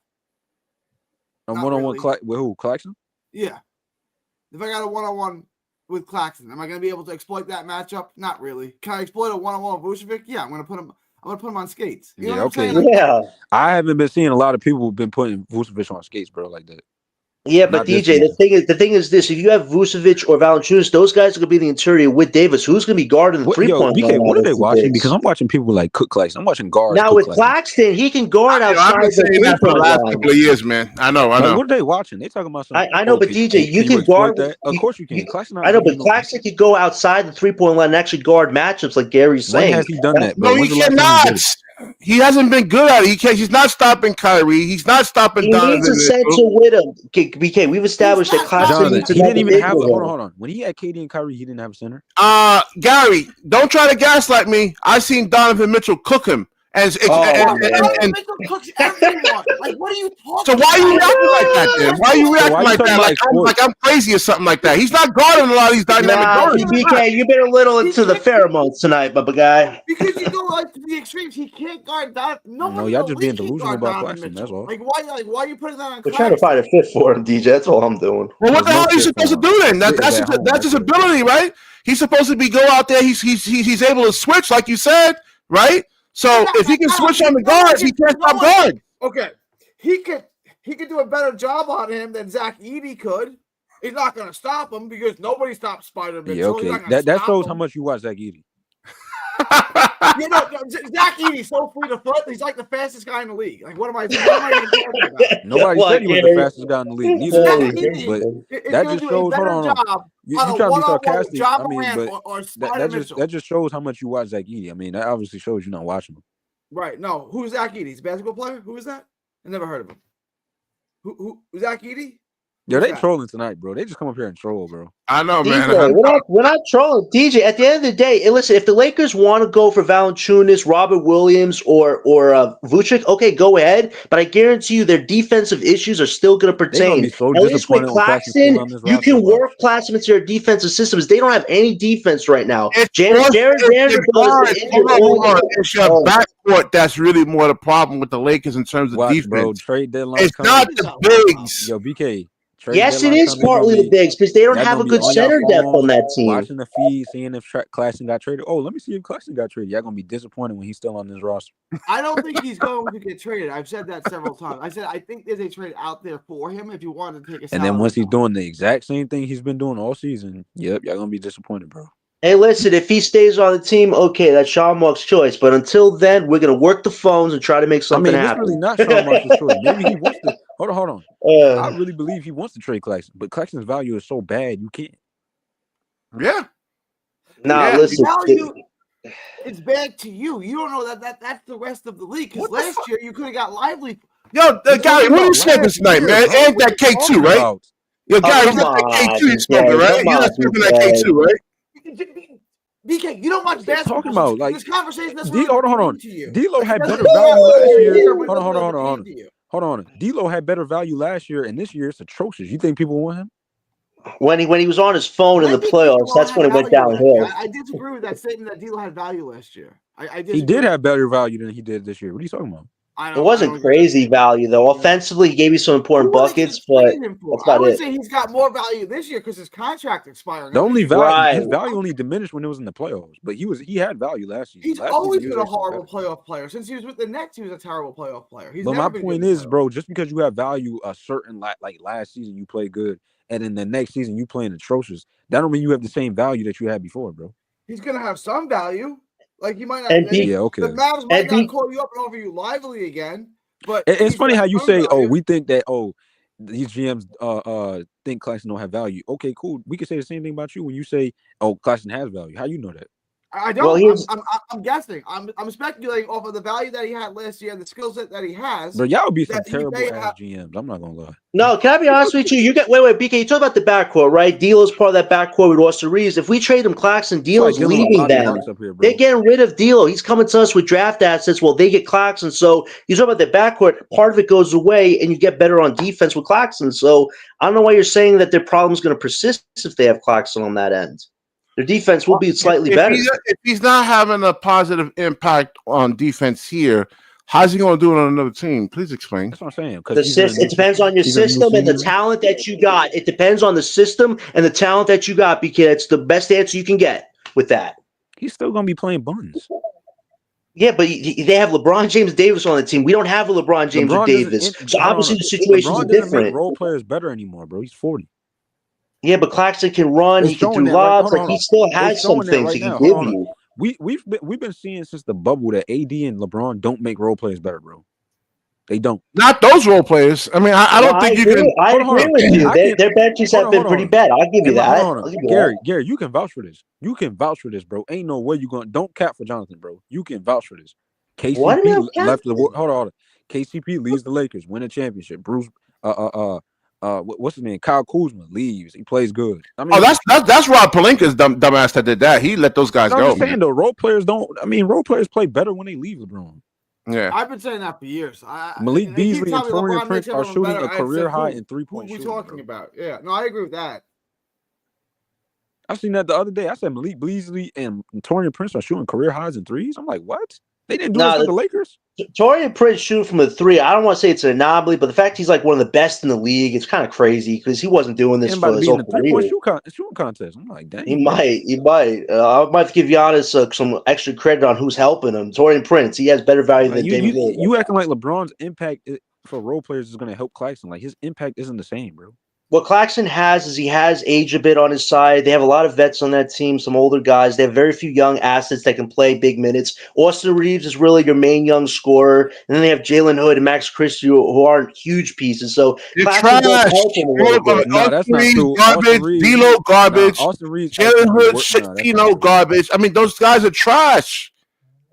A one-on-one with who? Claxton? Yeah. If I got a one-on-one with Claxton, am I going to be able to exploit that matchup? Not really. Can I exploit a one-on-one with Vucevic? Yeah, I'm going to put him on skates. You know what I'm saying? Yeah. I haven't been seeing a lot of people who've been putting Vucevic on skates, bro, like that. Yeah, but DJ, the thing is this: if you have Vucevic or Valanciunas, those guys are going to be the interior with Davis. Who's going to be guarding the 3-point line? What are they watching? Because I'm watching people like Cook Claxton. I'm watching guards. Now with Claxton, he can guard outside. I've been saying that for the last couple of years, man. I know. What are they watching? They talking about something. I know, but DJ, you can guard that. Of course you can. Claxton. I know, but Claxton could go outside the 3-point line and actually guard matchups like Gary's saying. When has he done that? No, he cannot. He hasn't been good at it. He can't. He's not stopping Kyrie. He's not stopping Donovan. He needs a center with him. BK, we've established that Claxton needs to. He didn't even have. Hold on. When he had KD and Kyrie, he didn't have a center. Gary, don't try to gaslight me. I seen Donovan Mitchell cook him. Donovan Mitchell cooks everyone. Like, what are you talking So why are you reacting like that then? Why are you reacting like that? Like I'm crazy or something like that. He's not guarding a lot of these dynamic guards. BK, you've been a little into the pheromones tonight, Bubba guy. Because you go like to the extremes. He can't guard Donovan. No, y'all just being delusional about Claxton. That's all. Like, why are you putting that on? We're trying to find a fit for him, DJ. That's all I'm doing. Well, what the hell are you supposed to do then? That's his ability, right? He's supposed to go out there. He's able to switch, like you said, right? So if he can switch on the guards, he can't stop guard. Okay, he could do a better job on him than Zach Edey could. He's not going to stop him because nobody stops Spider-Man. Yeah, okay. That shows how much you watch Zach Edey. You know, Zach Edey's so free to foot. He's like the fastest guy in the league. Like, what am I even talking about? Nobody said he was the fastest guy in the league. But that just shows. Hold on. You try to be sarcastic. I mean, but that just shows how much you watch Zach Edey. I mean, that obviously shows you're not watching him. Right. No. Who's Zach Edey? He's a basketball player? Who is that? I never heard of him. Who Zach Edey? Yo, they trolling tonight, bro. They just come up here and troll, bro. I know, man. DJ, we're not trolling. DJ, at the end of the day, listen, if the Lakers want to go for Valanciunas, Robert Williams, or Vucevic, okay, go ahead. But I guarantee you their defensive issues are still going to pertain. So at least with Claxton, you can work Claxton into their defensive systems. They don't have any defense right now. It's your backcourt that's really more the problem with the Lakers in terms of defense. Bro, trade deadline. It's not the bigs. Yo, BK. Yes, it is partly the bigs because they don't have a good center depth on that team. Watching the feed, seeing if Claxton got traded. Oh, let me see if Claxton got traded. Y'all gonna be disappointed when he's still on this roster. I don't think he's going to get traded. I've said that several times. I said I think there's a trade out there for him if you wanted to take a. And then once he's doing the exact same thing he's been doing all season, yep, y'all gonna be disappointed, bro. Hey, listen, if he stays on the team, okay, that's Sean Mark's choice. But until then, we're going to work the phones and try to make something happen. It's really not Sean Mark's choice. Maybe he wants to. Hold on. I really believe he wants to trade Claxton, but Claxton's value is so bad, you can't. Yeah. Listen. It's bad to you. You don't know that's the rest of the league. Because last year, you could have got Lively. Yo, Gary, what are you smoking tonight, man? And that K2, right? Yo, Gary, you got that K2 you smoking, right? You're not smoking that K2, right? BK, you don't watch basketball. Talking about like this conversation. Hold on. D'Lo had better value last year. Hold on. D'Lo had better value last year, and this year it's atrocious. You think people want him? When he was on his phone in the playoffs, that's when it went downhill. I disagree with that statement that D'Lo had value last year. He did have better value than he did this year. What are you talking about? It wasn't crazy value though. Offensively, he gave you some important buckets, but that's about it. I would say he's got more value this year because his contract expired. The only value, his value only diminished when it was in the playoffs. But he had value last season. He's always been a horrible playoff player. Since he was with the Nets, he was a terrible playoff player. But my point is, bro, just because you have value a certain like last season you play good, and then the next season you playing atrocious, that don't mean you have the same value that you had before, bro. He's gonna have some value. Like you might not. okay. The Mavs might not call you up and offer you Lively again. But it's funny how you say, value. we think that these GMs think Claxton don't have value. Okay, cool. We can say the same thing about you when you say, Claxton has value. How you know that? I don't. Well, I'm guessing. I'm speculating off of the value that he had last year and the skill set that he has. But y'all would be some terrible ass GMs. I'm not gonna lie. No, can I be honest with you? You get wait, BK. You talk about the backcourt, right? D'Lo's part of that backcourt with Austin Reeves. If we trade him, Claxton, D'Lo's leaving them. They're getting rid of D'Lo. He's coming to us with draft assets. Well, they get Claxton. So you talk about the backcourt. Part of it goes away, and you get better on defense with Claxton. So I don't know why you're saying that their problem is going to persist if they have Claxton on that end. Their defense will be slightly better. If he's not having a positive impact on defense here, how's he going to do it on another team? Please explain. That's what I'm saying. It depends on your system and the talent that you got. It depends on the system and the talent that you got, because it's the best answer you can get with that. He's still going to be playing buns. Yeah, but they have LeBron James Davis on the team. We don't have a LeBron James or Davis. So obviously the situations are different. Make role players better anymore, bro. He's 40. Yeah, but Claxton can run. He can do lobs. Like he still has some things he can give you. We've been seeing since the bubble that AD and LeBron don't make role players better, bro. They don't. Not those role players. I mean, I don't think you can. I agree with you. Their benches have been pretty bad. I'll give you that. Gary, you can vouch for this. You can vouch for this, bro. Ain't no way you going. Don't cap for Jonathan, bro. You can vouch for this. KCP left the. Hold on. KCP leaves the Lakers, win a championship. Bruce, what's his name? Kyle Kuzma leaves. He plays good. I mean, that's Rob Pelinka's dumbass that did that. He let those guys go. I'm just saying, though, role players don't. I mean, role players play better when they leave LeBron. Yeah, I've been saying that for years. Malik Beasley and Taurean Prince are shooting a career high in 3-point shooting. What are we talking about? Yeah, no, I agree with that. I seen that the other day. I said Malik Beasley and Taurean Prince are shooting career highs in threes. I'm like, what? They didn't do this with the Lakers. Taurean Prince shooting from the three. I don't want to say it's an anomaly, but the fact he's like one of the best in the league, it's kind of crazy because he wasn't doing this for his whole career. Shooting contest. I'm like, dang. He might. I might have to give Giannis some extra credit on who's helping him. Taurean Prince, he has better value than David Lillard. You acting like LeBron's impact for role players is going to help Claxton. Like his impact isn't the same, bro. What Claxton has is he has age a bit on his side. They have a lot of vets on that team, some older guys. They have very few young assets that can play big minutes. Austin Reeves is really your main young scorer. And then they have Jalen Hood and Max Christie who aren't huge pieces. So Claxton does help him a little bit. No, that's not true. Garbage, D'Lo garbage, Jalen Hood, garbage. I mean, those guys are trash.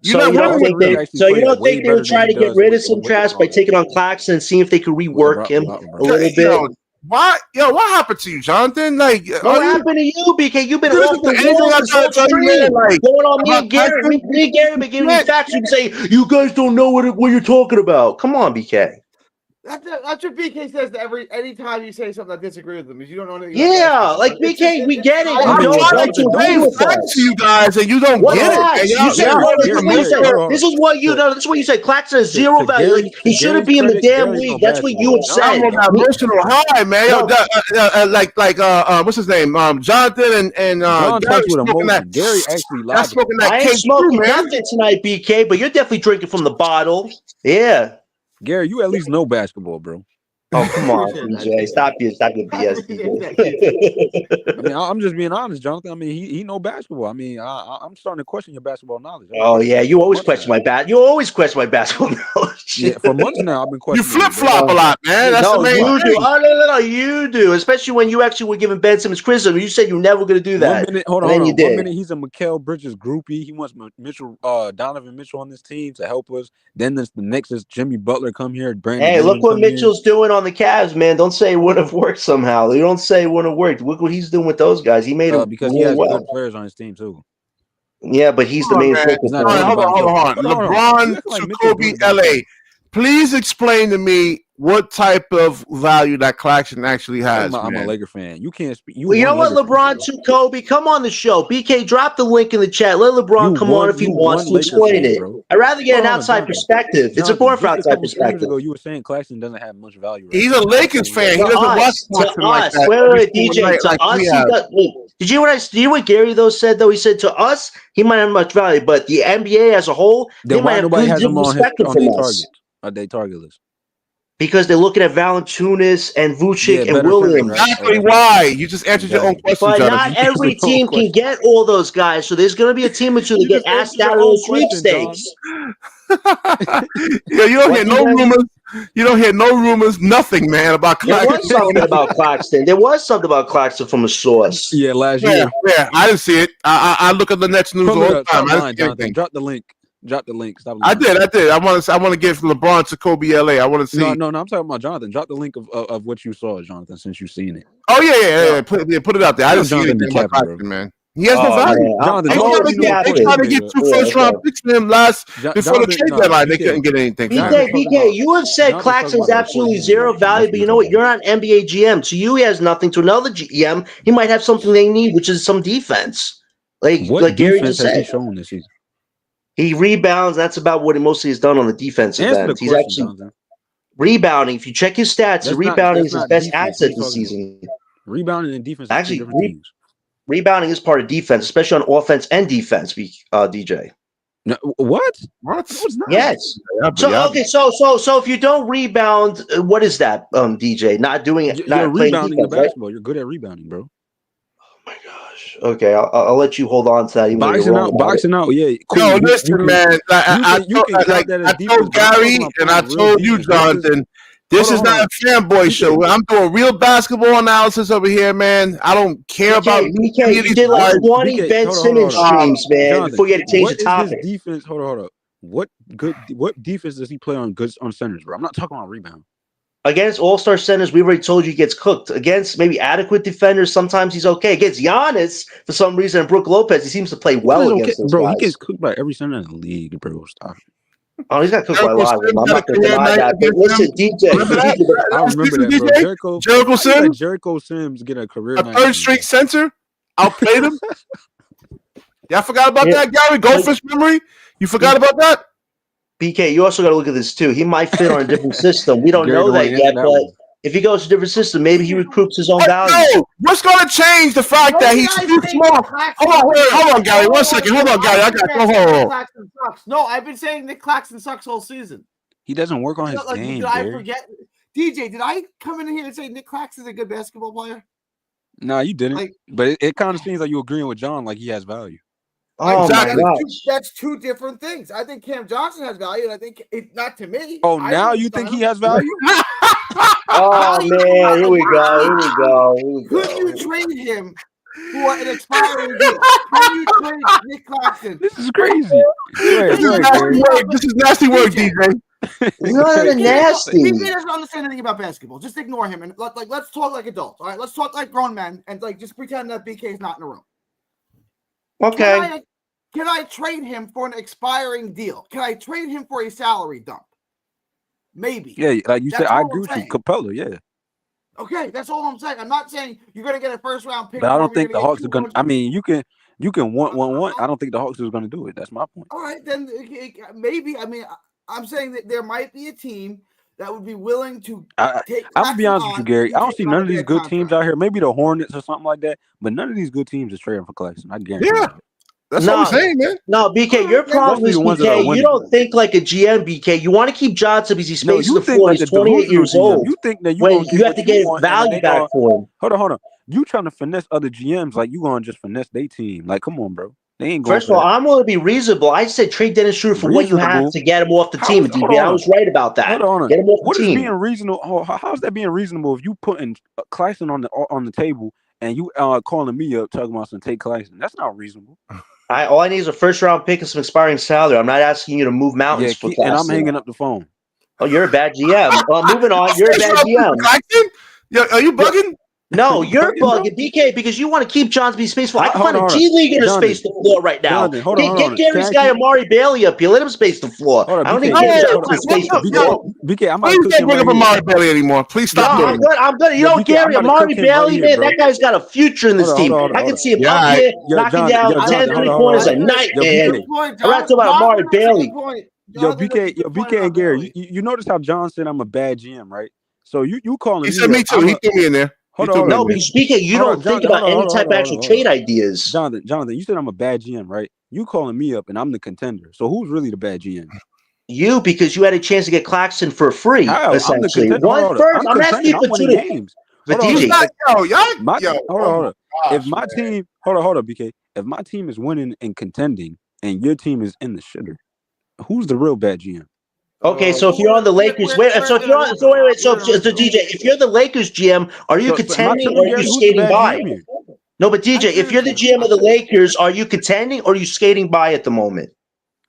You don't think they would try to get rid of some trash by taking on Claxton and seeing if they could rework him a little bit? What happened to you, Jonathan? Like, what happened to you, BK? You've been off the going on me and Gary. Me and Gary been giving you facts. You can say you guys don't know what you're talking about. Come on, BK. That's what BK says to anytime you say something that disagrees with him. You don't know anything. Yeah, like BK, we get it. I'm trying to explain facts to you guys, and you don't get it. This is what you know. This is what you said. Claxton has zero value. Like, he shouldn't be in the damn league. That's what you have said. I'm on that emotional high, man. What's his name? Jonathan and Gary actually lied. I ain't smoking nothing tonight, BK, but you're definitely drinking from the bottle. Yeah. Gary, you at least know basketball, bro. Oh, come on, DJ. Stop your BS. I mean, I'm just being honest, Jonathan. I mean, he know basketball. I mean, I'm starting to question your basketball knowledge. Oh, yeah. You always question my basketball knowledge. Yeah, for months now, I've been questioning. You flip-flop a lot, man. That's the main you do. Oh, no, you do. Especially when you actually were giving Ben Simmons criticism. You said you were never going to do that. 1 minute, hold on. 1 minute, he's a Mikal Bridges groupie. He wants Donovan Mitchell on this team to help us. Then the next is Jimmy Butler come here. Hey, look what Mitchell's doing on the Cavs, man. Don't say it wouldn't have worked somehow. You don't say it wouldn't have worked. Look what he's doing with those guys. He made it because he has good players on his team too. Yeah, but he's the main focus. Hold on. LeBron to Kobe, LA. Please explain to me what type of value that Claxton actually has. I'm a Laker fan. You can't speak. You know what, LeBron to Kobe? Come on the show. BK, drop the link in the chat. Let LeBron come on if he wants to explain it. I'd rather get an outside perspective. It's important for outside perspective. You were saying Claxton doesn't have much value. He's a Lakers fan. He doesn't watch Claxton like that. Wait, DJ. To us, did you hear what Gary though said though? He said to us he might have much value, but the NBA as a whole, they might have good perspective from us. Are they target list? Because they're looking at Valanciunas and Vucic and better Williams. centers, right? Exactly why. You just answered your own question, But Jonathan. not every team can get all those guys. So there's going to be a team or two that get asked out of those sweepstakes. Yeah, you don't hear no rumors. You don't hear no rumors. Nothing, man, about There Claxton. was something about Claxton. There was something about Claxton from a source. Yeah, last year. Yeah, I didn't see it. I look at the Nets news all the time. I didn't see anything. Drop the link. Drop the link. Stop. I did. I want to get LeBron to Kobe LA. I want to see. No. I'm talking about Jonathan. Drop the link of what you saw, Jonathan, since you've seen it. Oh yeah. Put it out there. I didn't see anything about Claxton, man. He has no value. Jonathan, they tried to get 2 first-round picks for him before the trade deadline. They couldn't get anything. BK, you have said Claxton's absolutely zero value, but you know what? You're not an NBA GM. To you, he has nothing. To another GM, he might have something they need, which is some defense. Like Gary just said. Has he shown this season? He rebounds. That's about what he mostly has done on the defensive end. He's actually rebounding. If you check his stats, rebounding is his best asset this season. Rebounding and defense. Actually, rebounding is part of defense, especially on offense and defense. DJ. No, what? Yes. So if you don't rebound, what is that, DJ? Not doing it. You're rebounding defense, basketball. Right? You're good at rebounding, bro. Oh my gosh. Okay, I'll let you hold on to that. Boxing out. Yeah. Cool. No, listen, man. I told Gary and I told you, Jonathan. This is not a fanboy show. I'm doing real basketball analysis over here, man. I don't care about BK. You did like 20 Ben Simmons streams, man. Before you had to change the topic. Defense. Hold up. What defense does he play on centers, bro? I'm not talking about rebound. Against all-star centers, we already told you he gets cooked. Against maybe adequate defenders, sometimes he's okay. Against Giannis, for some reason, and Brook Lopez, he seems to play well against those guys. He gets cooked by every center in the league, bro. Stop. Oh, he's got cooked by a lot of them. I'm not going to deny that. But listen, DJ. I remember that, bro. Jericho Sims? Jericho Sims get a career night. Third-string center? Outplayed him? Y'all forgot about that, Gary? Goldfish memory? You forgot about that? BK, you also got to look at this, too. He might fit on a different system. We don't know that yet, but if he goes to a different system, maybe he recruits his own value. No, what's going to change the fact that he's too small? Hold on, Gary. 1 second. Hold on, Gary. I got Claxton sucks. No, I've been saying Nick Claxton sucks all season. He doesn't work on his game. Did I forget? DJ, did I come in here and say Nick Claxton's a good basketball player? No, you didn't. But it kind of seems like you're agreeing with John, like he has value. Oh, exactly. That's two different things. I think Cam Johnson has value, and I think not to me. Oh, now you think he has value? Oh man, here we go. Could you trade him for an expiring deal? Could you trade Nick Claxton? This is crazy. This is nasty work, DJ. It's not nasty. He doesn't understand anything about basketball. Just ignore him and let's talk like adults. All right, let's talk like grown men and just pretend that BK is not in the room. Okay. Can I trade him for an expiring deal? Can I trade him for a salary dump? Maybe. Yeah, like you said, I agree with you. Capella, yeah. Okay, that's all I'm saying. I'm not saying you're going to get a first-round pick. But I don't think the Hawks are going to. I mean, you can want 1-1. I don't think the Hawks are going to do it. That's my point. All right, then maybe. I mean, I'm saying that there might be a team that would be willing to take. I'm gonna be honest with you, Gary. I don't see none of these good teams out here. Maybe the Hornets or something like that, but none of these good teams is trading for Claxton. I guarantee. Yeah. That's what I'm saying, man. No, BK, your problem is, BK, you don't think like a GM, BK. You want to keep Johnson because he's spacing the floor. He's 28 years old. You think that you have to get value back for him. Hold on. You trying to finesse other GMs like you going to just finesse their team. Like, come on, bro. They ain't going. First of all, I'm going to be reasonable. I said trade Day'ron Sharpe for what you have to get him off the team. I was right about that. Hold on. Get him off the team. Is being reasonable? How's that being reasonable if you putting Claxton on the table and you calling me up talking about some take Claxton? That's not reasonable. All I need is a first-round pick and some expiring salary. I'm not asking you to move mountains for Claxton. And I'm hanging up the phone. Oh, you're a bad GM. Well, moving on. You're a bad GM. Yeah, are you bugging? No, you're bugging, BK, because you want to keep Johns be spaceful. I can find a G Leaguer to space the floor right now. Get Gary's guy Amari Bailey up here. Let him space the floor. I don't think Gary's to space the floor. BK, I'm not Please don't bring up Amari Bailey anymore. Please stop doing it. I'm good. You know, Gary, Amari Bailey, man, that guy's got a future in this team. I can see him up here knocking down 10 3-pointers a night, man. I'm not talking about Amari Bailey. Yo, BK and Gary, you notice how John said I'm a bad GM, right? So you calling me. He said me too. He threw me in there. No, but speaking, you don't think about any type of actual trade ideas. Jonathan, you said I'm a bad GM, right? You calling me up and I'm the contender. So who's really the bad GM? You, because you had a chance to get Claxton for free, How? essentially. I'm asking you for two games. But DJ, hold on. If my team, hold on, BK. If my team is winning and contending, and your team is in the shitter, who's the real bad GM? Okay, so if you're on the Lakers, so DJ, if you're the Lakers GM, are you contending or are you skating by? No, but DJ, if you're the GM of the Lakers, are you contending or are you skating by at the moment?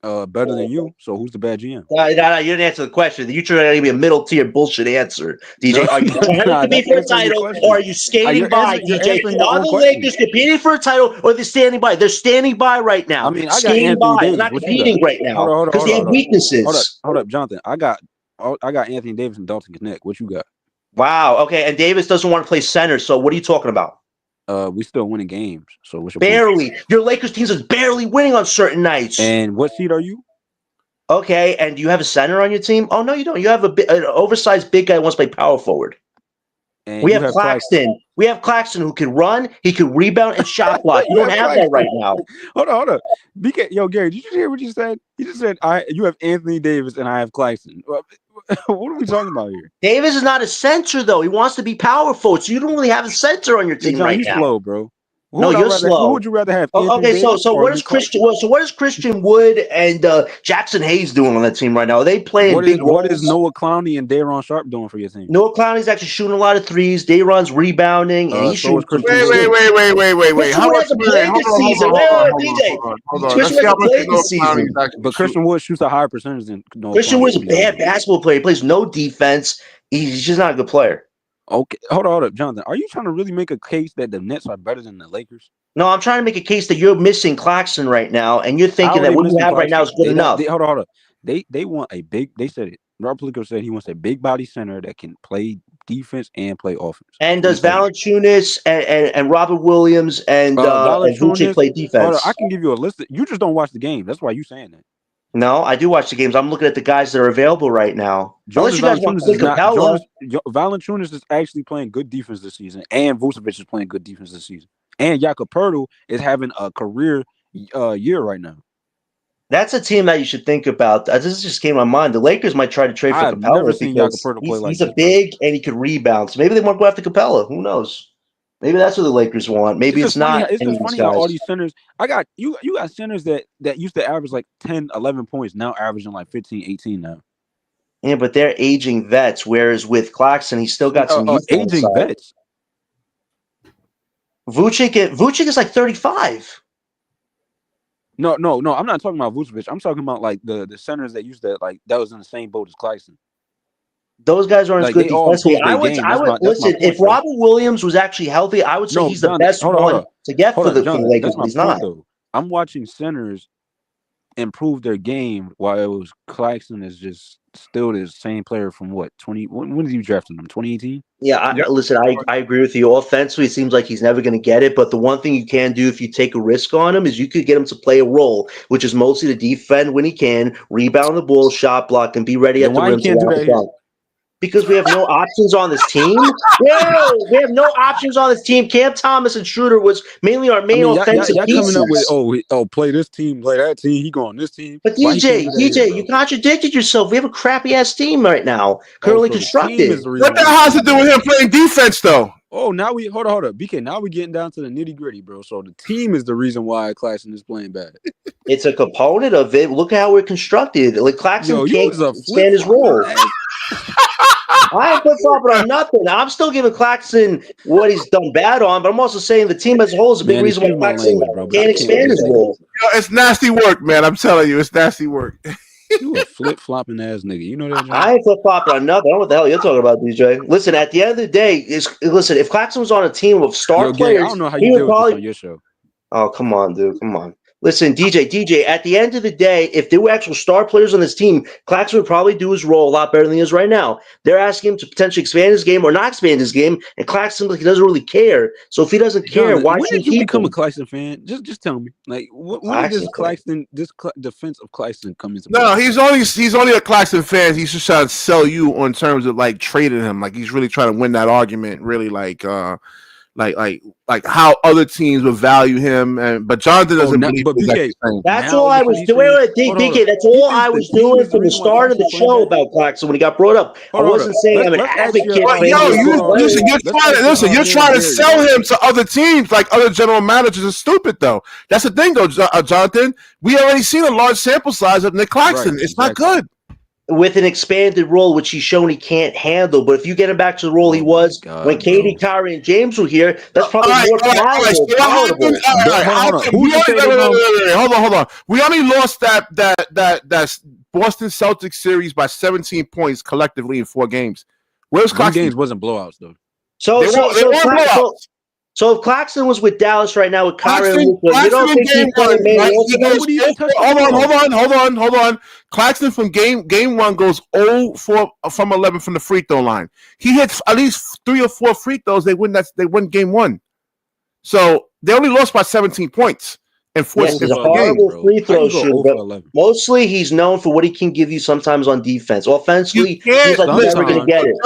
Better than you. So who's the bad GM? No, you didn't answer the question. You trying to give me a middle tier bullshit answer, DJ. Are you contending to be for a title or are you skating by, DJ? Are the Lakers competing for a title or they're standing by? They're standing by right now. I mean, I got skating by, they're not competing right now because they have weaknesses. Hold up, Jonathan. I got Anthony Davis and Dalton Knecht. What you got? Wow. Okay, and Davis doesn't want to play center. So what are you talking about? We still winning games. So what's your barely? Point? Your Lakers teams is barely winning on certain nights. And what seed are you? Okay, and do you have a center on your team? Oh no, you don't. You have an oversized big guy who wants to play power forward. And we have Claxton. We have Claxton who can run, he can rebound and shot block. You don't have that right now. Hold on. BK, Gary, did you hear what you said? You just said you have Anthony Davis and I have Claxton. What are we talking about here? Davis is not a center though. He wants to be power forward, so you don't really have a center on your team right now. He's slow, bro. You're slow. Who would you rather have? Okay, so what is Christian? So what is Christian Wood and Jackson Hayes doing on that team right now? Are they playing big roles? What is Noah Clowney and Day'ron Sharpe doing for your team? Noah Clowney's actually shooting a lot of threes. Day'ron's rebounding, and he's shooting. Wait. How much this season? DJ. But Christian Wood shoots a higher percentage than Noah. Christian Wood's a bad basketball player. He plays no defense. He's just not a good player. Okay, hold up, Jonathan. Are you trying to really make a case that the Nets are better than the Lakers? No, I'm trying to make a case that you're missing Claxton right now, and you're thinking that what you have right now is good enough. Hold on. They want a big. They said it. Rob Pelinka said he wants a big body center that can play defense and play offense. And does Valanciunas and Robert Williams and Vucevic play defense? I can give you a list. You just don't watch the game. That's why you're saying that. No, I do watch the games. I'm looking at the guys that are available right now. Unless you guys want to think Valanciunas is actually playing good defense this season, and Vucevic is playing good defense this season. And Jakob Poeltl is having a career year right now. That's a team that you should think about. This just came to my mind. The Lakers might try to trade for Capella. Never seen Jakob Poeltl play like he's a big and he can rebound. So maybe they want to go after Capella. Who knows? Maybe that's what the Lakers want. Maybe it's not. It's just funny how all these centers. You got centers that used to average like 10, 11 points, now averaging like 15, 18 now. Yeah, but they're aging vets. Whereas with Claxton, he's still got some aging vets. Vucevic is like 35. No. I'm not talking about Vucevic. I'm talking about like the centers that used to that was in the same boat as Claxton. Those guys aren't as good defensively. I would listen. If Robert Williams was actually healthy, I would say he's the best one to get for the Lakers. He's not. I'm watching centers improve their game while it was Claxton is just still the same player from what 20. When did you draft him? 2018. Yeah, listen. I agree with you. Offensively, it seems like he's never going to get it. But the one thing you can do if you take a risk on him is you could get him to play a role, which is mostly to defend when he can, rebound the ball, shot block, and be ready at the rim to the dunk. Because we have no options on this team. No, we have no options on this team. Cam Thomas and Schroeder was mainly our main offensive pieces. Coming up with play this team, play that team. He go on this team. But DJ, you contradicted yourself. We have a crappy ass team right now, currently constructed. What the hell has to do with him playing defense though? Oh, now hold on, BK. Now we're getting down to the nitty gritty, bro. So the team is the reason why Claxton is playing bad. It's a component of it. Look at how we're constructed. Like Claxton can't stand his role. I ain't flip-flopping on nothing. I'm still giving Claxton what he's done bad on, but I'm also saying the team as a whole is a big reason why Claxton can't expand his role. It's nasty work, man. I'm telling you, it's nasty work. You a flip-flopping ass nigga. You know that, John? I ain't flip-flopping on nothing. I don't know what the hell you're talking about, DJ. Listen, at the end of the day, if Claxton was on a team of star players, I don't know how you do this on your show. Oh, come on, dude. Come on. Listen, DJ, at the end of the day, if there were actual star players on this team, Claxton would probably do his role a lot better than he is right now. They're asking him to potentially expand his game or not expand his game, and Claxton he doesn't really care. So if he doesn't care, why should he become a Claxton fan? Just tell me. Like, when did this defense of Claxton come into play? No, he's only a Claxton fan. He's just trying to sell you on terms of like trading him. Like he's really trying to win that argument. Really, like how other teams would value him, but Jonathan doesn't believe. But BK, that's all I was doing. BK, that's all I was doing from the start of the show about Claxton when he got brought up. I wasn't saying I'm an advocate. You're trying to sell him to other teams, like other general managers are stupid though. That's the thing though, Jonathan. We already seen a large sample size of Nick Claxton. It's not good. With an expanded role, which he's shown he can't handle. But if you get him back to the role he was when Katie, Kyrie, and James were here, that's probably more palatable. Hold on. We only lost that Boston Celtics series by 17 points collectively in 4 games. Where's Claxton? Games wasn't blowouts though. So if Claxton was with Dallas right now with Kyrie, you don't think hold on. Claxton from game 1 goes 0 from 11 from the free throw line. He hits at least 3 or 4 free throws. They win game 1. So they only lost by 17 points. And he's a horrible free throw shooter, but mostly he's known for what he can give you sometimes on defense. Offensively, he's like never going to get it.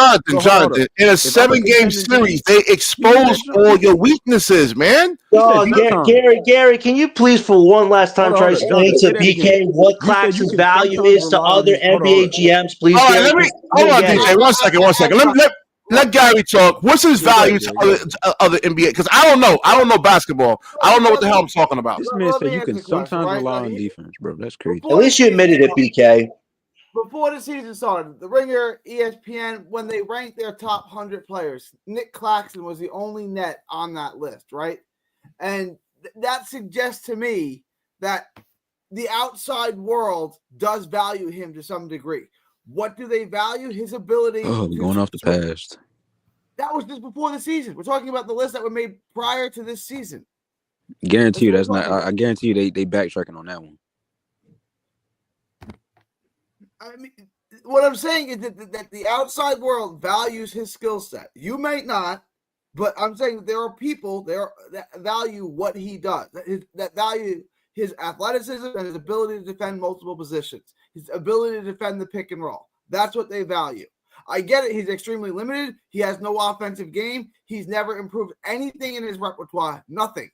Jonathan, in a 7-game series, they expose all your weaknesses, man. Gary, can you please for one last time try to explain to BK what Claxton's value is to other NBA GMs, please? All right, hold on, DJ. One second. Let Gary talk. What's his value to other NBA? Because I don't know. I don't know basketball. I don't know what the hell I'm talking about. This man said you can sometimes rely on defense, bro. That's crazy. At least you admitted it, BK. Before the season started, the Ringer, ESPN, when they ranked their top 100 players, Nick Claxton was the only net on that list, right? And that suggests to me that the outside world does value him to some degree. What do they value? His ability. Oh, going off the past. That was just before the season. We're talking about the lists that were made prior to this season. Guarantee you that's not. I guarantee you they backtracking on that one. I mean, what I'm saying is that the outside world values his skill set. You may not, but I'm saying that there are people there that value what he does. That value his athleticism and his ability to defend multiple positions. His ability to defend the pick and roll. That's what they value. I get it. He's extremely limited. He has no offensive game. He's never improved anything in his repertoire. Nothing.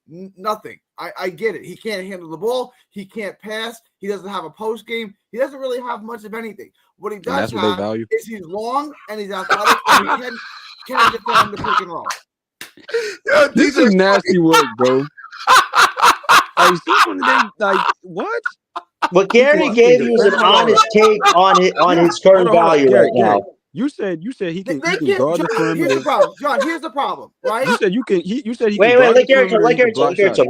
Nothing. I get it. He can't handle the ball. He can't pass. He doesn't have a post game. He doesn't really have much of anything. What he does have is he's long and he's athletic and he can defend the pick and roll. Yo, this is nasty work, bro. What? What Gary gave you is an honest take on his current value right now. You said he can guard the perimeter. Here's the problem, John. Here's the problem, right? You said you can. You said he wait. Can let Gary talk. Here's the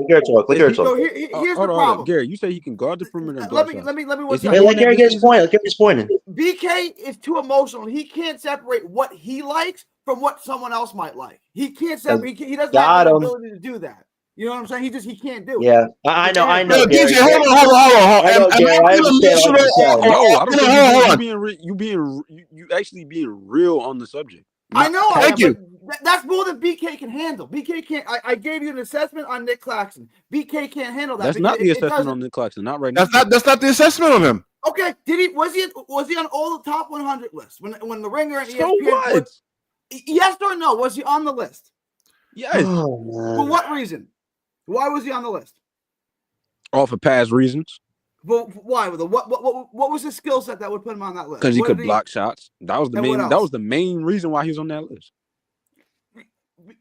problem, Gary. You said he can guard the perimeter. Let me. Let Gary get his point. Let Gary get his point. BK is too emotional. He can't separate what he likes from what someone else might like. He can't separate. He doesn't have the ability to do that. You know what I'm saying? He can't do it. Yeah, I know. DJ, hold on. You actually being real on the subject. I know. Thank you. That's more than BK can handle. BK can't. I gave you an assessment on Nick Claxton. BK can't handle that. That's not the assessment on Nick Claxton. Not right now. That's not the assessment on him. Okay. Was he on all the top 100 lists when the Ringer and ESPN? So what? Yes or no? Was he on the list? Yes. For what reason? Why was he on the list? All for past reasons. Well, why? What was his skill set that would put him on that list? Because he could block shots. That was the main. That was the main reason why he was on that list.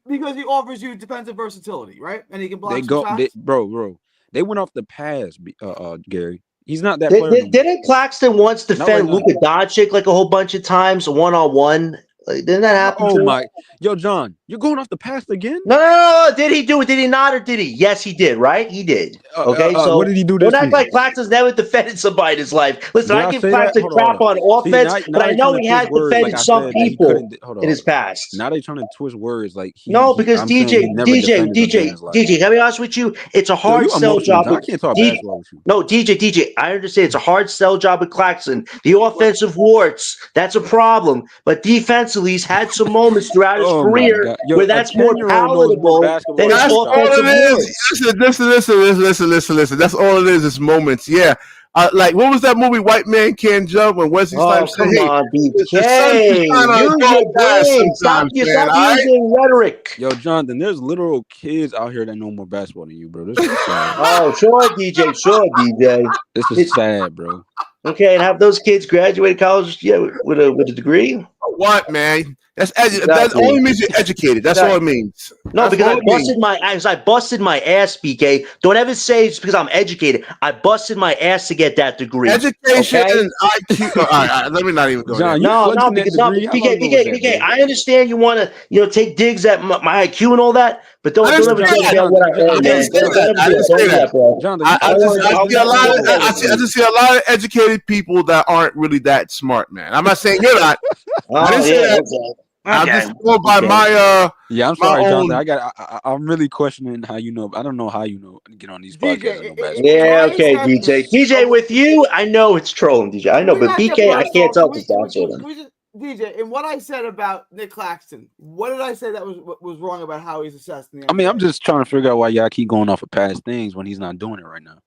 Because he offers you defensive versatility, right? And he can block shots. Bro. They went off the pass, Gary. He's not that player. Didn't Claxton once defend Luka Doncic like a whole bunch of times, 1-on-1? Didn't that happen? Oh my, yo, John, you're going off the pass again? No. Did he do it? Did he not, or did he? Yes, he did. Right, he did. Okay, so what did he do? Don't act like Claxton's never defended somebody in his life. Listen, I give Claxton crap on offense, but I know he has defended some people in his past. Now they trying to twist words like because DJ. Let me be honest with you. It's a hard sell job. I can't talk basketball with you. No, DJ. I understand it's a hard sell job with Claxton. The offensive warts, that's a problem, but defense. He's had some moments throughout his career where that's more palatable than his offensive. Listen. That's all it is. It's moments. Yeah, Like, what was that movie, White Man Can't Jump, when Wesley Snipes said, come hey, on, the sun BK. can shine on Use your both sides brain. Stop sometimes, man, all right? using rhetoric. Yo, Jonathan, there's literal kids out here that know more basketball than you, bro. This is sad. Oh, sure, DJ. Sure, DJ. This is sad, bro. Okay, and have those kids graduate college with a degree? What, man? That Exactly. only means you're educated. That's all it means. No, That's because all I busted my ass, BK. Don't ever say it's because I'm educated. I busted my ass to get that degree. Education okay? and IQ. All right, let me not even go there. No, because BK, I understand you want to, take digs at my IQ and all that, but don't ever dig at what I earn, man. I didn't say that. I just see a lot of educated people that aren't really that smart, man. I'm not saying you're not. I didn't say that. I'm just going by my I'm sorry, own... Jonathan. I'm really questioning how you know. I don't know how you know get on these podcasts. DJ, with you, I know it's trolling, DJ. I know, but BK, I can't tell this DJ, and what I said about Nick Claxton, what did I say that was wrong about how he's assessed in the NBA? I mean, I'm just trying to figure out why y'all keep going off of past things when he's not doing it right now.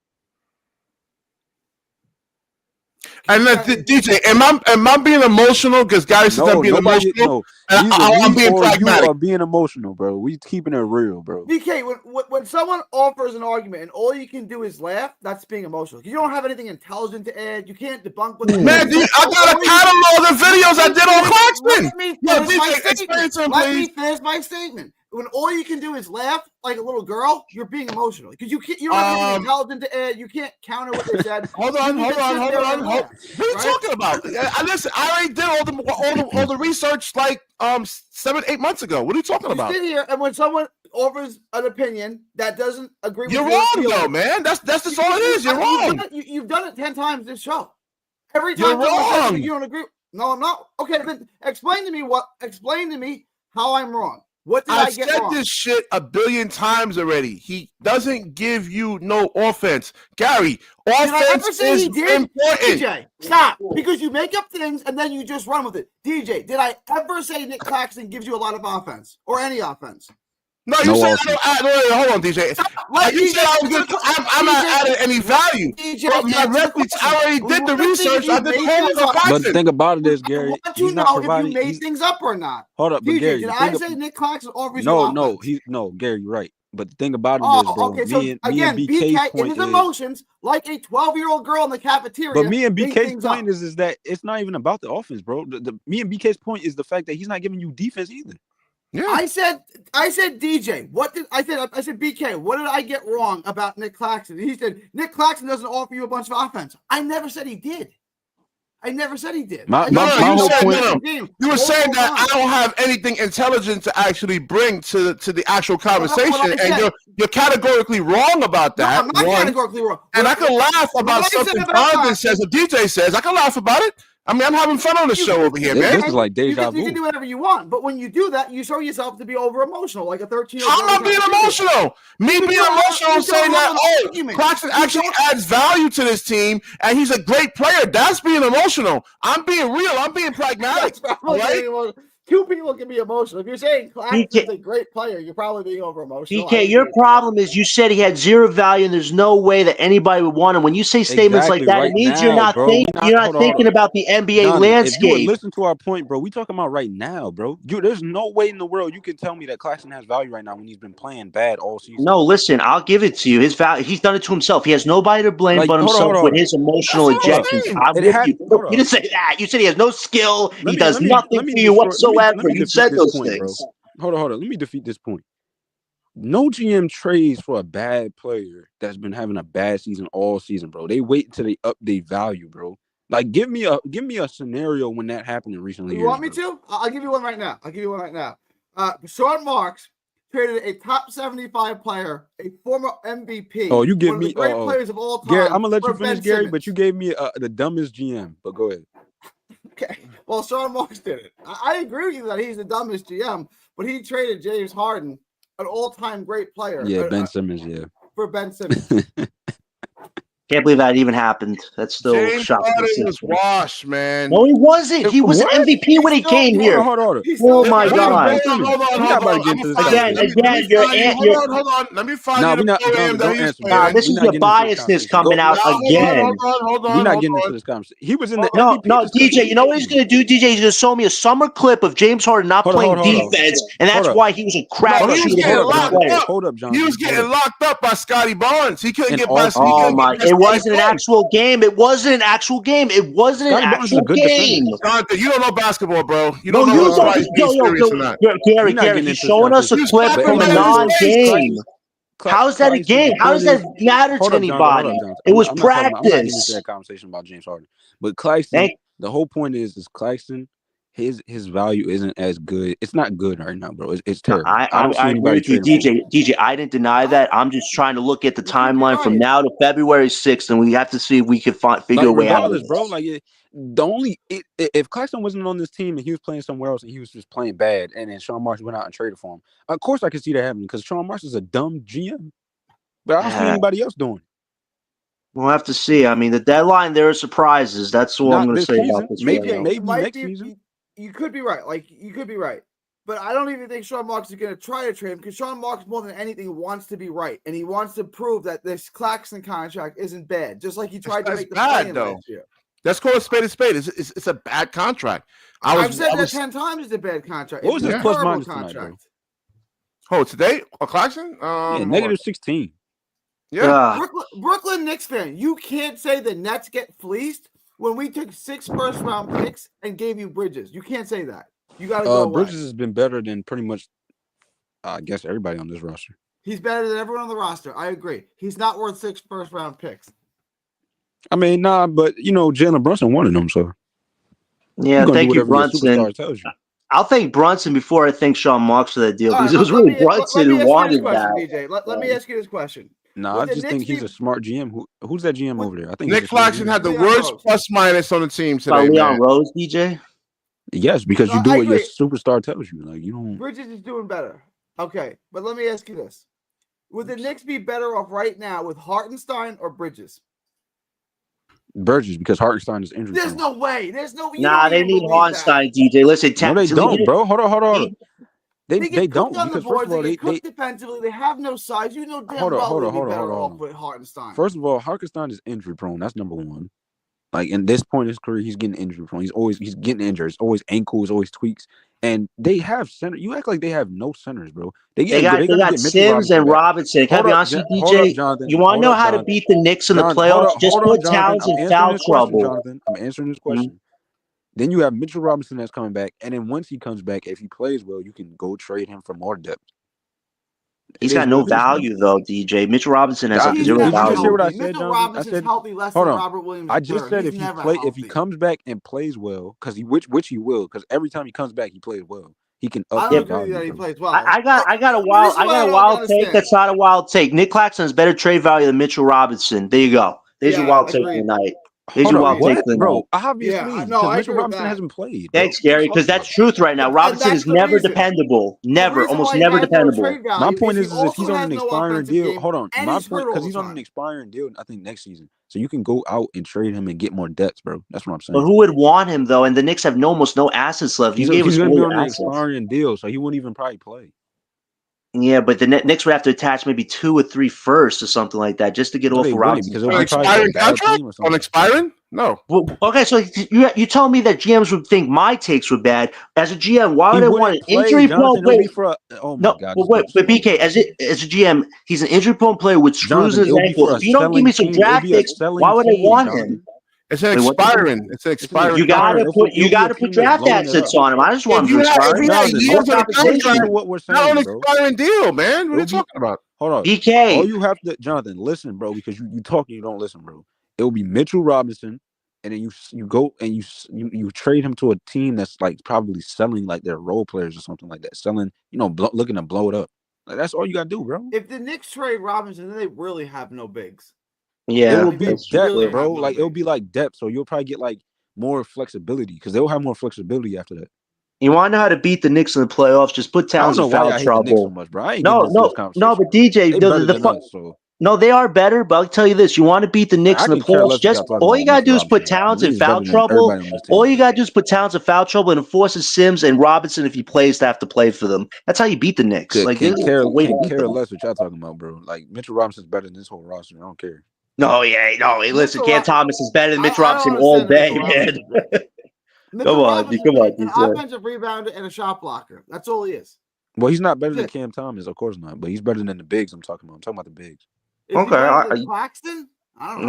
And DJ, am I being emotional? Because Gary says I'm being emotional. I'm being pragmatic. You are being emotional, bro. We keeping it real, bro. BK, when someone offers an argument and all you can do is laugh, that's being emotional. You don't have anything intelligent to add. You can't debunk what. Man, dude, I got a catalog of videos I did on Claxton. Let me finish my statement. When all you can do is laugh like a little girl, you're being emotional because you don't have anything intelligent to add. You can't counter what they said. Hold on. What are you talking about? Listen, I already did all the research like 7-8 months ago. What are you talking about? You sit here, and when someone offers an opinion that doesn't agree with you're wrong, though, man. That's just all it is. You're wrong. You've done it 10 times this show. Every time you're wrong. You don't agree. No, I'm not. Okay, then explain to me how I'm wrong. What did I get wrong? I've said this shit a billion times already. He doesn't give you no offense. Gary, offense is important. DJ, stop. Because you make up things and then you just run with it. DJ, did I ever say Nick Claxton gives you a lot of offense or any offense? No, you said hold on, DJ. You said I was good. I'm not adding any value. DJ, I already did the research. I did homework. But the thing about it is, Gary, I want to know if you made things up or not. Hold up, but DJ, Gary, did I say Nick Claxton offers you offense? No, Gary, you're right. But the thing about it is, bro, okay, so me and BK point in his emotions, like a 12-year-old girl in the cafeteria. But me and BK's point is that it's not even about the offense, bro. Me and BK's point is the fact that he's not giving you defense either. Yeah. I said DJ. What did I said? I said BK. What did I get wrong about Nick Claxton? He said Nick Claxton doesn't offer you a bunch of offense. I never said he did. My whole point. You were saying that I don't have anything intelligent to actually bring to the actual conversation, and you're categorically wrong about that. No, I'm not categorically wrong. And I can laugh about something Jonathan says or DJ says. I can laugh about it. I mean, I'm having fun on the show over here, man. This is like deja vu. You can do whatever you want, but when you do that, you show yourself to be over emotional, like a 13-year-old. I'm not being emotional. Me being emotional, I'm saying that Claxton actually adds value to this team, and he's a great player. That's being emotional. I'm being real. I'm being pragmatic. Right? Two people can be emotional. If you're saying Claxton's a great player, you're probably being over emotional. BK, your problem is you said he had zero value, and there's no way that anybody would want him. When you say statements like that, it means you're not thinking about the NBA landscape. If you would listen to our point, bro, we talking about right now, bro. There's no way in the world you can tell me that Claxton has value right now when he's been playing bad all season. No, listen, I'll give it to you. His value, he's done it to himself. He has nobody to blame but himself with his emotional injections. I'm with you. You didn't say that. You said he has no skill. He does nothing for you whatsoever. You said those things. Bro. Hold on. Let me defeat this point. No GM trades for a bad player that's been having a bad season all season, bro. They wait until they update value, bro. Like, give me a scenario when that happened in recent years. You want me to? I'll give you one right now. Sean Marks traded a top 75 player, a former MVP. Oh, you give me great players of all time. Gary, I'm gonna let you finish, Gary, but you gave me the dumbest GM. But go ahead. Okay, well, Sean Marks did it. I agree with you that he's the dumbest GM, but he traded James Harden, an all-time great player. Yeah, Ben Simmons, for Ben Simmons. Can't believe that even happened. That's still James shocking. Harden was washed, man. No, he wasn't. He was an MVP when he came here. Hold on. Oh my Hold God! on. Again, Hold on. Let me find you the poem that he's playing. This is your biasness coming out again. We're not getting into this conversation. He was in the no, MVP DJ. You know what he's going to do? DJ, he's going to show me a summer clip of James Harden not playing defense, and that's why he was a crap shooter. Hold up, John. He was getting locked up by Scotty Barnes. He couldn't get past. Oh my! It wasn't an actual game. It wasn't an actual game. It wasn't an actual game. Jonathan, you don't know basketball, bro. You don't know what's serious or not. Gary, he's showing us a clip from a non-game. How's that a game? How does that matter to anybody? It was practice. I'm not getting into that conversation about James Harden. But Claxton, the whole point is Claxton, his value isn't as good. It's not good right now, bro. It's terrible. I agree with you, DJ. I didn't deny that. I'm just trying to look at the timeline from now to February 6th, and we have to see if we can figure a way out of this, bro. If Claxton wasn't on this team and he was playing somewhere else and he was just playing bad, and then Sean Marks went out and traded for him, of course I could see that happening because Sean Marks is a dumb GM. But I don't see anybody else doing it. We'll have to see. I mean, the deadline, there are surprises. That's all I'm going to say about this. Maybe next season. You could be right. You could be right. But I don't even think Sean Marks is going to try to trade him because Sean Marks, more than anything, wants to be right. And he wants to prove that this Claxton contract isn't bad, just like he tried to make the play last year. Let's call a spade a spade. It's a bad contract. I've said that 10 times. It's a bad contract. What was his plus minus contract? Today? Or Claxton? Negative 16. Yeah. Brooklyn Knicks fan, you can't say the Nets get fleeced when we took 6 first-round picks and gave you Bridges. You can't say that. You got to go Bridges has been better than pretty much, I guess, everybody on this roster. He's better than everyone on the roster. I agree. He's not worth 6 first-round picks. I mean, nah, but, Jalen Brunson wanted them, so. Yeah, thank you, Brunson. I'll thank Brunson before I thank Sean Marks for that deal because it was really Brunson who wanted that. DJ. Let me ask you this question. No, I just think he's a smart GM. Who's that GM over there? I think Nick Claxton had the worst plus minus on the team today. Leon Rose, DJ? Yes, because you do what your superstar tells you. Like, you don't. Bridges is doing better. Okay, but let me ask you this. Would the Knicks be better off right now with Hartenstein or Bridges? Bridges, because Hartenstein is injured. There's no way. There's no. Nah, they need Hartenstein, DJ. Listen, no, they don't, bro. Hold on. They don't because first of all they cook defensively. They have no size. You know damn well they'd be better off with Hartenstein. First of all, Hartenstein is injury prone. That's number one. Like in this point in his career, he's getting injury prone. He's getting injured. It's always ankles, always tweaks. And they have center. You act like they have no centers, bro. They got Sims and Robinson. Can I be honest with you, DJ? You want to know how to beat the Knicks in the playoffs? Just put Towns in foul trouble. Jonathan, I'm answering this question. Mm-hmm. Then you have Mitchell Robinson that's coming back, and then once he comes back, if he plays well, you can go trade him for more depth. He's got no value though, DJ. Mitchell Robinson has zero value. Did you hear what I said, Mitchell Robinson's healthy less than Robert Williams. I just said if he comes back and plays well, because which he will, because every time he comes back, he plays well. He can up his value. That he plays well. I got a wild take. That's not a wild take. Nick Claxton has better trade value than Mitchell Robinson. There you go. There's your wild take tonight. Bro, obviously, Mitchell Robinson hasn't played. Thanks, Gary, because that's truth right now. Robinson is never dependable. Almost never dependable. My point is if he's on an expiring deal, hold on. My point, because he's on an expiring deal, I think next season. So you can go out and trade him and get more depth, bro. That's what I'm saying. But who would want him though? And the Knicks have almost no assets left. He's going to be on an expiring deal, so he wouldn't even probably play. Yeah, but the Knicks would have to attach maybe 2 or 3 firsts or something like that just to get off of Robinson. Because an expiring contract? On expiring? No. Well, okay, so you tell me that GMs would think my takes were bad. As a GM, why would I want an injury-prone player? But BK, as a GM, he's an injury-prone player with screws in his ankle. If you don't give me some draft picks, why would I want him? It's an expiring. It's an expiring. You gotta put draft assets on him. I just want him to expire. What we're saying, not an expiring deal, man. What are you talking about? Hold on, BK. All you have to, Jonathan, listen, bro, because you talk and you don't listen, bro. It will be Mitchell Robinson, and then you go and you trade him to a team that's like probably selling like their role players or something like that, selling, looking to blow it up. Like that's all you gotta do, bro. If the Knicks trade Robinson, then they really have no bigs. Yeah, it will be depth, really bro. Like it'll be like depth, so you'll probably get like more flexibility because they'll have more flexibility after that. You want to know how to beat the Knicks in the playoffs? Just put Towns in foul trouble. So much, bro. No, but DJ, No, they are better, but I'll tell you this: you want to beat the Knicks in the playoffs. Just all you gotta do is put Towns in foul trouble. All you gotta do is put Towns in foul trouble and force Sims and Robinson if he plays to have to play for them. That's how you beat the Knicks. Like, can't care less what y'all talking about, bro. Like Mitchell Robinson's better than this whole roster. I don't care. No, hey, listen, Cam Thomas is better than Mitch Robinson all day, man. Come on, an offensive rebounder and a shot blocker. That's all he is. Well, he's not better than Cam Thomas, of course not, but he's better than the bigs I'm talking about. I'm talking about the bigs. Okay. Claxton? I don't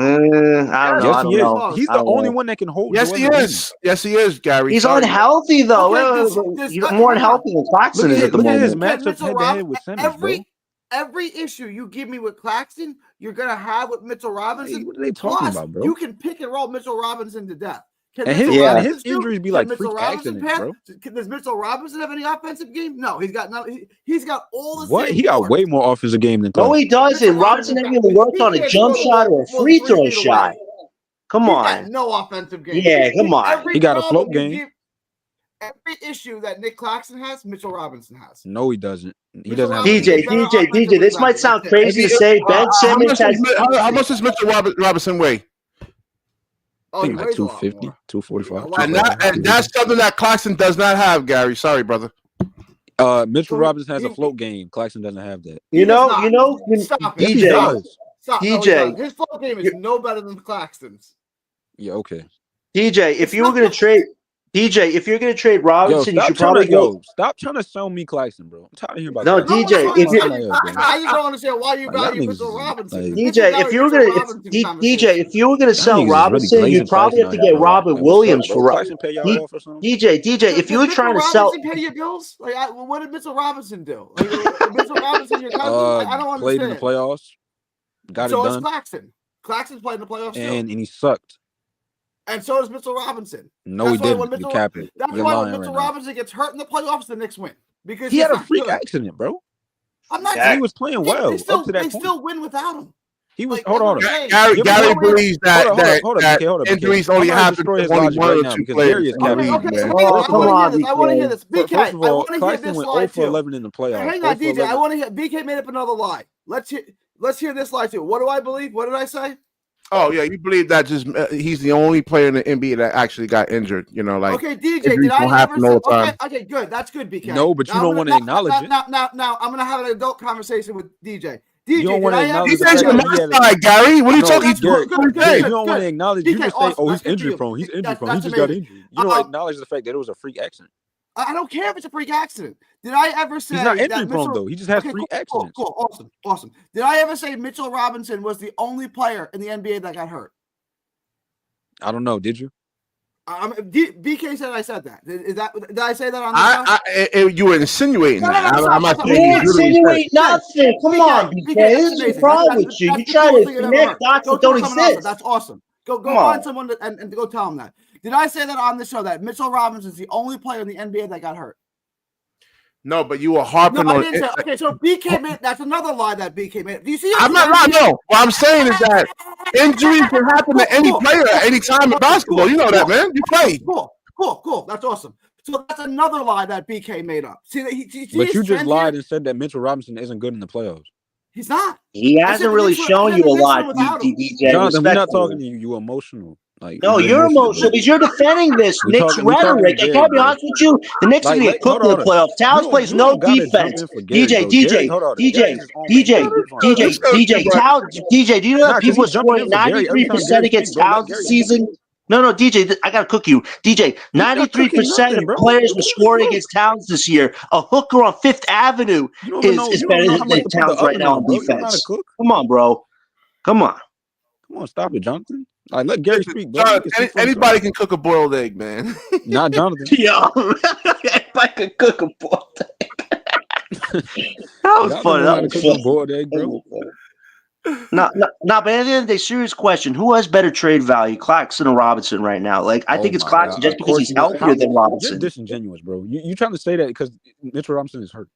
know. He's the only one that can hold. Yes, he is. Yes, he is, Gary. He's unhealthy, though. He's more unhealthy than Claxton is at the moment. His matchup head-to-head with Simmons, every issue you give me with Claxton, you're going to have with Mitchell Robinson. Hey, what are they talking about, bro? You can pick and roll Mitchell Robinson to death. And his injuries be like freak accidents, bro. Does Mitchell Robinson have any offensive game? No, he's got all the what? He got way more offensive game than Claxton. No, he doesn't. Robinson ain't even worked on a jump shot or a free throw shot. Come on. No offensive game. Yeah, come on. He got a float game. Every issue that Nick Claxton has, Mitchell Robinson has. No, he doesn't. He doesn't have DJ. This might sound crazy to say. Ben Simmons has. How much does Mitchell Robinson weigh? I think like 250, 245. And that's something that Claxton does not have, Gary. Sorry, brother. Mitchell Robinson has a float game. Claxton doesn't have that. Stop DJ. Stop. DJ. His float game is no better than Claxton's. Yeah, okay. DJ, if you're going to trade Robinson, you should probably go. Stop trying to sell me Claxton, bro. I'm tired of hearing about that. I just don't understand why you value Mitchell Robinson. DJ, if you were gonna sell Robinson, really you'd probably have to get Robert Williams for Robinson. DJ, if you were trying to sell, pay your bills. Like, what did Mitchell Robinson do? Like, Mitchell Robinson, your cousin? I don't understand. Played in the playoffs. Got it done. So is Claxton. Claxton's played in the playoffs and he sucked. And so does Mitchell Robinson. No, he didn't. You cap it. That's why when Mitchell Robinson gets hurt in the playoffs, the Knicks win. Because he had a freak accident, bro. I'm not. He was playing well. They still win without him. He was. Hold on. Gary believes that injuries only happen to only one or two players. I want to hear this. BK, first of all, Claxton went 0 for 11 in the playoffs. Hang on, DJ. I want to hear. BK made up another lie. Let's hear this lie too. What do I believe? What did I say? Oh yeah, you believe that just he's the only player in the NBA that actually got injured. You know, like okay, DJ, did I ever say, okay, good, that's good, BK. No, but you don't want to acknowledge it. Now, I'm gonna have an adult conversation with DJ. DJ, you don't want to acknowledge DJ's your master, Gary. What are you talking about? You don't want to acknowledge. You just say, "Oh, he's injury prone. He's injury prone. He just got injured." You don't acknowledge the fact that it was a freak accident. I don't care if it's a freak accident. Did I ever say he's not injury prone though? He just has freak accidents. Cool, awesome. Did I ever say Mitchell Robinson was the only player in the NBA that got hurt? I don't know. Did you? BK said I said that. Did I say that on the show? You were insinuating that. I'm not insinuating nothing. Come on, BK. This is the problem with you. You try to connect dots that don't exist. That's awesome. Go find someone and go tell them that. Did I say that on the show that Mitchell Robinson is the only player in the NBA that got hurt? No, but you were harping on it. Okay, so BK made that's another lie that BK made. Do you see? I'm not lying. No, what I'm saying is that injuries can happen to any player at any time in basketball. You know that, man. You play. Cool. That's awesome. So that's another lie that BK made up. But you just lied and said that Mitchell Robinson isn't good in the playoffs. He's not. He hasn't really shown you a lot, DJ. Jonathan, we're not talking to you. You're emotional. Like, no, you're emotional because you're defending this Knicks rhetoric. I can't be honest with you. The Knicks are going to get cooked in the playoffs. Towns plays no defense. DJ, Towns, DJ, do you know that people are scoring 93% against Towns this season? No, DJ, I got to cook you. DJ, 93% of players were scoring against Towns this year. A hooker on Fifth Avenue is better than Towns right now on defense. Come on, bro. Come on, stop it, Jonathan. All right, let Gary speak. Bro. Anybody can cook a boiled egg, man. Not Jonathan. Yo, anybody can cook a boiled egg. That was funny. That was funny. Boiled egg, bro. But at the end of the day, serious question: who has better trade value, Claxton or Robinson right now? Like, I think it's Claxton just because he's healthier than Robinson. You're disingenuous, bro. You trying to say that because Mitchell Robinson is hurt?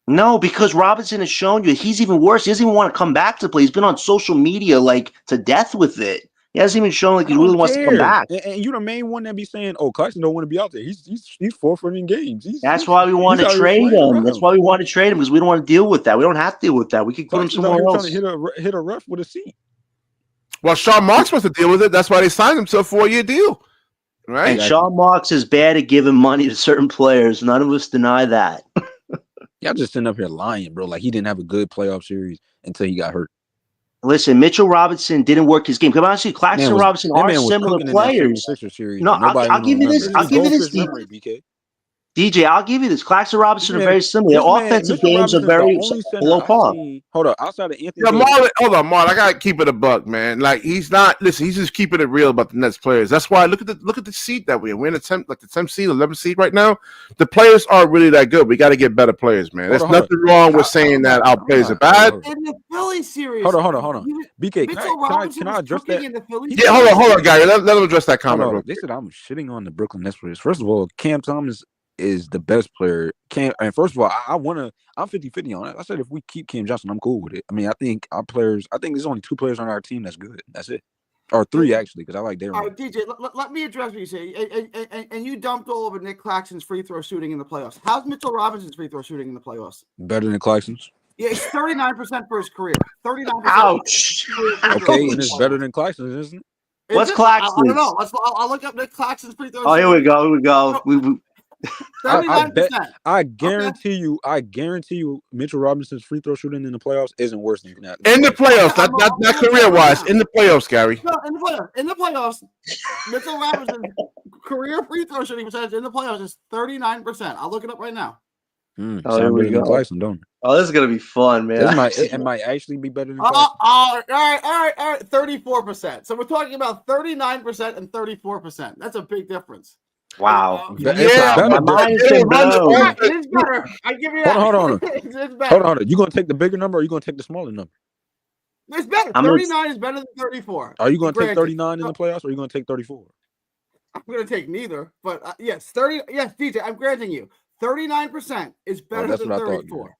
No, because Robinson has shown you he's even worse. He doesn't even want to come back to play. He's been on social media like to death with it. He hasn't even shown like he really wants to come back. And you're the main one that be saying, "Oh, Claxton don't want to be out there. He's forfeiting games." That's why we want to trade him. That's why we want to trade him because we don't want to deal with that. We don't have to deal with that. We could put him somewhere else. Trying to hit a ref with a seat. Well, Sean Marks wants to deal with it. That's why they signed him to a 4-year deal. Right. And Sean Marks is bad at giving money to certain players. None of us deny that. Y'all just sitting up here lying, bro. Like he didn't have a good playoff series until he got hurt. Listen, Mitchell Robinson didn't work his game. Come on, see, Claxton and Robinson are similar players. No, I'll give you this. I'll give you this. BK. DJ, I'll give you this. Claxton Robinson are very similar. Their offensive games are very below par. Hold on, outside of Anthony. Yeah, hold on, Marlon. I gotta keep it a buck, man. Like he's not. Listen, he's just keeping it real about the Nets players. That's why look at the seat that we're in. We're in the 10th seed, 11th seed right now. The players aren't really that good. We got to get better players, man. There's nothing wrong with saying that our players are bad. In the Philly series, hold on. BK, can I address that? Yeah, hold on, Gary. Let him address that comment. They said I'm shitting on the Brooklyn Nets players. First of all, Cam Thomas is the best player. And first of all, I'm 50-50 on it. I said if we keep Cam Johnson, I'm cool with it. I mean, I think there's only 2 players on our team that's good. That's it. Or 3 actually, because I like Day'ron. All right, DJ, let me address what you say. And you dumped all over Nick Claxton's free throw shooting in the playoffs. How's Mitchell Robinson's free throw shooting in the playoffs? Better than Claxton's? Yeah, it's 39% for his career. 39%. Ouch. Okay, and it's better than Claxton's, isn't it? What's Claxton's? I don't know. I'll look up Nick Claxton's free throw. Oh, here we go. 39%. I guarantee you, Mitchell Robinson's free throw shooting in the playoffs isn't worse than that. In the playoffs, not career wise. In the playoffs, Gary. No, in the playoffs, Mitchell Robinson's career free throw shooting percentage in the playoffs is 39%. I'll look it up right now. Oh, here we go. Claxton, don't it? Oh, this is gonna be fun, man. It might actually be better than Claxton. All right, 34%. So we're talking about 39% and 34%. That's a big difference. Wow. Yeah, it's better. I give you that. Hold on. It's better. Hold on. You gonna take the bigger number or you gonna take the smaller number? It's better. 39 is better than 34. Are you gonna take 39 in the playoffs or are you gonna take 34? I'm gonna take neither. But yes, 30. Yes, DJ, I'm granting you 39% is better than 34.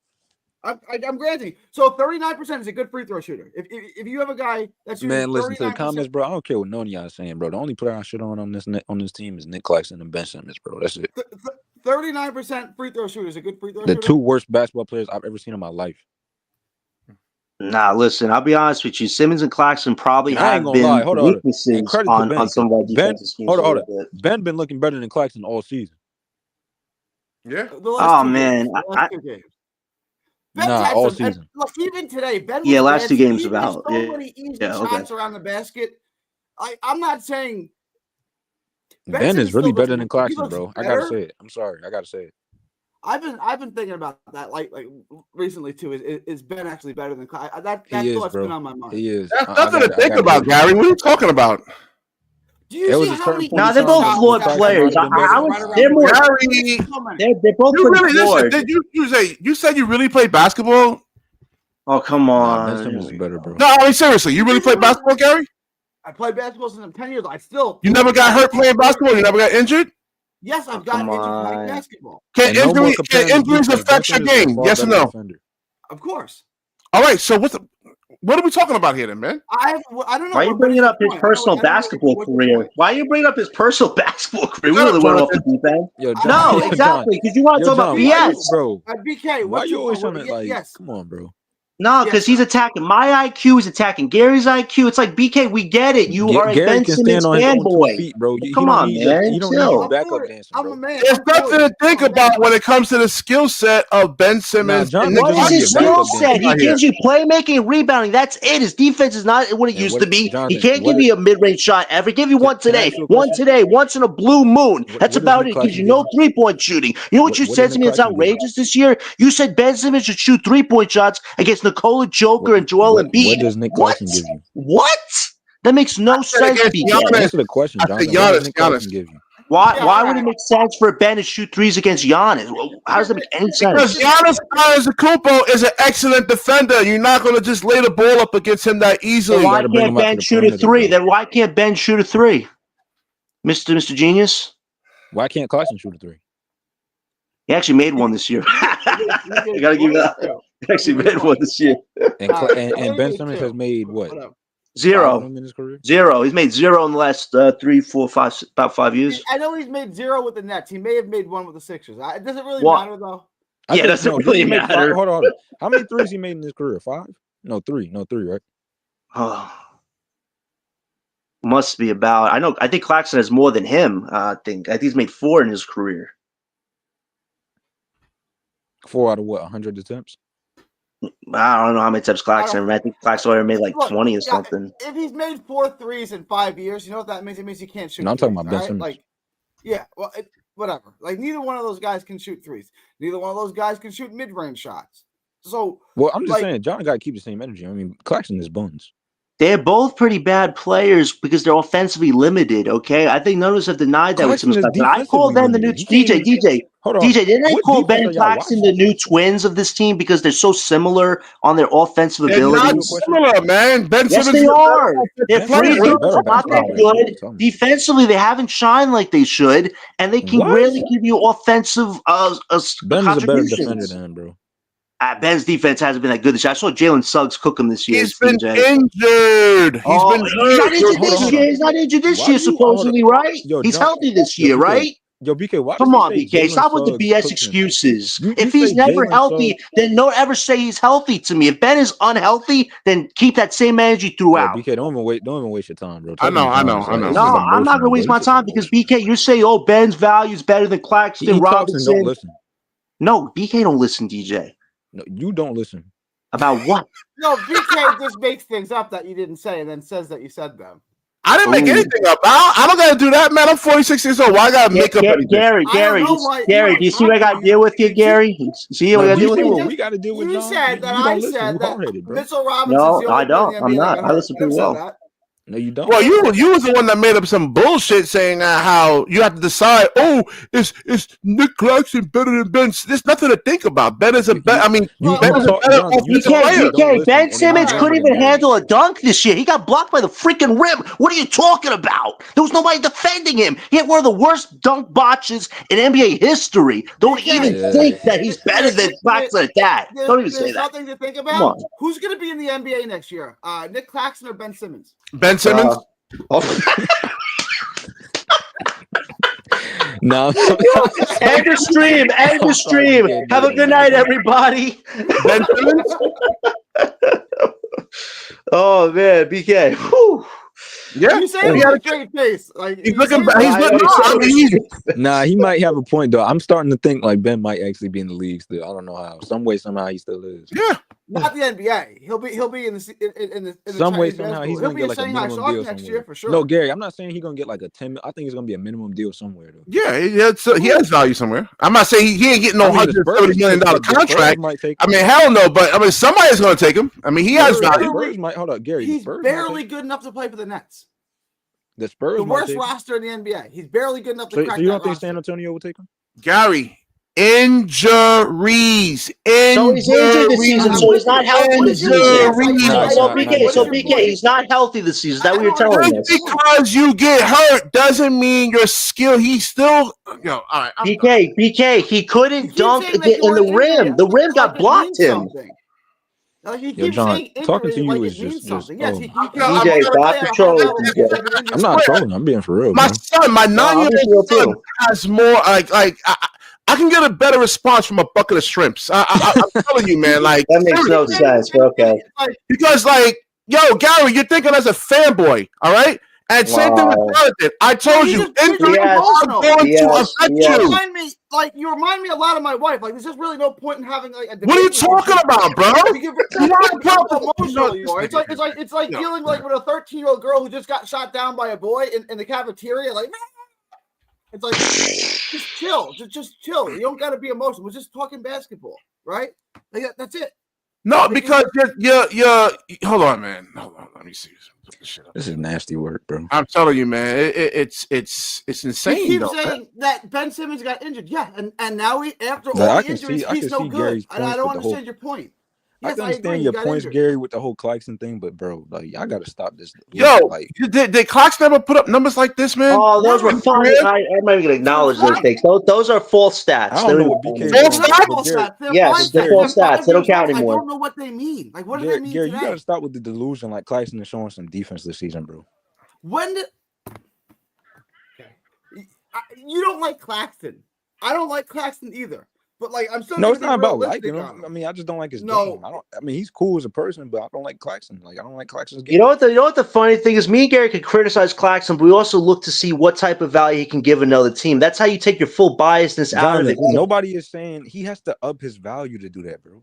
I'm granting you. So 39% is a good free throw shooter. If you have a guy that's shooting listen to the comments, bro. I don't care what none of y'all saying, bro. The only player I shit on this team is Nick Claxton and Ben Simmons, bro. That's it. 39% free throw shooter is a good free throw shooter. The 2 worst basketball players I've ever seen in my life. Nah, listen, I'll be honest with you. Simmons and Claxton probably have been weaknesses on some of our defensive schemes. Hold on. Ben been looking better than Claxton all season. Yeah. Oh, man. All season. Look, even today, Ben. Last 2 games about. So many easy shots around the basket. I'm not saying. Ben is really better than Claxton, bro. I gotta say it. I'm sorry. I gotta say it. I've been thinking about that like recently too. Is Ben actually better than Claxton? That thought's been on my mind. He is. That's nothing to think about, Gary. What are you talking about? Do you see how many? No, they're both flawed players. They're both flawed. You said you really played basketball? Oh, come on. Ben Simmons is better, bro. No, I mean seriously, you really played basketball, Gary? I played basketball since I'm 10 years old. You never got hurt playing basketball? You never got injured? Yes, I've gotten injured playing basketball. Can injuries affect your game? Yes or no? Of course. All right, so what are we talking about here, then, man? I don't know. Why are you bringing up his personal basketball career? Why are you bringing up his personal basketball career? We really went off the deep end. No, exactly, because you want to talk about BS, bro. BK, why you always on it? Like, come on, bro. No, because he's attacking my IQ. He's attacking Gary's IQ. It's like, BK, we get it. You are a Ben Simmons fanboy. Come on, man. You don't need backup dancing, bro. I'm a man. There's nothing to think about when it comes to the skill set of Ben Simmons. What is his skill set? He gives you playmaking and rebounding. That's it. His defense is not what it used to be. He can't give you a mid-range shot ever. Give you one today, once in a blue moon. That's about it. He gives you no three-point shooting. You know what you said to me that's outrageous this year? You said Ben Simmons should shoot three-point shots against Nikola Joker and Joel Embiid. What does Nick Claxton give you? What? That makes no sense. Answer the question, John. Giannis. Why would it make sense for Ben to shoot threes against Giannis? How does that make any sense? Because Giannis Antetokounmpo is an excellent defender. You're not going to just lay the ball up against him that easily. So why can't Ben shoot a three? Then why can't Ben shoot a three? Mr. Genius? Why can't Claxton shoot a three? He actually made one this year. I got to give you that. He actually made one this year. And Ben Simmons has made what? Zero. In his career? Zero. He's made zero in the last 3, 4, 5, about 5 years. I know he's made zero with the Nets. He may have made one with the Sixers. It doesn't really matter though. Yeah, doesn't really matter. Hold on. How many threes he made in his career? 5? No, 3. No, 3, right? Oh. Must be about. I think Claxton has more than him. I think he's made 4 in his career. 4 out of what? 100 attempts? I don't know how many attempts Claxton. I think Claxton already made like 20 or something. If he's made 4 threes in 5 years, you know what that means? It means he can't shoot. No, I'm talking about Ben Simmons. Like, yeah, well, whatever. Like, neither one of those guys can shoot threes. Neither one of those guys can shoot mid-range shots. So, well, I'm just saying, John got to keep the same energy. I mean, Claxton is buns. They're both pretty bad players because they're offensively limited. Okay, I think none of us have denied that with some stuff. I call them the new DJ. Hold on. DJ, didn't I call Ben and Claxton the new twins of this team because they're so similar on their offensive abilities? Not similar, man. Ben yes, Simmons they are. They're pretty good. Not that good. Defensively, they haven't shined like they should, and they can really give you offensive Ben is a better defender than him, bro. Ben's defense hasn't been that good this year. I saw Jalen Suggs cook him this year. He's been injured. He's not injured this year. He's not injured this year, supposedly, right? He's healthy this year, right? Yo, BK, why come on, BK. Stop with the BS excuses. If he's never healthy, then don't ever say he's healthy to me. If Ben is unhealthy, then keep that same energy throughout. BK, don't even waste your time, bro. I know. No, I'm not gonna waste my time because BK, you say, oh, Ben's value is better than Claxton, Robinson. Don't listen. No, BK don't listen, DJ. No, you don't listen. About what? No, BK just makes things up that you didn't say and then says that you said them. I didn't make anything up. I don't gotta do that, man. I'm 46 years old. Why I gotta make up anything? Gary, do you see what I gotta deal with here, Gary? See what I gotta deal with here? We gotta deal with. You said that I said that Mitchell Robinson. No, I don't. I'm not. I listen pretty well. No, you don't. Well, you was the one that made up some bullshit saying how you have to decide. Oh, is Nick Claxton better than Ben? There's nothing to think about. Ben is a better. I mean, Ben is a better offensive player. Ben Simmons couldn't even handle a dunk this year. He got blocked by the freaking rim. What are you talking about? There was nobody defending him. He had one of the worst dunk botches in NBA history. Don't even think that he's better than Claxton at that. Don't even say that. There's nothing to think about. Who's going to be in the NBA next year? Nick Claxton or Ben Simmons? Ben Simmons? No. End the stream. Have a good night, everybody. Ben Simmons? Oh, man. BK. Whew. Yeah, you say he had a straight face. Like he's looking back. Nah, he might have a point though. I'm starting to think like Ben might actually be in the league still. I don't know how. Some way, somehow, he still is. Yeah, not the NBA. He'll be in the some way, somehow he's gonna get like a minimum deal next year for sure. No, Gary, I'm not saying he's gonna get like a 10. I think it's gonna be a minimum deal somewhere though. Yeah, he has value somewhere. I'm not saying he ain't getting no $130 million contract. I mean, hell no. But I mean, somebody's gonna take him. I mean, he has value. Hold up, Gary. He's barely good enough to play for the Nets. The Spurs, the worst roster in the NBA. He's barely good enough to crack. So you don't think roster. San Antonio will take him? Gary, injuries. So he's injured this season, so he's not healthy this season. So BK, he's not healthy this season. Is that what you're telling us? Just because you get hurt doesn't mean your skill. He's still, all right. BK, he couldn't dunk in the rim. The rim got blocked him. Yo, John, talking to you is just yes, DJ, stop the trolling. I'm not trolling. I'm being for real. My son, my 9-year-old son has more like I can get a better response from a bucket of shrimps. I'm telling you, man. Like that makes no sense. Okay, because Gary, you're thinking as a fanboy, all right? And same thing with Jonathan. I told you, injuries are going to affect you. You remind me a lot of my wife. Like, there's just really no point in having like a debate. What are you talking about, bro? It's like dealing like with a 13-year-old girl who just got shot down by a boy in the cafeteria. Like, it's like just chill, just chill. You don't got to be emotional. We're just talking basketball, right? Like, that's it. No, because you're hold on, man. Hold on, let me see. This is nasty work, bro. I'm telling you, man. It's insane. You keep saying that Ben Simmons got injured, and now after all the injuries, he's no good. I don't understand your point. I can understand your points, Gary, with the whole Claxton thing, but bro, like y'all gotta stop this. Yo, like, did Claxton ever put up numbers like this, man? Oh, those were fun. I'm not even gonna acknowledge those things. Those are false stats. I don't know what BK false stats. Yes, they're false stats. They don't count anymore. I don't know what they mean. Like, what do they mean? Gary, today? You gotta stop with the delusion. Like Claxton is showing some defense this season, bro. When did you don't like Claxton? I don't like Claxton either. But like, I'm still it's not about liking him. I mean, I just don't like his game. I mean, he's cool as a person, but I don't like Claxton. Like, I don't like Claxton's game. You know what the funny thing is? Me and Gary could criticize Claxton, but we also look to see what type of value he can give another team. That's how you take your full biasness out of it. Nobody is saying he has to up his value to do that, bro.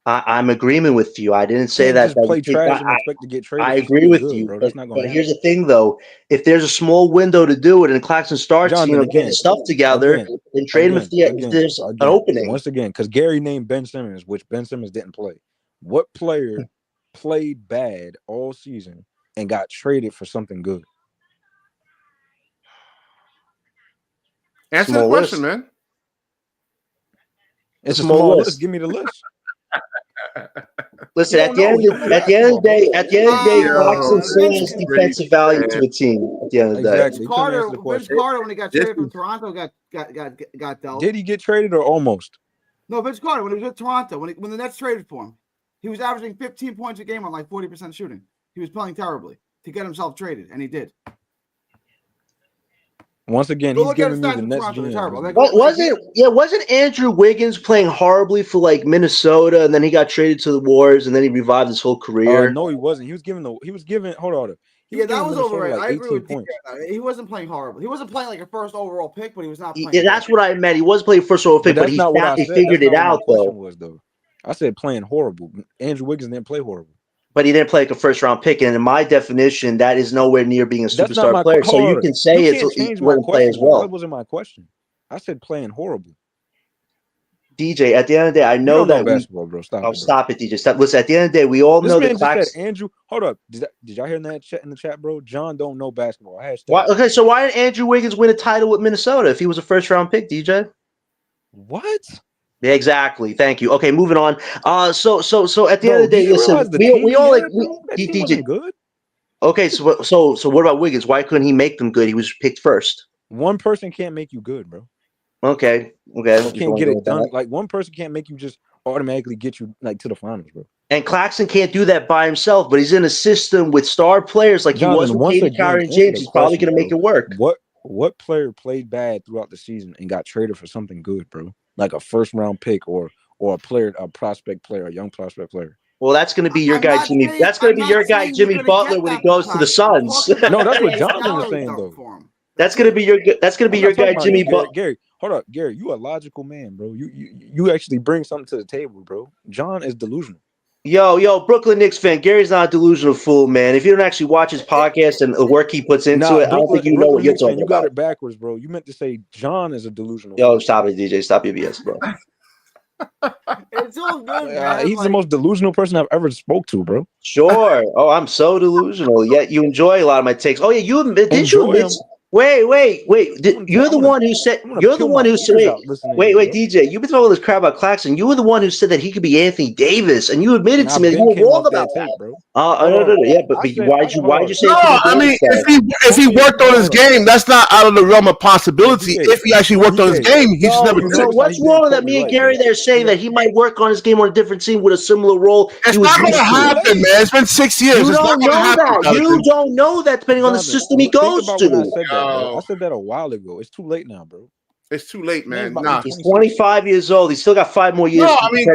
I'm agreeing with you. I didn't say that. Just play trash and expect to get traded. I agree with you, bro. But here's the thing, though: if there's a small window to do it, and Claxton starts, getting his stuff together, then trade him if there's an opening. Once again, because Gary named Ben Simmons, which Ben Simmons didn't play. What player played bad all season and got traded for something good? Answer the question, man. It's a small list. Give me the list. Listen, at the end of the day, Claxton sells defensive value to a team. At the end of the day, Vince Carter, when he got traded from Toronto, got dealt. Did he get traded or almost? No, Vince Carter, when he was with Toronto, when the Nets traded for him, he was averaging 15 points a game on like 40% shooting. He was playing terribly to get himself traded, and he did. Once again, he's giving me the Nets GM. Wasn't Andrew Wiggins playing horribly for like Minnesota, and then he got traded to the Warriors, and then he revived his whole career? No, he wasn't. He was giving. Hold on. That was overrated. I agree with you. He wasn't playing horrible. He wasn't playing like a first overall pick, but he was not playing. Yeah, that's what I meant. He was playing first overall pick, but he figured it out, though. I said playing horrible. Andrew Wiggins didn't play horrible. But he didn't play like a first-round pick, and in my definition, that is nowhere near being a superstar player. So you can say he wouldn't play as well. That wasn't my question. I said playing horrible. DJ, at the end of the day, I know that basketball, bro. Stop it, DJ. Stop. Listen, at the end of the day, we all know that Claxton. Andrew, hold up. Did y'all hear that in the chat, bro? John don't know basketball. Okay, so why did Andrew Wiggins win a title with Minnesota if he was a first-round pick, DJ? What? Yeah, exactly. Thank you. Okay, moving on. So at the end of the day, listen, we all like DJ. Good. Okay, so what about Wiggins? Why couldn't he make them good? He was picked first. One person can't make you good, bro. Okay. You can't get it done. Like one person can't make you just automatically get you like to the finals, bro. And Claxton can't do that by himself, but he's in a system with star players like Jonathan, he was with Kyrie and James. He's probably going to make it work. What player played bad throughout the season and got traded for something good, bro? Like a first round pick or a player, a prospect player, a young prospect player. Well, that's going to be your guy, Jimmy. That's going to be your guy, Jimmy Butler, when he goes to the Suns. No, that's what Jonathan was saying, though. That's going to be your guy, Jimmy Butler. Gary, hold up, Gary. You a logical man, bro. You actually bring something to the table, bro. John is delusional. Yo, Brooklyn Knicks fan. Gary's not a delusional fool, man. If you don't actually watch his podcast and the work he puts into it, I don't think you know what you're talking about. You got it backwards, bro. You meant to say John is a delusional. Yo, stop it, DJ. Stop your BS, bro. It's all good, man. He's the most delusional person I've ever spoke to, bro. Sure. Oh, I'm so delusional. Yet you enjoy a lot of my takes. Oh yeah, you admit. Wait. You're the one who said. You're the one who said. Wait, DJ. You've been talking all this crap about Claxton. You were the one who said that he could be Anthony Davis, and you admitted to me that you were wrong about that, bro. No. Yeah, but why'd you say? No, I mean, if he worked on his game, that's not out of the realm of possibility. If he actually worked on his game, he just never. So what's wrong with that? Me and Gary there saying that he might work on his game on a different team with a similar role. It's not going to happen, man. It's been 6 years. You don't know that. You don't know that, depending on the system he goes to. I said that a while ago. It's too late now, bro. It's too late, man. He's 25 years old. He's still got 5 more years. No, I mean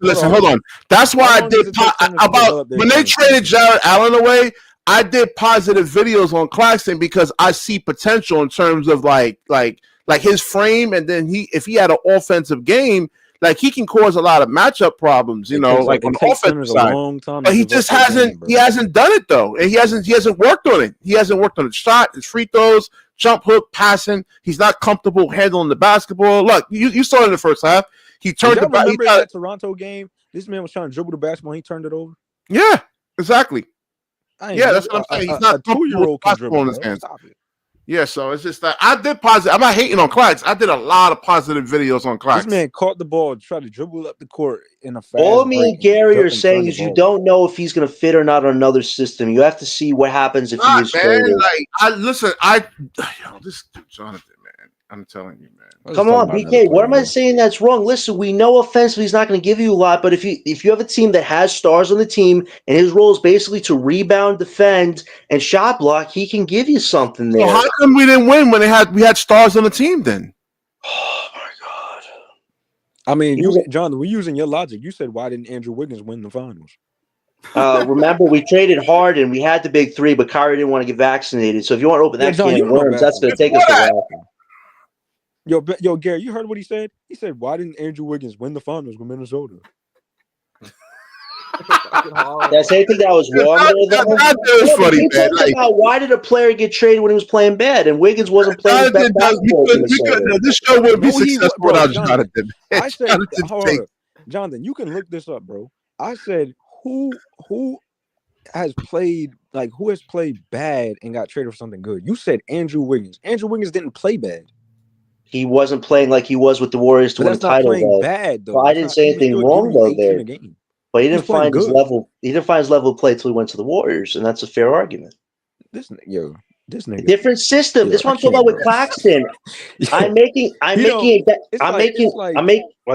listen. Hold on. That's why I did about when they traded Jared Allen away. I did positive videos on Claxton because I see potential in terms of like his frame, and then if he had an offensive game. Like he can cause a lot of matchup problems, you know, like on the offensive side. But he just hasn't. He hasn't done it though, and he hasn't worked on it. He hasn't worked on his shot, his free throws, jump hook, passing. He's not comfortable handling the basketball. Look, you saw it in the first half. He turned the basketball. Remember that Toronto game? This man was trying to dribble the basketball. He turned it over. Yeah, exactly. Yeah, that's what I'm saying. He's not a 2-year-old basketball in his hands. Yeah, so it's just that I did positive. I'm not hating on Clax. I did a lot of positive videos on Clax. This man caught the ball, tried to dribble up the court in a fast All me and Gary are saying is you don't know if he's going to fit or not on another system. You have to see what happens if he is traded. This dude, Jonathan, man. I'm telling you, man. Come on, BK. What am I saying that's wrong? Listen, we know offensively he's not going to give you a lot, but if you have a team that has stars on the team and his role is basically to rebound, defend, and shot block, he can give you something there. So how come we didn't win when we had stars on the team then? Oh my God! I mean, John, we're using your logic. You said why didn't Andrew Wiggins win the finals? Remember, we traded hard and we had the big three, but Kyrie didn't want to get vaccinated. So if you want to open that can of worms, that's going to take us a while. Yo, Gary, you heard what he said? He said, why didn't Andrew Wiggins win the finals with Minnesota? That's anything that was wrong there, funny, man. Like, why did a player get traded when he was playing bad and Wiggins wasn't playing bad basketball? This show wouldn't be successful without Jonathan. I said, Jonathan, you can look this up, bro. I said, who has played bad and got traded for something good? You said Andrew Wiggins. Andrew Wiggins didn't play bad. He wasn't playing like he was with the Warriors to win the title. Though. Bad, though. Well, I didn't say anything wrong though there. But he didn't find his level. He didn't find his level of play until he went to the Warriors, and that's a fair argument. This nigga. Different system. This one I'm talking about with Claxton. I'm making a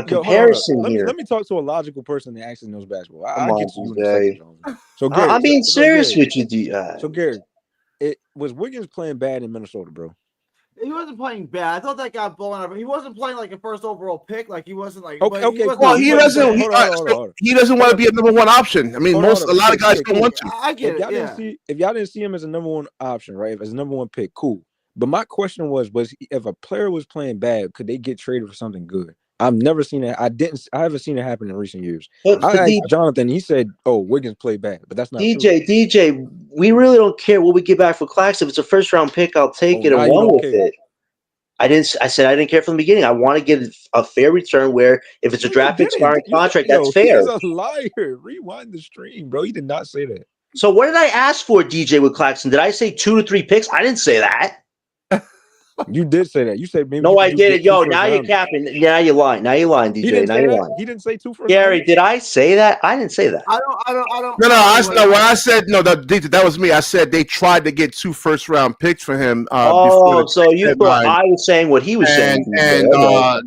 comparison here. Let me talk to a logical person that actually knows basketball. I'll get to you in a second. So Gary, I'm being serious with you, So Gary, was Wiggins playing bad in Minnesota, bro? He wasn't playing bad. I thought that got blown up. He wasn't playing like a first overall pick. Like he wasn't like. Okay. He doesn't want to be a number one option. I mean, a lot of guys don't want to. I get it. If y'all didn't see him as a number one option, right? As a number one pick, cool. But my question was if a player was playing bad, could they get traded for something good? I've never seen that. I haven't seen it happen in recent years. I asked Jonathan. He said, "Oh, Wiggins played bad," but that's not DJ. We really don't care what we get back for Clax. If it's a first round pick, I'll take it and run with it. I said I didn't care from the beginning. I want to get a fair return where if it's a draft expiring contract, that's fair. He's a liar. Rewind the stream, bro. He did not say that. So what did I ask for, DJ, with Claxton? Did I say 2 to 3 picks? I didn't say that. You did say that. You said maybe. No, I didn't. Yo, now you're capping. Now you're lying. DJ. Now you're lying. He didn't say 2 first. Gary, did I say that? I didn't say that. I don't. No. When I said that was me. I said they tried to get 2 first round picks for him. So you thought I was saying what he was saying, and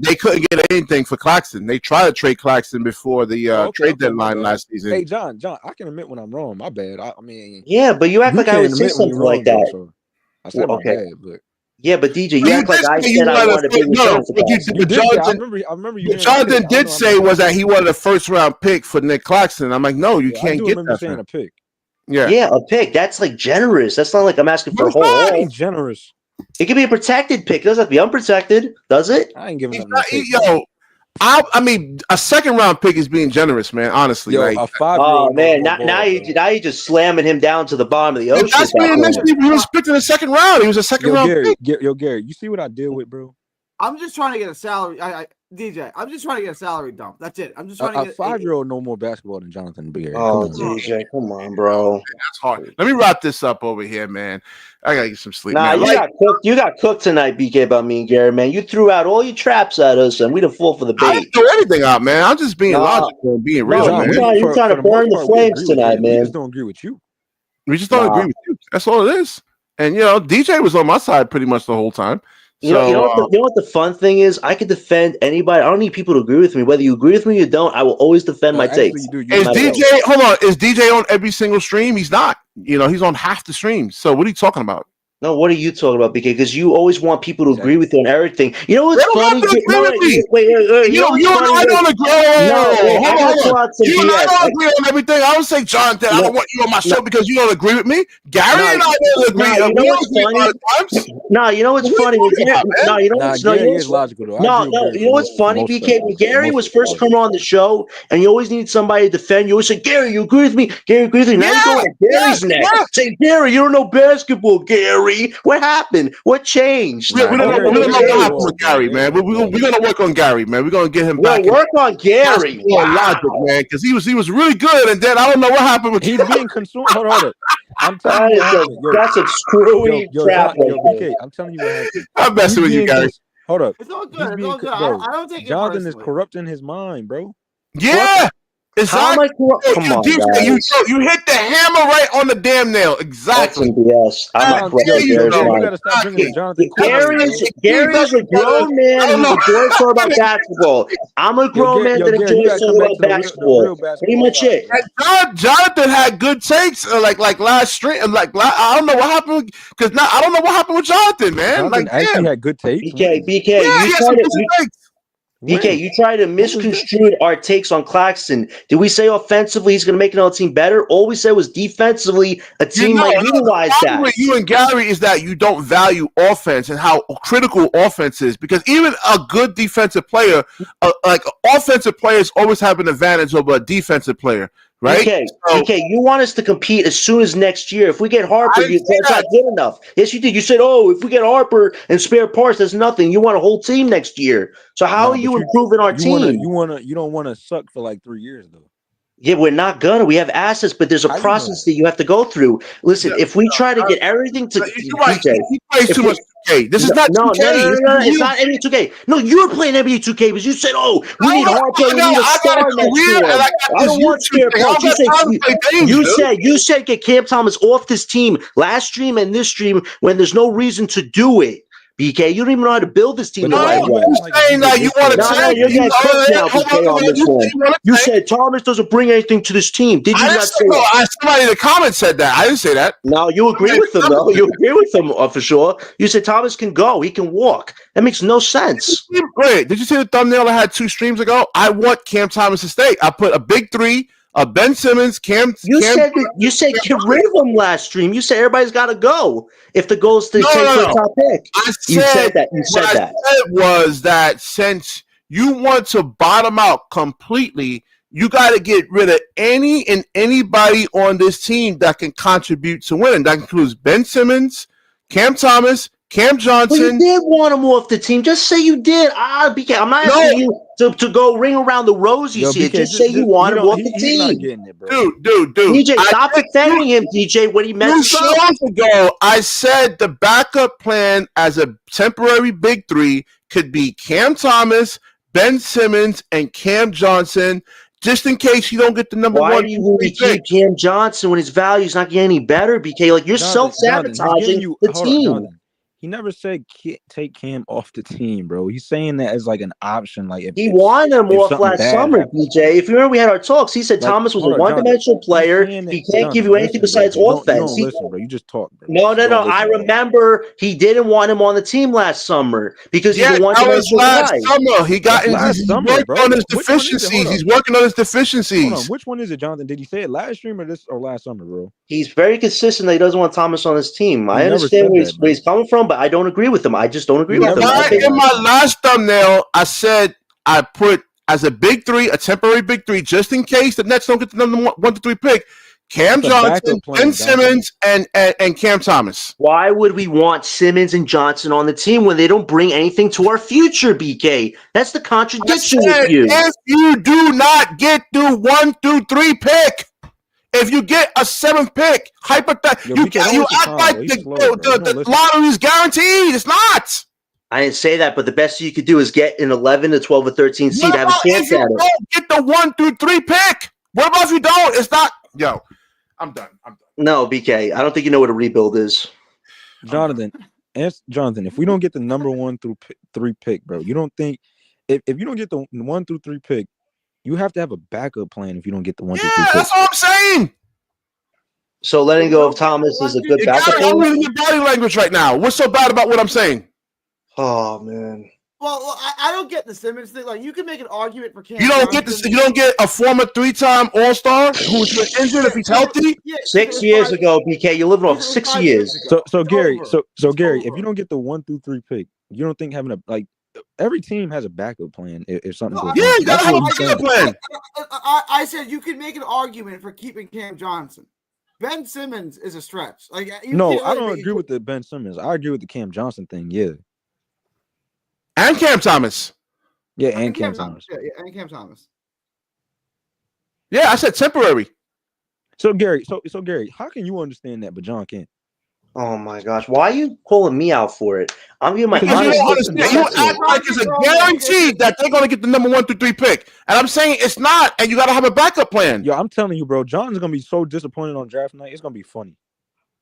they couldn't get anything for Claxton. They tried to trade Claxton before the trade deadline last season. Hey, John, I can admit when I'm wrong. My bad. I mean, yeah, but you act like I would say something like that. So I said my bad, but. Yeah, but DJ, you act like I said I wanted to be I remember you. Jonathan did say was that he wanted a first round pick for Nick Claxton. I'm like, no, you can't get that. Saying a pick. Yeah, a pick. That's like generous. That's not like I'm asking for a whole. Ain't generous. It could be a protected pick. It doesn't have to be unprotected, does it? I ain't giving up no pick. I mean, a second round pick is being generous, man. Honestly, a 5-year-old. Oh man, now you just slamming him down to the bottom of the ocean. That's being nice. He was picked in the second round. He was a second round pick. Gary, you see what I deal with, bro? I'm just trying to get a salary. DJ, I'm just trying to get a salary dump. That's it. I'm just trying to get a 5-year-old know more basketball than Jonathan Beard. Oh, DJ, come on, bro. Man, that's hard. Let me wrap this up over here, man. I gotta get some sleep. Nah, man. You got cooked tonight, BK, about me and Gary, man. You threw out all your traps at us, and we didn't fall for the bait. I didn't throw anything out, man. I'm just being logical and being real, man. You're trying to burn the flames tonight, man. We just don't agree with you. We just don't agree with you. That's all it is. And DJ was on my side pretty much the whole time. You know what the fun thing is? I could defend anybody. I don't need people to agree with me. Whether you agree with me or don't, I will always defend my takes. Is DJ on every single stream? He's not. He's on half the streams. So what are you talking about? No, what are you talking about, BK? Because you always want people to agree with you on everything. You know what's funny? Wait, you don't agree. Hold on. You and I don't agree on everything. I don't say, Jonathan, I don't want you on my show because you don't agree with me. Gary and I don't agree. You know what's funny? You know what's funny, BK? When Gary was first coming on the show, and you always need somebody to defend, you always say, Gary, you agree with me? Gary agrees with me. Now you're going to Gary's neck. Say, Gary, you don't know basketball, Gary. What happened? What changed? We don't know what happened with Gary, man. We're gonna work on Gary, man. We're gonna get him back. Work on Gary. Logic, man, because he was really good, and then I don't know what happened with. He's being consumed. Hold on. I'm telling you what happened. That's a screwy trap. BK, I'm telling you what happened. I'm messing with you guys. Hold up. It's all good. It's all good. Bro, I don't take it Jonathan personally. is corrupting his mind, bro. Yeah. Exactly. Come on, guys. You hit the hammer right on the damn nail. Exactly. That's BS. I'm you gotta stop bringing Jonathan. Gary is a grown man who enjoys talking about basketball. I'm a grown man that enjoys talking about basketball. Pretty much it. Jonathan had good takes, like last stream. I don't know what happened because I don't know what happened with Jonathan, man. Jonathan actually had good takes. BK, you try to misconstrue our takes on Claxton. Did we say offensively he's going to make another team better? All we said was defensively a team might utilize that. With you and Gary is that you don't value offense and how critical offense is, because even a good defensive player, like offensive players, always have an advantage over a defensive player. Right? BK, you want us to compete as soon as next year. If we get Harper, that's not good enough. Yes, you did. You said, if we get Harper and spare parts, that's nothing. You want a whole team next year. So how are you improving our team? You don't want to suck for like 3 years, though. Yeah, we're not gonna. We have assets, but there's a process that you have to go through. Listen, if we try to get everything to DJ, he plays too much 2K. This is not 2K. No, it's not NBA 2K. No, you're playing NBA 2K because you said, we need Harper, we need a star next year. I don't want spare parts. You said get Cam Thomas off this team last stream and this stream when there's no reason to do it. BK, you don't even know how to build this team the right way. Saying that you want to you're getting cooked now, BK, on this one. You said Thomas doesn't bring anything to this team. Did you not say that? Somebody in the comments said that. I didn't say that. No, you agree with them, though. You agree with them for sure. You said Thomas can go. He can walk. That makes no sense. Wait, did you see the thumbnail I had 2 streams ago? I want Cam Thomas to stay. I put a big 3. Ben Simmons, You said get rid of him last stream. You said everybody's got to go if the goal is to take the top pick. You said that. I said was that since you want to bottom out completely, you got to get rid of any and anybody on this team that can contribute to winning. That includes Ben Simmons, Cam Thomas, Cam Johnson. Well, you did want him off the team. Just say you did. BK, I'm not asking you to go ring around the rosy shit. Just say you want him off the team. Not getting it, bro. Dude. DJ, stop defending him, DJ, when he messes up. 2 shows ago, I said the backup plan as a temporary big 3 could be Cam Thomas, Ben Simmons, and Cam Johnson, just in case you don't get the number 1. Why do you really keep Cam Johnson when his value is not getting any better, BK? Like, you're self-sabotaging the team. He never said take Cam off the team, bro. He's saying that as like an option. Like he wanted him off last summer, DJ. If you remember, we had our talks. He said Thomas was a one-dimensional player. He can't give you anything besides offense. You don't listen, bro. You just talk, bro. No. I remember he didn't want him on the team last summer because he's a one-dimensional guy. Summer. He got on his deficiencies. He's working on his deficiencies. Hold on. Which one is it, Jonathan? Did he say it last stream or last summer, bro? He's very consistent that he doesn't want Thomas on his team. I understand where he's coming from, but I don't agree with him. I just don't agree with him. In my last thumbnail, I said I put as a big 3, a temporary big 3, just in case the Nets don't get the number 1 to 3 pick. Cam Johnson, Ben Simmons, and Cam Thomas. Why would we want Simmons and Johnson on the team when they don't bring anything to our future, BK? That's the contradiction with you. If you do not get the 1 through 3 pick, if you get a 7th pick, hypothetically, you act like the lottery is guaranteed. It's not. I didn't say that, but the best you could do is get an 11 to 12 or 13 seed. Have a chance at it. Get the 1 through 3 pick. What about if you don't? It's not. Yo, I'm done. No, BK, I don't think you know what a rebuild is. Jonathan, if we don't get the number 1 through 3 pick, bro, you don't think if you don't get the 1 through 3 pick, you have to have a backup plan if you don't get the 1 through 3 pick. That's all I'm saying. So letting go of Thomas is a good backup plan. I'm reading your body language right now. What's so bad about what I'm saying? Oh man. Well, I don't get the Simmons thing. Like, you can make an argument for Cam. You don't get this. You don't get a former 3-time All-Star who's been injured if he's healthy. 6 years ago, BK, you're living off 6 years. So Gary, Gary, if you don't get the 1 through 3 pick, you don't think having every team has a backup plan if something goes wrong. Yeah, you gotta have a backup plan. I said you can make an argument for keeping Cam Johnson. Ben Simmons is a stretch. I don't agree with the Ben Simmons. I agree with the Cam Johnson thing. Yeah. And Cam Thomas. Yeah, and Cam Thomas. Yeah, and Cam Thomas. Yeah, I said temporary. So Gary, so Gary, how can you understand that, but John can't? Oh my gosh, why are you calling me out for it? I'm giving my Because you honest don't understand. You act like it's a guarantee that they're going to get the number 1 through 3 pick, and I'm saying it's not, and you got to have a backup plan. Yo, I'm telling you, bro, John's gonna be so disappointed on draft night. It's gonna be funny.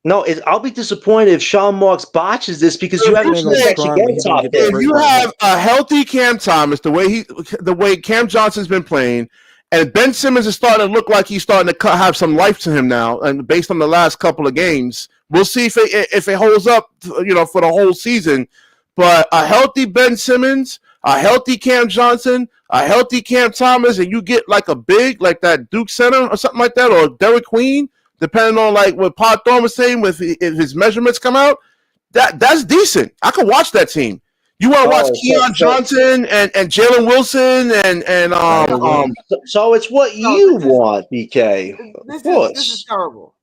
No, I'll be disappointed if Sean Marks botches this because you haven't actually get top pick. If you have a healthy Cam Thomas, the way Cam Johnson's been playing, and Ben Simmons is starting to look like he's starting to have some life to him now, and based on the last couple of games, we'll see if it holds up, for the whole season. But a healthy Ben Simmons, a healthy Cam Johnson, a healthy Cam Thomas, and you get like a big like that Duke center or something like that, or Derek Queen, depending on like what Pod Thorne was saying, if his measurements come out, that's decent. I could watch that team. You want to watch Keon Johnson and Jalen Wilson and So it's what you want, BK. This is terrible.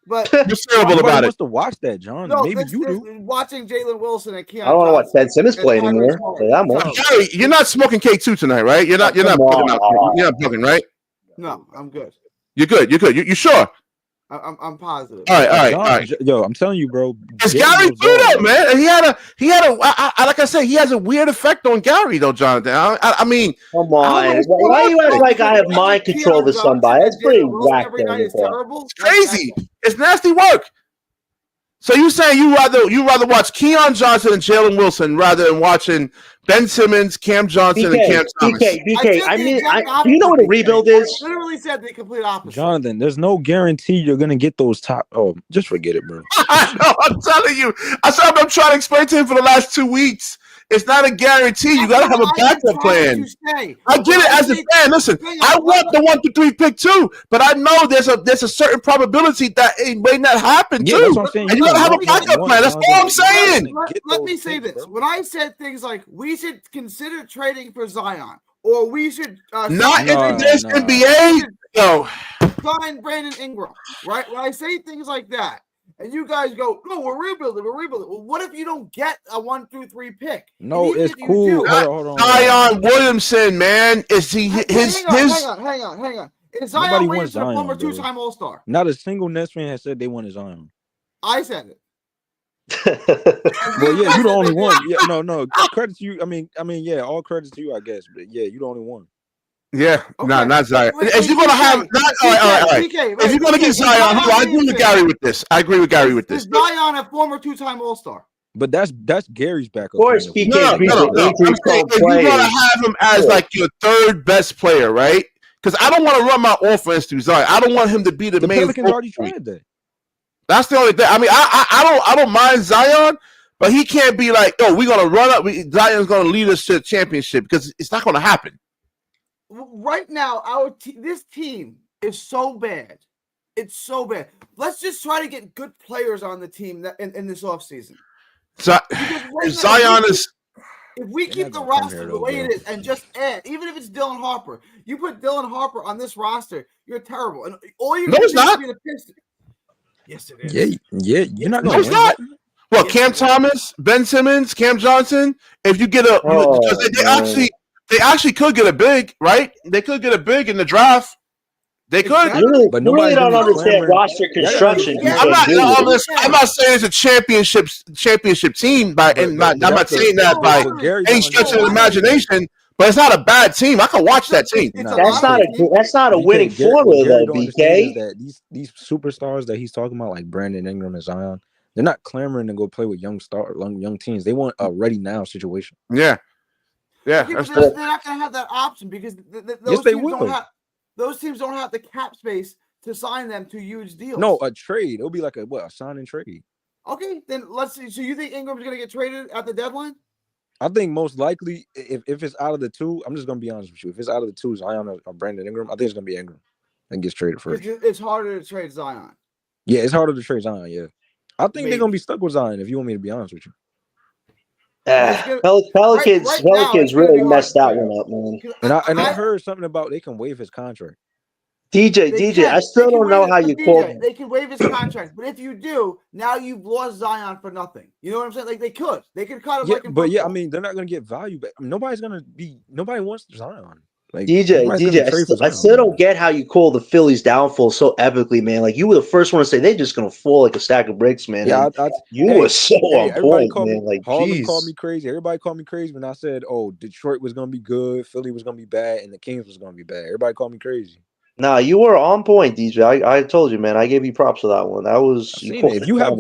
But what's terrible about it? Wants to watch that, John. No, maybe you do. Watching Jalen Wilson and Keon. I don't want to watch Ben Simmons play anymore. Gary, you're not smoking K2 tonight, right? You're not bugging, right? No, I'm good. You're good. You sure? I'm positive. All right. Yo, I'm telling you, bro. It's Gary too, man. And he had a like I said, he has a weird effect on Gary, though, Jonathan. I mean, come on. Why are you acting like I have mind control of somebody? That's pretty whack. It's crazy. It's nasty work. So you saying you rather watch Keon Johnson and Jalen Wilson rather than watching Ben Simmons, Cam Johnson, and Cam Thomas? BK, do you know what a rebuild is? I literally said the complete opposite. Jonathan, there's no guarantee you're gonna get those top. Oh, just forget it, bro. I know. I'm telling you. I'm trying to explain to him for the last 2 weeks. It's not a guarantee. You got to have a backup plan. I get it as a fan. Listen, I want the 1 through 3 pick too, but I know there's a certain probability that it may not happen too. That's what I'm saying. And you got to have a backup plan. That's all I'm saying. Let me say this: when I said things like we should consider trading for Zion, or we should not in this NBA, sign Brandon Ingram, right? When I say things like that. And you guys go, no, we're rebuilding. Well, what if you don't get a 1 through 3 pick? No, it's cool. Hold on. Zion Williamson, man. Is he his? Hang on. Is Zion Williamson a former 2-time All-Star? Not a single Nets fan has said they wanted Zion. I said it. Well, yeah, you the only one. Yeah, no. Credit to you. I mean, yeah, all credit to you, I guess. But yeah, you the only one. Yeah, okay. Not Zion. If you're gonna have, all right. If you're gonna get Zion, I agree with Gary with this. Is Zion a former 2-time All-Star? But that's Gary's backup. Of course, PK. No. If you're gonna have him as like your third best player, right? Because I don't want to run my offense through Zion. I don't want him to be the main. Pelicans already tried that. That's the only thing. I mean, I don't mind Zion, but he can't be like, oh, we're gonna run up. Zion's gonna lead us to the championship because it's not gonna happen. Right now, this team is so bad. It's so bad. Let's just try to get good players on the team in this offseason. Zion is. If we keep the roster the way it is and just add, even if it's Dylan Harper, you put Dylan Harper on this roster, you're terrible. And all you're going to do is be the Pistons. Yes, it is. Yeah. You're not going to win. Well, Cam Thomas, Ben Simmons, Cam Johnson. If you get they actually could get a big, right? They could get a big in the draft. They could, but nobody don't understand roster construction. I'm not saying it's a championship team I'm not saying that by any stretch of the imagination. But it's not a bad team. I can watch that team. That's not a winning formula, though, BK. That these superstars that he's talking about, like Brandon Ingram and Zion, they're not clamoring to go play with young teams. They want a ready now situation. Yeah. They're not going to have that option because those teams don't have the cap space to sign them to huge deals. No, a trade. It'll be like a sign and trade. Okay, then let's see. So you think Ingram's going to get traded at the deadline? I think most likely, if it's out of the two, I'm just going to be honest with you. If it's out of the two, Zion or Brandon Ingram, I think it's going to be Ingram and gets traded first. It's harder to trade Zion. Yeah, it's harder to trade Zion, yeah. I think they're going to be stuck with Zion, if you want me to be honest with you. Pelicans really messed that one up, man. And I heard something about they can waive his contract. DJ, I still don't know how you call it. They can waive his contract, but if you do, now you've lost Zion for nothing. You know what I'm saying? Like they could cut him. Yeah, but I mean, they're not going to get value back. I mean, nobody wants Zion. Like DJ, I still don't get how you call the Phillies downfall so epically, man. Like you were the first one to say they're just gonna fall like a stack of bricks, man. Yeah, you were so on point, man. Like, Harlem called me crazy. Everybody called me crazy when I said, "Oh, Detroit was gonna be good, Philly was gonna be bad, and the Kings was gonna be bad." Everybody called me crazy. Nah, you were on point, DJ. I told you, man. I gave you props for that one. That was if you have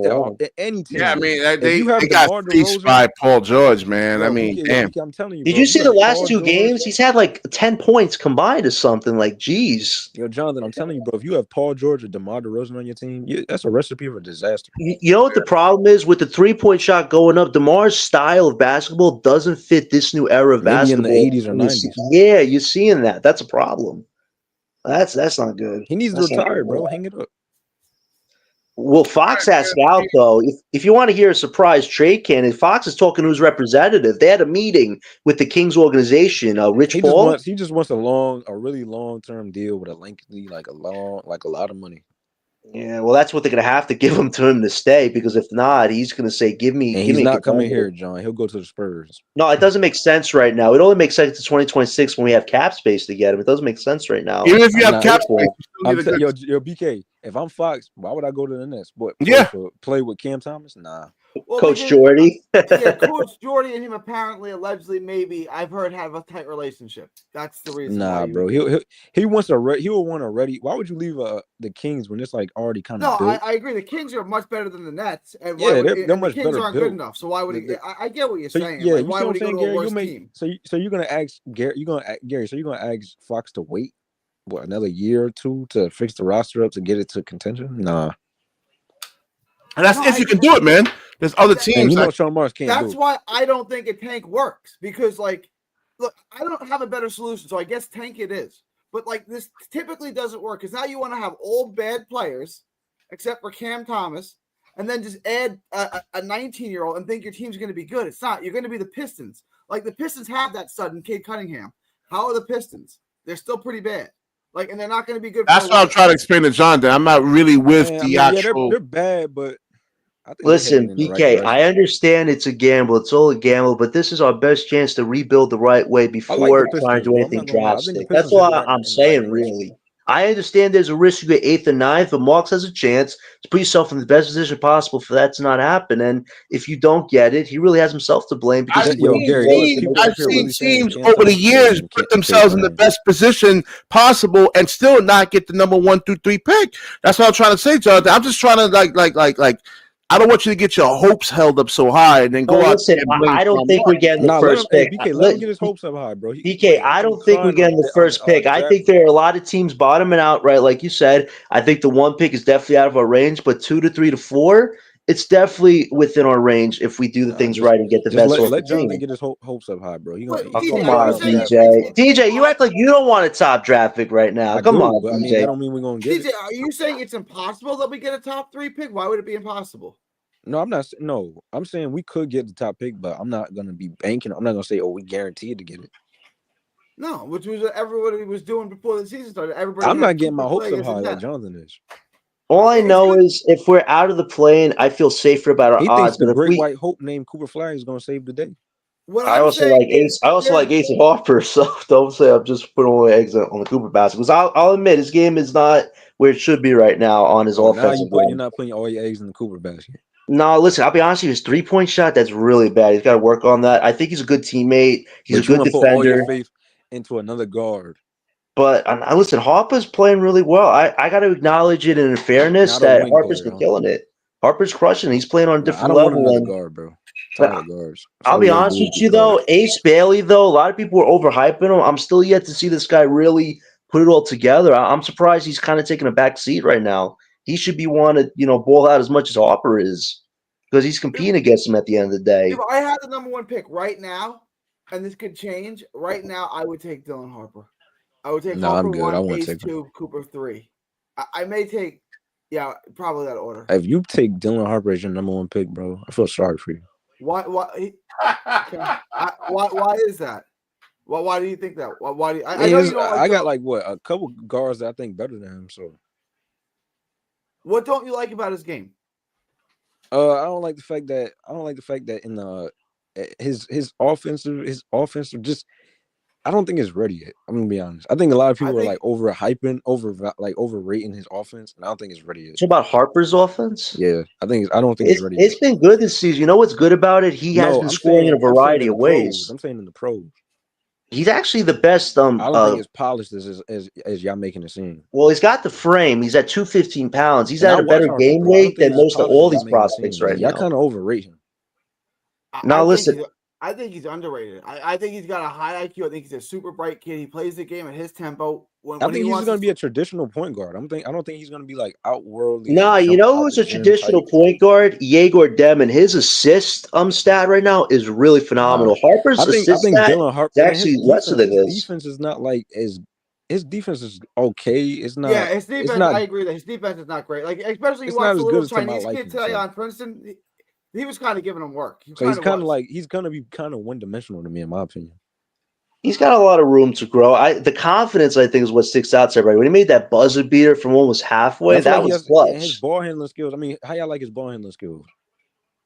any team. Yeah, I mean they got fleeced by Paul George, man. Bro, I mean, damn. I'm telling you. Did you see the last two games? He's had like 10 points combined or something. Like, geez. Yo, Jonathan, I'm telling you, bro. If you have Paul George or DeMar DeRozan on your team, that's a recipe for disaster. You know what the problem is with the 3-point shot going up? DeMar's style of basketball doesn't fit this new era of basketball. Maybe in the 80s or 90s. Yeah, you're seeing that. That's a problem. That's not good. He needs to retire, bro. Hang it up. Well, Fox asked out, though, if you want to hear a surprise trade candidate, Fox is talking to his representative. They had a meeting with the Kings organization, Rich Paul. He just wants a really long-term deal with a lengthy, like a lot of money. Yeah, well, that's what they're going to have to give him to him to stay, because if not, he's going to say, give me. And he's not coming here, John. He'll go to the Spurs. No, it doesn't make sense right now. It only makes sense to 2026 when we have cap space to get him. It doesn't make sense right now. Even if you have cap space, yo, BK, if I'm Fox, why would I go to the Nets? Play with Cam Thomas? Nah. Well, Coach Jordy. Yeah, Coach Jordy and him apparently, allegedly, maybe I've heard have a tight relationship. That's the reason. Nah, bro. He will want to ready. Why would you leave the Kings when it's like already kind of? No, I agree. The Kings are much better than the Nets, and they're much the Kings better aren't built. good enough. So why would he? I get what you're saying. Yeah, like, why would he go to a worse team? So you're gonna ask Gary? So you're gonna ask Fox to wait another year or two to fix the roster up to get it to contention? Nah. And that's if you can do it, man. There's other teams. And you know Sean Marks can't. That's why I don't think a tank works, because like, look, I don't have a better solution, so I guess tank it is. But like, this typically doesn't work, because now you want to have all bad players, except for Cam Thomas, and then just add a 19-year-old and think your team's going to be good. It's not. You're going to be the Pistons. Like, the Pistons have that stud in Cade Cunningham. How are the Pistons? They're still pretty bad. Like, and they're not going to be good. That's what I'm trying to explain to John. That I'm not really with actual. They're bad, but. Listen, BK, I understand it's a gamble. It's all a gamble, but this is our best chance to rebuild the right way before trying to do anything drastic. That's all I'm saying, really. I understand there's a risk you get 8th and 9th, but Marks has a chance to put yourself in the best position possible for that to not happen. And if you don't get it, he really has himself to blame. Because I've seen teams over the years put themselves in the best position possible and still not get the number 1 through 3 pick. That's what I'm trying to say, Jonathan. I'm just trying to like. I don't want you to get your hopes held up so high and then go out. Listen, I don't think we're getting the first pick. BK, let him get his hopes up high, bro. BK, I don't think we're getting the first pick. I think there are a lot of teams bottoming out, right? Like you said, I think the 1 pick is definitely out of our range, but 2 to 3 to 4, it's definitely within our range if we do the things right and get the best. Let Jonathan get his hopes up high, bro. Come on, DJ. DJ, you act like you don't want a top draft pick right now. Come on, DJ. I mean, that don't mean we're gonna get DJ, are you saying it's impossible that we get a top 3 pick? Why would it be impossible? No, I'm not. No, I'm saying we could get the top pick, but I'm not gonna be banking. I'm not gonna say, "Oh, we guaranteed to get it." No, which was what everybody was doing before the season started. I'm not getting my hopes up high like Jonathan is. All I know is if we're out of the play-in, I feel safer about our odds. But the great white hope named Cooper Flag is gonna save the day. I also like Ace and Harper, so don't say I'm just putting all my eggs on the Cooper basket. Because I'll admit his game is not where it should be right now on his offensive. You're not putting all your eggs in the Cooper basket. No, listen, I'll be honest with you, his 3-point shot, that's really bad. He's got to work on that. I think he's a good teammate. He's a good defender. Put all your faith into another guard. But listen, Harper's playing really well. I got to acknowledge it in fairness that Harper's been killing it. Harper's crushing it. He's playing on a different level. Want guard, bro. Guards. I'll be honest with you, though. Ace Bailey, though, a lot of people were overhyping him. I'm still yet to see this guy really put it all together. I'm surprised he's kind of taking a back seat right now. He should be one to, ball out as much as Harper is, because he's competing against him at the end of the day. If I had the number 1 pick right now, and this could change, right now I would take Dylan Harper. I would take Harper 1, Ace 2, Cooper 3. I may take, probably that order. If you take Dylan Harper as your number 1 pick, bro, I feel sorry for you. Why is that? Why do you think that? Why do you, I know you don't I got a couple guards that I think better than him. So, what don't you like about his game? I don't like the fact that in the his offensive just I don't think it's ready yet. I'm gonna be honest. I think a lot of people are like overrating his offense, and I don't think it's ready yet. It's about Harper's offense. Yeah, I don't think it's ready. It's been good this season. You know what's good about it? He has been scoring in a variety of ways. I'm saying in the pros. He's actually the best. I don't think it's polished as y'all making it seem. Well, he's got the frame. He's at 215 pounds. He's at a better game weight than most of all these prospects right now. Y'all kind of overrate him. Now listen. I think he's underrated. I think he's got a high IQ. I think he's a super bright kid. He plays the game at his tempo. I think he's going to be a traditional point guard. I don't think he's going to be like outworldly. Nah, you know who's a traditional point guard? Yegor Demon. His assist stat right now is really phenomenal. Harper's assist stat is actually lesser than his. His defense is not like his defense is okay. It's not. Yeah, his defense. I agree that his defense is not great. Like especially you watch the little Chinese kid today on Princeton. He was kind of giving him work. So he's kind of like he's going to be kind of one-dimensional to me, in my opinion. He's got a lot of room to grow. The confidence, I think, is what sticks out to everybody. When he made that buzzer beater from almost halfway, that was clutch. His ball handling skills. I mean, how y'all like his ball handling skills?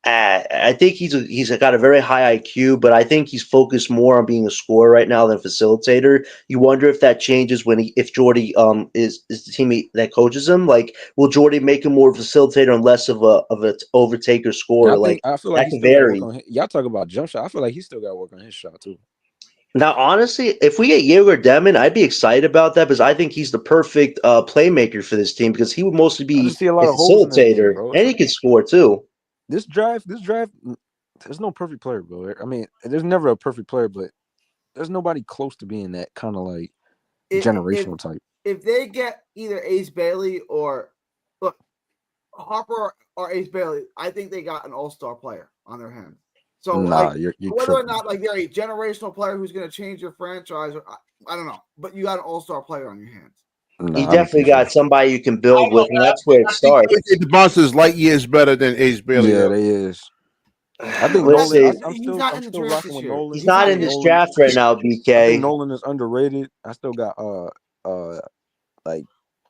I think he's got a very high IQ, but I think he's focused more on being a scorer right now than facilitator. You wonder if that changes if Jordy is the teammate that coaches him. Like, will Jordy make him more of a facilitator and less of an overtaker scorer? I feel like that can vary. Y'all talk about jump shot. I feel like he's still got to work on his shot too. Now, honestly, if we get Yegor Demon, I'd be excited about that because I think he's the perfect playmaker for this team because he would mostly be a facilitator and he can score too. This draft, there's no perfect player, bro. I mean, there's never a perfect player, but there's nobody close to being that kind of like generational type. If they get either Ace Bailey or Harper or Ace Bailey, I think they got an all-star player on their hands. So you're whether or not like they're a generational player who's going to change your franchise, I don't know, but you got an all-star player on your hands. You definitely got somebody you can build with, and that's where it starts. The boss is light years better than Ace Bailey. Yeah, they is. I think I'm still rocking with Nolan. He's not in this draft right now, BK. I think Nolan is underrated. I still got I'm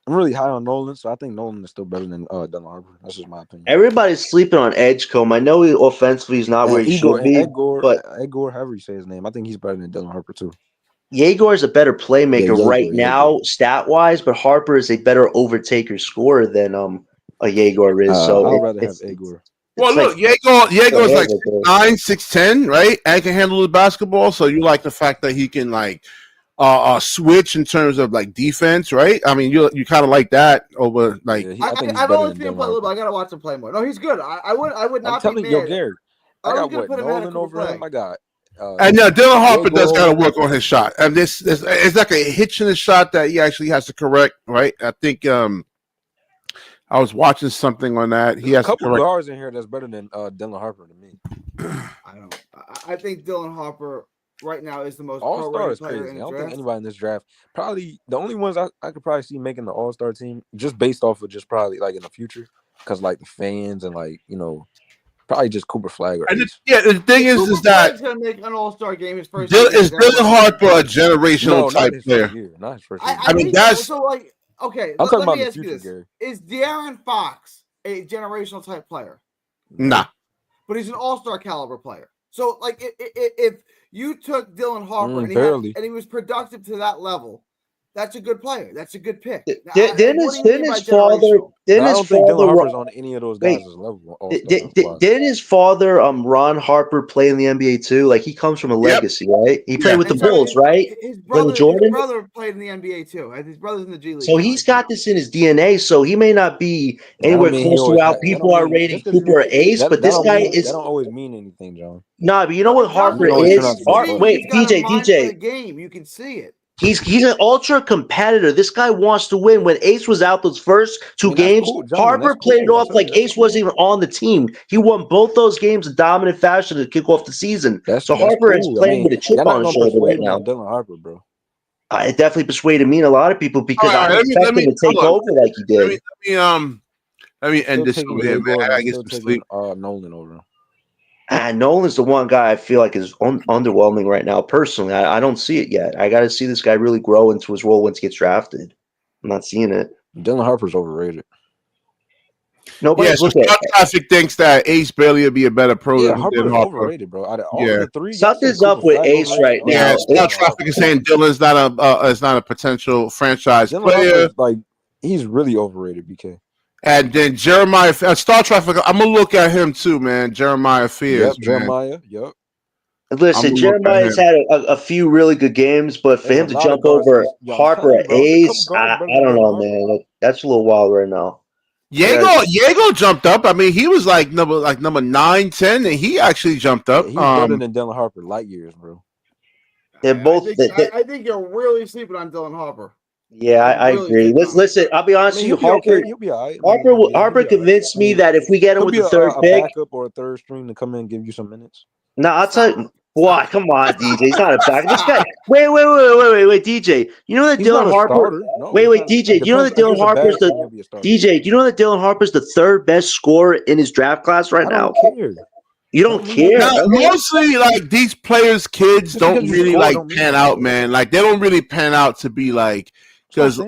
really high on Nolan, so I think Nolan is still better than Dylan Harper. That's just my opinion. Everybody's sleeping on Edgecombe. I know he offensively is not where he should be, but Edgar, however you say his name, I think he's better than Dylan Harper too. Yegor is a better playmaker right now, stat-wise, but Harper is a better overtaker scorer than a Yegor is. So I'd rather have Yegor. Well, look, Yegor is like 6'9", 6'10", right? And can handle the basketball. So you like the fact that he can like switch in terms of like defense, right? I mean, you kind of like that over like. Yeah, I've only seen him play a little bit. I gotta watch him play more. No, he's good. I would not. I'm telling you, Gary. I got what Nolan over him. I got. And now Dylan Harper does got to work on his shot, and this it's like a hitch in the shot that he actually has to correct, right? I think I was watching something on that. He has a couple guards in here that's better than Dylan Harper to me. I think Dylan Harper right now is the most all-star is crazy. I don't think anybody in this draft. Probably the only ones I could probably see making the all-star team just based off of just probably like in the future because like the fans and like probably just Cooper Flag. The thing is that he's gonna make an all-star game his first. Is Dylan Harper a generational type player? Not his first year. I mean that's so like okay. I'm talking about the future, Gary. Is De'Aaron Fox a generational type player? Nah, but he's an all-star caliber player. So like if you took Dylan Harper and he was productive to that level, that's a good player. That's a good pick. Didn't his father Dylan Harper's on any of those guys' level. Didn't his father Ron Harper play in the NBA too? Like he comes from a legacy, right? He played with the Bulls, right? His brother played in the NBA too. His brother's in the G League. So he's got this in his DNA. So he may not be anywhere close to how people are rating Cooper or Ace, but this guy is. That don't always mean anything, John. Nah, but you know what Harper is? Wait, DJ. Game, you can see it. He's an ultra competitor. This guy wants to win. When Ace was out those first two games, Harper played it off like Ace wasn't even on the team. He won both those games in dominant fashion to kick off the season. Harper is playing with a chip on his shoulder right now. Dylan Harper, bro. It definitely persuaded me and a lot of people because I expect him to take over like he did. Let me end this over here, man. I get some sleep. Nolan over him. Nolan's the one guy I feel like is underwhelming right now. Personally, I don't see it yet. I got to see this guy really grow into his role once he gets drafted. I'm not seeing it. Dylan Harper's overrated. Nobody's Yeah, so looking at Star Traffic thinks that Ace Bailey would be a better pro Yeah, than Harper is Harper. overrated, bro. Out of all Yeah. the three, Something's up with Ace right now. Yeah, Star Traffic is saying Dylan's not a potential franchise Dylan player. Harper's, like, he's really overrated, BK. And then Jeremiah Star Traffic, I'm gonna look at him too, man. Jeremiah Fears. Yep, Jeremiah. Yep. Listen, Jeremiah's had a few really good games, but for him to jump over Harper at Ace, I don't know, man. That's a little wild right now. Diego jumped up. I mean, he was like number 9, 10, and he actually jumped up. Yeah, he's better than Dylan Harper, light years, bro. They're both. I think you're really sleeping on Dylan Harper. Yeah, I agree. Listen, I'll be honest with you, Harper. He'll be all right. Harper convinced me that if we get him with the third pick, backup or a third string to come in and give you some minutes. No, I'll tell you. What? Come on, DJ. He's not a back. This guy. Wait, DJ. You know that Dylan Harper. Wait, DJ. Do you know that Dylan Harper's the DJ? Do you know that Dylan Harper's the third best scorer in his draft class right now? I don't care. You don't care. Mostly, like these players' kids don't really like pan out, man. Like they don't really pan out to be like. Because I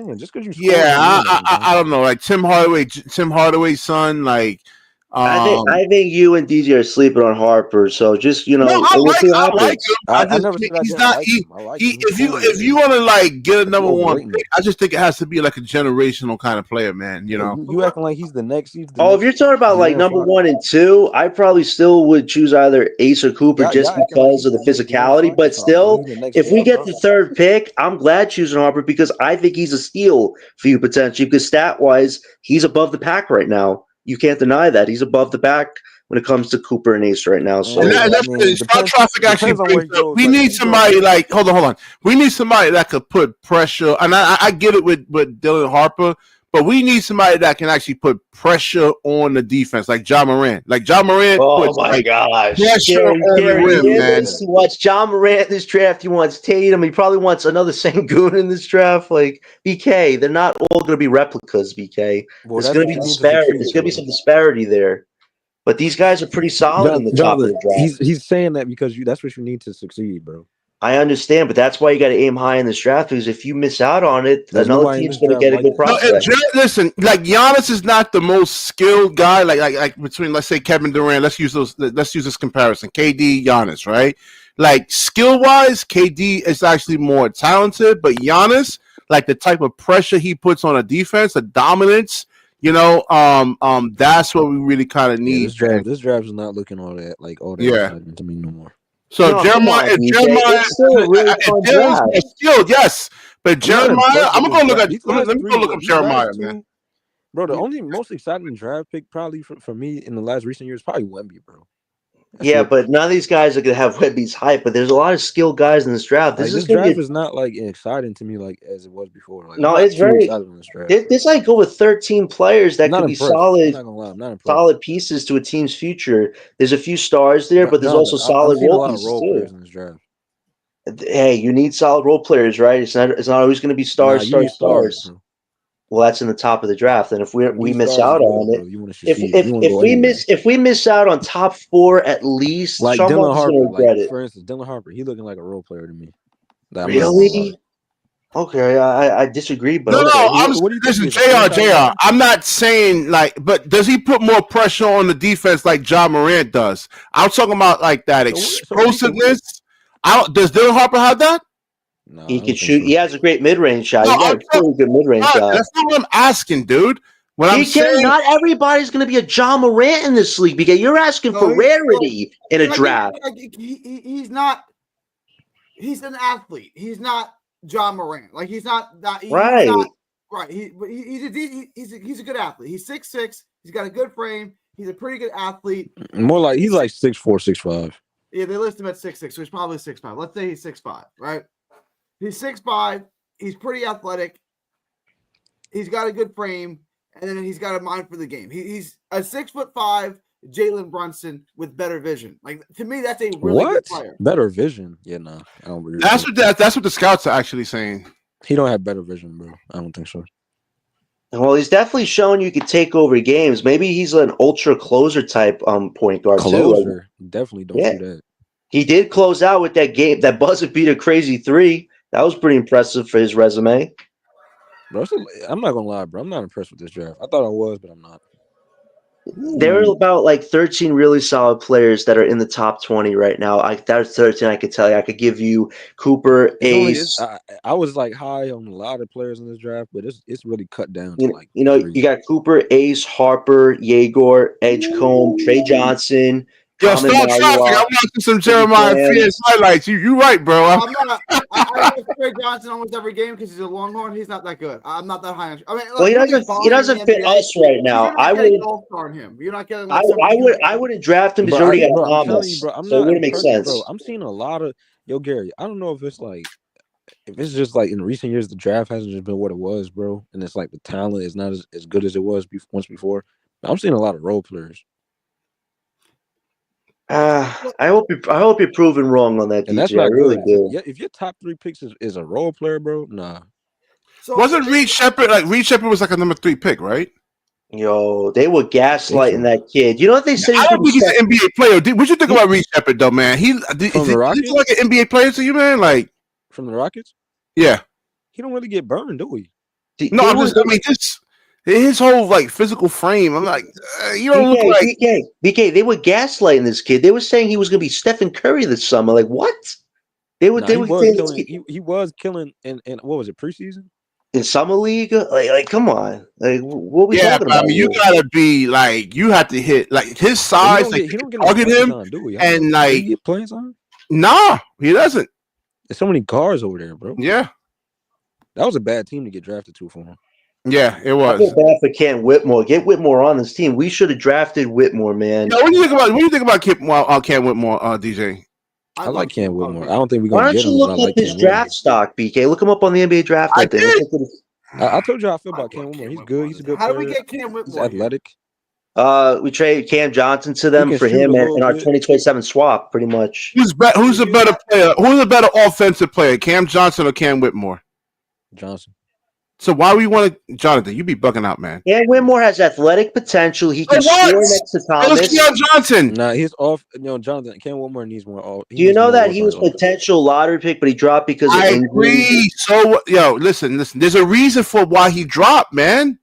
don't know, like Tim Hardaway's son, like I think you and DJ are sleeping on Harper. So just I like him. I never think he's not. If you want to like get a number one pick, I just think it has to be like a generational kind of player, man. You know, you acting like he's the next. If you're talking about like number 1 and 2, I probably still would choose either Ace or Cooper just because of the physicality. But still, if we get the third pick, I'm glad choosing Harper because I think he's a steal for you potentially. Because stat wise, he's above the pack right now. You can't deny that he's above the pack when it comes to Cooper and Ace right now. So Star Traffic actually we need somebody like hold on. We need somebody that could put pressure. And I get it with Dylan Harper, but we need somebody that can actually put pressure on the defense, like Ja Morant. Oh my gosh! Pressure on the rim, man. He wants Ja Morant in this draft. He wants Tatum. He probably wants another Sengun in this draft. Like BK, they're not all going to be replicas. BK, there's going to be disparity. There's going to be some disparity there. But these guys are pretty solid in the top of the draft. He's saying that because that's what you need to succeed, bro. I understand, but that's why you got to aim high in this draft because if you miss out on it, another team's going to get a good prospect. Listen, like Giannis is not the most skilled guy. Like between let's say Kevin Durant, let's use this comparison. KD, Giannis, right? Like skill wise, KD is actually more talented, but Giannis, like the type of pressure he puts on a defense, the dominance. That's what we really kind of need. This draft is not looking all that exciting to me no more. So Jeremiah is still a really fun draft. Skilled, yes, but Jeremiah, I'm gonna look at. Let me go look up Jeremiah, man. Bro, the only most exciting draft pick probably for me in the last recent years probably Wemby, bro. But none of these guys are gonna have Wemby's hype. But there's a lot of skilled guys in this draft. This draft is not like exciting to me like as it was before. Like, no, it's very exciting in this draft. This like go with 13 players that could be solid pieces to a team's future. There's a few stars there, but there's also solid role pieces in this draft. Hey, you need solid role players, right? It's not always going to be stars. Well, that's in the top of the draft, and if we miss out on it, if we miss out on top 4 at least, like Dylan Harper, for instance, Dylan Harper, he looking like a role player to me. Really? Okay, I disagree, but listen, JR. I'm not saying but does he put more pressure on the defense like Ja Morant does? I'm talking about like that explosiveness. Does Dylan Harper have that? No, he can shoot. He has a great mid-range shot. He got a pretty good mid-range shot. That's not what I'm asking, dude. Not everybody's going to be a Ja Morant in this league because you're asking for rarity in a draft. He's not. He's an athlete. He's not Ja Morant. Like he's not that. Right. He's a good athlete. He's 6'6". He's got a good frame. He's a pretty good athlete. More like he's like 6'4", 6'5". Yeah, they list him at 6'6", so he's probably 6'5". Let's say he's 6'5", right? He's 6'5". He's pretty athletic. He's got a good frame, and then he's got a mind for the game. He's a 6'5" Jalen Brunson with better vision. Like to me, that's a really good player. Better vision? Yeah, no, I don't agree. That's what the scouts are actually saying. He don't have better vision, bro. I don't think so. Well, he's definitely shown you could take over games. Maybe he's an ultra closer type point guard too. Definitely don't do that. He did close out with that game, that buzzer beater crazy 3. That was pretty impressive for his resume. Bro, I'm not gonna lie, bro. I'm not impressed with this draft. I thought I was, but I'm not. There are about like 13 really solid players that are in the top 20 right now. That's 13 I could tell you. I could give you Cooper, Ace. I was like high on a lot of players in this draft, but it's really cut down to like three. You got Cooper, Ace, Harper, Yegor, Edgecombe, Trey Johnson. Yo, stop traffic. I'm watching some Jeremiah Fierce highlights. You right, bro. I watch Trey Johnson almost every game because he's a Longhorn. He's not that good. I'm not that high on. I mean, look, he doesn't fit us right now. I would all-star him. You're not getting. I wouldn't draft him because already got Thomas. So it wouldn't make sense. Bro, I'm seeing a lot of Gary. I don't know if it's just like in recent years the draft hasn't just been what it was, bro, and it's like the talent is not as good as it was once before. But I'm seeing a lot of role players. I hope you're proven wrong on that, and DJ. That's not I really do. If your top 3 picks is a role player, bro, nah. So wasn't Reed Shepard Reed Shepard was like a number 3 pick, right? Yo, they were gaslighting that kid. You know what they say? I don't think he's an NBA player. What you think about Reed Shepard, though, man? He's like an NBA player to you, man? Like from the Rockets? Yeah. He don't really get burned, do we? No, just his whole like physical frame. I'm like, you don't look like BK. They were gaslighting this kid. They were saying he was going to be Stephen Curry this summer. Like what? He was killing in what was it, preseason? In summer league? Like come on. Like what we talking about? I mean, you gotta be like you have to hit like his size. He don't get target him on, do we? And like he get playing on? Nah, he doesn't. There's so many guards over there, bro. Yeah. That was a bad team to get drafted to for him. Yeah, it was. I feel bad for Cam Whitmore. Get Whitmore on this team. We should have drafted Whitmore, man. Yeah, what do you think about Cam Whitmore, DJ? I like Cam Whitmore. I don't think we're gonna get him. Why don't you look up his draft stock, BK? Look him up on the NBA draft. I told you how I feel about Cam Whitmore. He's good. He's a good player. How do we get Cam Whitmore? He's athletic. We traded Cam Johnson to them for him and our 2027 swap, pretty much. Who's a better player? Who's a better offensive player, Cam Johnson or Cam Whitmore? Johnson. So why we want to, Jonathan? You be bugging out, man. Cam Whitmore has athletic potential. He can score next to Thomas. Cam Johnson. Nah, he's off. Jonathan. Cam Whitmore needs more. Do you know that he was potential lottery pick, but he dropped because of injury? Agree. So, listen. There's a reason for why he dropped, man.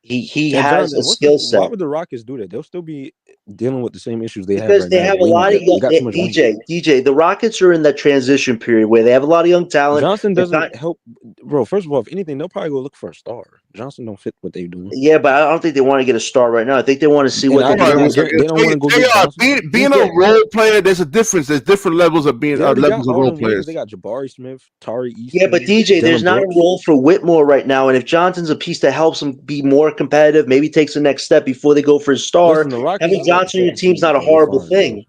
He has a skill set. Why would the Rockets do that? They'll still be dealing with the same issues they have because they have a lot of young DJ. The Rockets are in that transition period where they have a lot of young talent. Johnson doesn't help, bro. First of all, if anything, they'll probably go look for a star. Johnson don't fit what they're doing. Yeah, but I don't think they want to get a star right now. I think they want to see what they're doing. They don't want to go get being a role player. There's a difference. There's different levels of being levels of role players. They got Jabari Smith, Tari Easton. Yeah, but DJ, there's not a role for Whitmore right now. And if Johnson's a piece that helps him be more competitive, maybe takes the next step before they go for a star. Having Johnson on your team's not a horrible thing.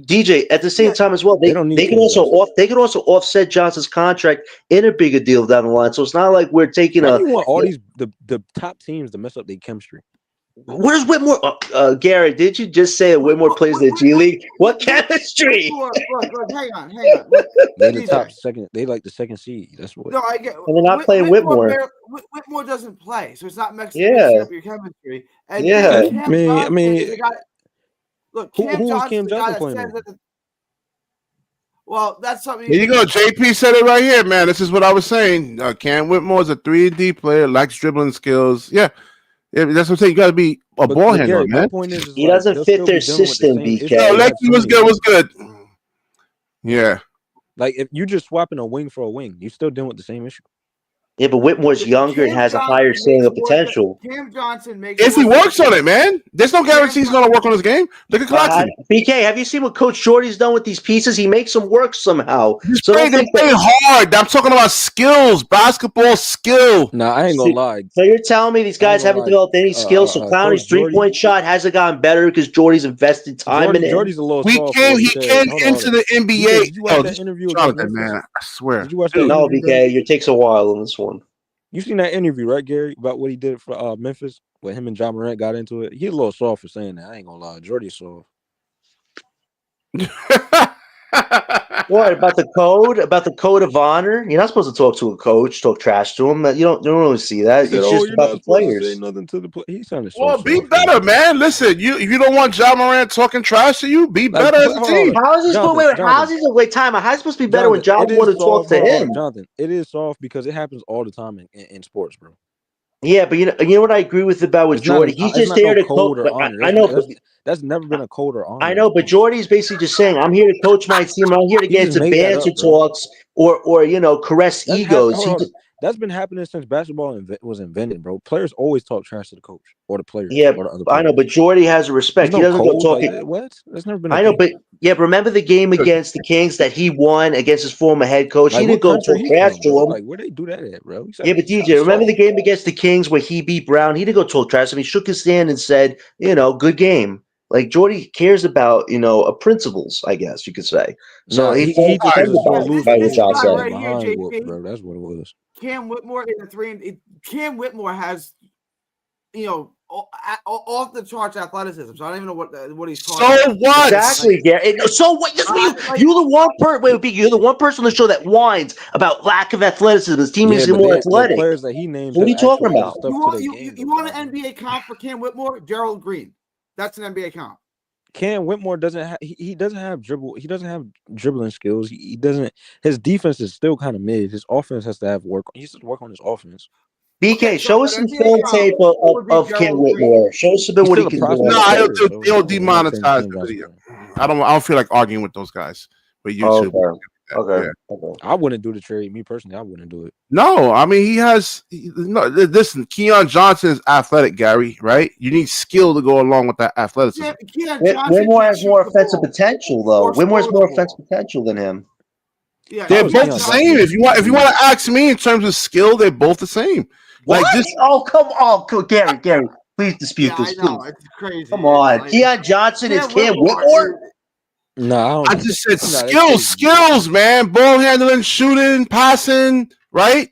DJ, at the same time as well, they can also offset Johnson's contract in a bigger deal down the line. So it's not like we're taking you want all these the top teams to mess up their chemistry. Where's Whitmore? Gary, did you just say that Whitmore plays the G League? What chemistry? Look, hang on. They're the top second. They like the second seed. That's what. No, I get. And they're not playing Whitmore. Whitmore doesn't play, so it's not mixing up your chemistry. And I mean, look, who's Cam Johnson playing? Well, that's something. Here you go. JP said it right here, man. This is what I was saying. Cam Whitmore is a 3D player, likes dribbling skills. Yeah, that's what I'm saying. You got to be a ball handler, man. He doesn't fit their system, BK. No, Lecky was good. Yeah. Like if you just swapping a wing for a wing, you're still dealing with the same issue. Yeah, but Whitmore's younger and has a higher ceiling of potential. Cam Johnson makes if he works on it, man. There's no guarantee he's going to work on his game. Look at Claxton. BK, have you seen what Coach Jordy's done with these pieces? He makes them work somehow. They play hard. I'm talking about skills, basketball skill. Nah, I ain't gonna lie. So you're telling me these guys haven't developed any skills? So Clowney's three-point shot hasn't gotten better because Jordy's invested time in it. Jordy's a little soft. He came into the NBA. Did you watch that interview with Jonathan, man, I swear. Did you watch that? No, BK, it takes a while on this one. You seen that interview, right, Gary, about what he did for Memphis when him and John Morant got into it? He's a little soft for saying that. I ain't gonna lie. Jordy's soft. What about the code? About the code of honor? You're not supposed to talk to a coach, talk trash to him. You don't really see that. It's just about the players. Say nothing to the He sounded so well, be better, man. Listen, if you don't want John Morant talking trash to you, be better as a team. How is this? How's he supposed to be better when John want to talk to him? Jonathan, it is soft because it happens all the time in sports, bro. Yeah, but you know what I agree with with Jordy? He's just there to coach. I know, but that's never been a code or honor. I know, but Jordy's basically just saying, "I'm here to coach my team. I'm here to get into banter talks or caress egos." That's been happening since basketball was invented, bro. Players always talk trash to the coach or the players. Yeah, or the other players. I know, but Jordy has a respect. He doesn't go talking. What? That's never been. I know, but remember the game against the Kings that he won against his former head coach? Like, he didn't go talk trash to him. Like, where they do that at, bro? Yeah, but DJ, remember the game against the Kings where he beat Brown? He didn't go talk trash. I mean, he shook his hand and said, good game. Like, Jordy cares about, principles, I guess you could say. So he just was lose by what y'all said. Right here, JP, bro. That's what it was. Cam Whitmore in the 3. Cam Whitmore has, off the charts athleticism. So I don't even know what he's talking about. So what? Exactly. So what? You're the one person. You're the one person on the show that whines about lack of athleticism. His team is more athletic. The players that he names. What are you talking about? You want an NBA comp for Cam Whitmore? Gerald Green. That's an NBA comp. Cam Whitmore doesn't have. He doesn't have dribble. He doesn't have dribbling skills. He doesn't. His defense is still kind of mid. His offense has to have work. He has to work on his offense. BK, show us some film tape of Cam Whitmore. Show us a bit what he can do. No, they'll demonetize the video. I don't feel like arguing with those guys. But YouTube. Okay. I wouldn't do the trade. Me personally, I wouldn't do it. No, I mean listen, Keon Johnson is athletic, Gary, right? You need skill to go along with that athleticism. Whitmore has more offensive potential, though. Whitmore has more offensive potential than him. Yeah, they're both the same. If you want to ask me in terms of skill, they're both the same. What? Like this. Oh, come on, Gary, please dispute this. I know, it's crazy. Come on, Keon Johnson is Cam Whitmore. No, I just said skills, man. Ball handling, shooting, passing, right?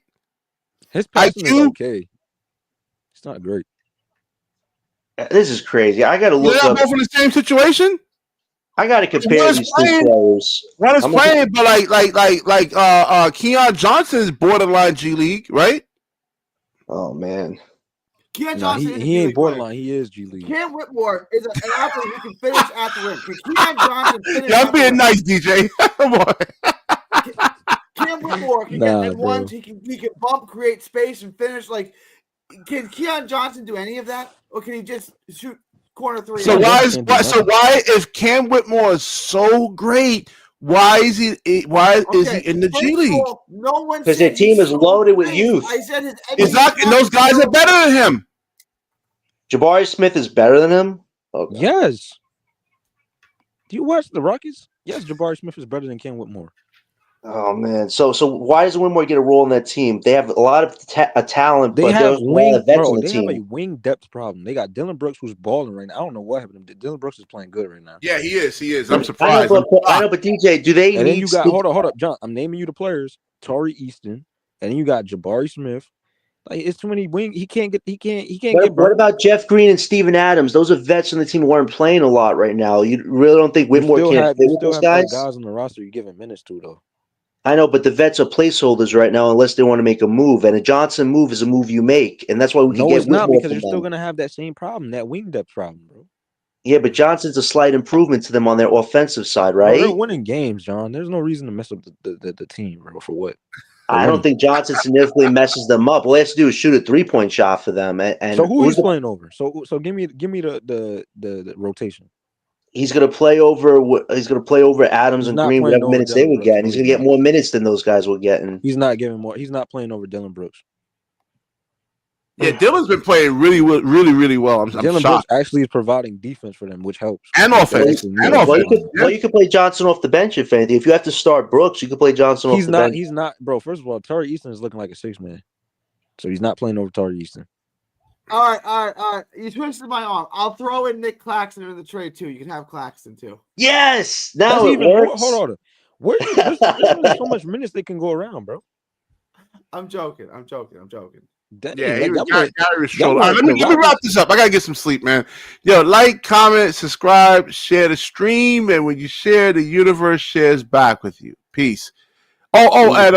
His passing is okay. It's not great. This is crazy. I got to look up. Both in the same situation. I got to compare these two players. One is playing, but like Keon Johnson is borderline G League, right? Oh man. Keon Johnson he ain't borderline. He is G League. Cam Whitmore is an athlete who can finish at the rim. Can Keon Johnson finish? I'm being nice, DJ. Come on. Cam Whitmore can get in ones. He can bump, create space, and finish. Like, can Keon Johnson do any of that, or can he just shoot corner three? So why if Cam Whitmore is so great? Why is he in the G League? Because their team is loaded with youth. I said exactly, and those guys are better than him. Jabari Smith is better than him? Okay. Yes. Do you watch the Rockets? Yes, Jabari Smith is better than Cam Whitmore. Oh man, so why does Whitmore get a role in that team? They have a lot of talent, but there's a lot of vets on the team. They have a wing depth problem. They got Dylan Brooks, who's balling right now. I don't know what happened. Dylan Brooks is playing good right now. Yeah, he is. I'm surprised. I know, but DJ, do they? And then you got hold up, John. I'm naming you the players: Tari Easton, and then you got Jabari Smith. Like, it's too many wing. He can't get. What about Jeff Green and Steven Adams? Those are vets on the team who aren't playing a lot right now. You really don't think Whitmore can't play with those guys? Guys on the roster you're giving minutes to, though. I know, but the vets are placeholders right now unless they want to make a move. And a Johnson move is a move you make. And that's why we can get Whitmore. No, it's not, because you're still going to have that same problem, that wing depth problem, bro. Yeah, but Johnson's a slight improvement to them on their offensive side, right? They're winning games, John. There's no reason to mess up the team, bro, for what? I don't think Johnson significantly messes them up. All he has to do is shoot a 3-point shot for them. And so who he's playing over? So give me the rotation. He's going to play over. He's going to play over Adams and Green, whatever minutes they would get. And he's going to get more minutes than those guys will get. And he's not giving more. He's not playing over Dylan Brooks. Yeah, Dylan's been playing really well. I'm Dylan Brooks actually is providing defense for them, which helps. And offense. Well, you could play Johnson off the bench if anything. If you have to start Brooks, you could play Johnson off the bench. He's not, bro. First of all, Tari Easton is looking like a 6-man, so he's not playing over Tari Easton. All right. You twisted my arm. I'll throw in Nick Claxton in the trade too. You can have Claxton too. Yes. Now it works. Hold on. There's so much minutes they can go around, bro. I'm joking. Gary was trolling. Let me wrap this up. I gotta get some sleep, man. Yo, like, comment, subscribe, share the stream, and when you share, the universe shares back with you. Peace. And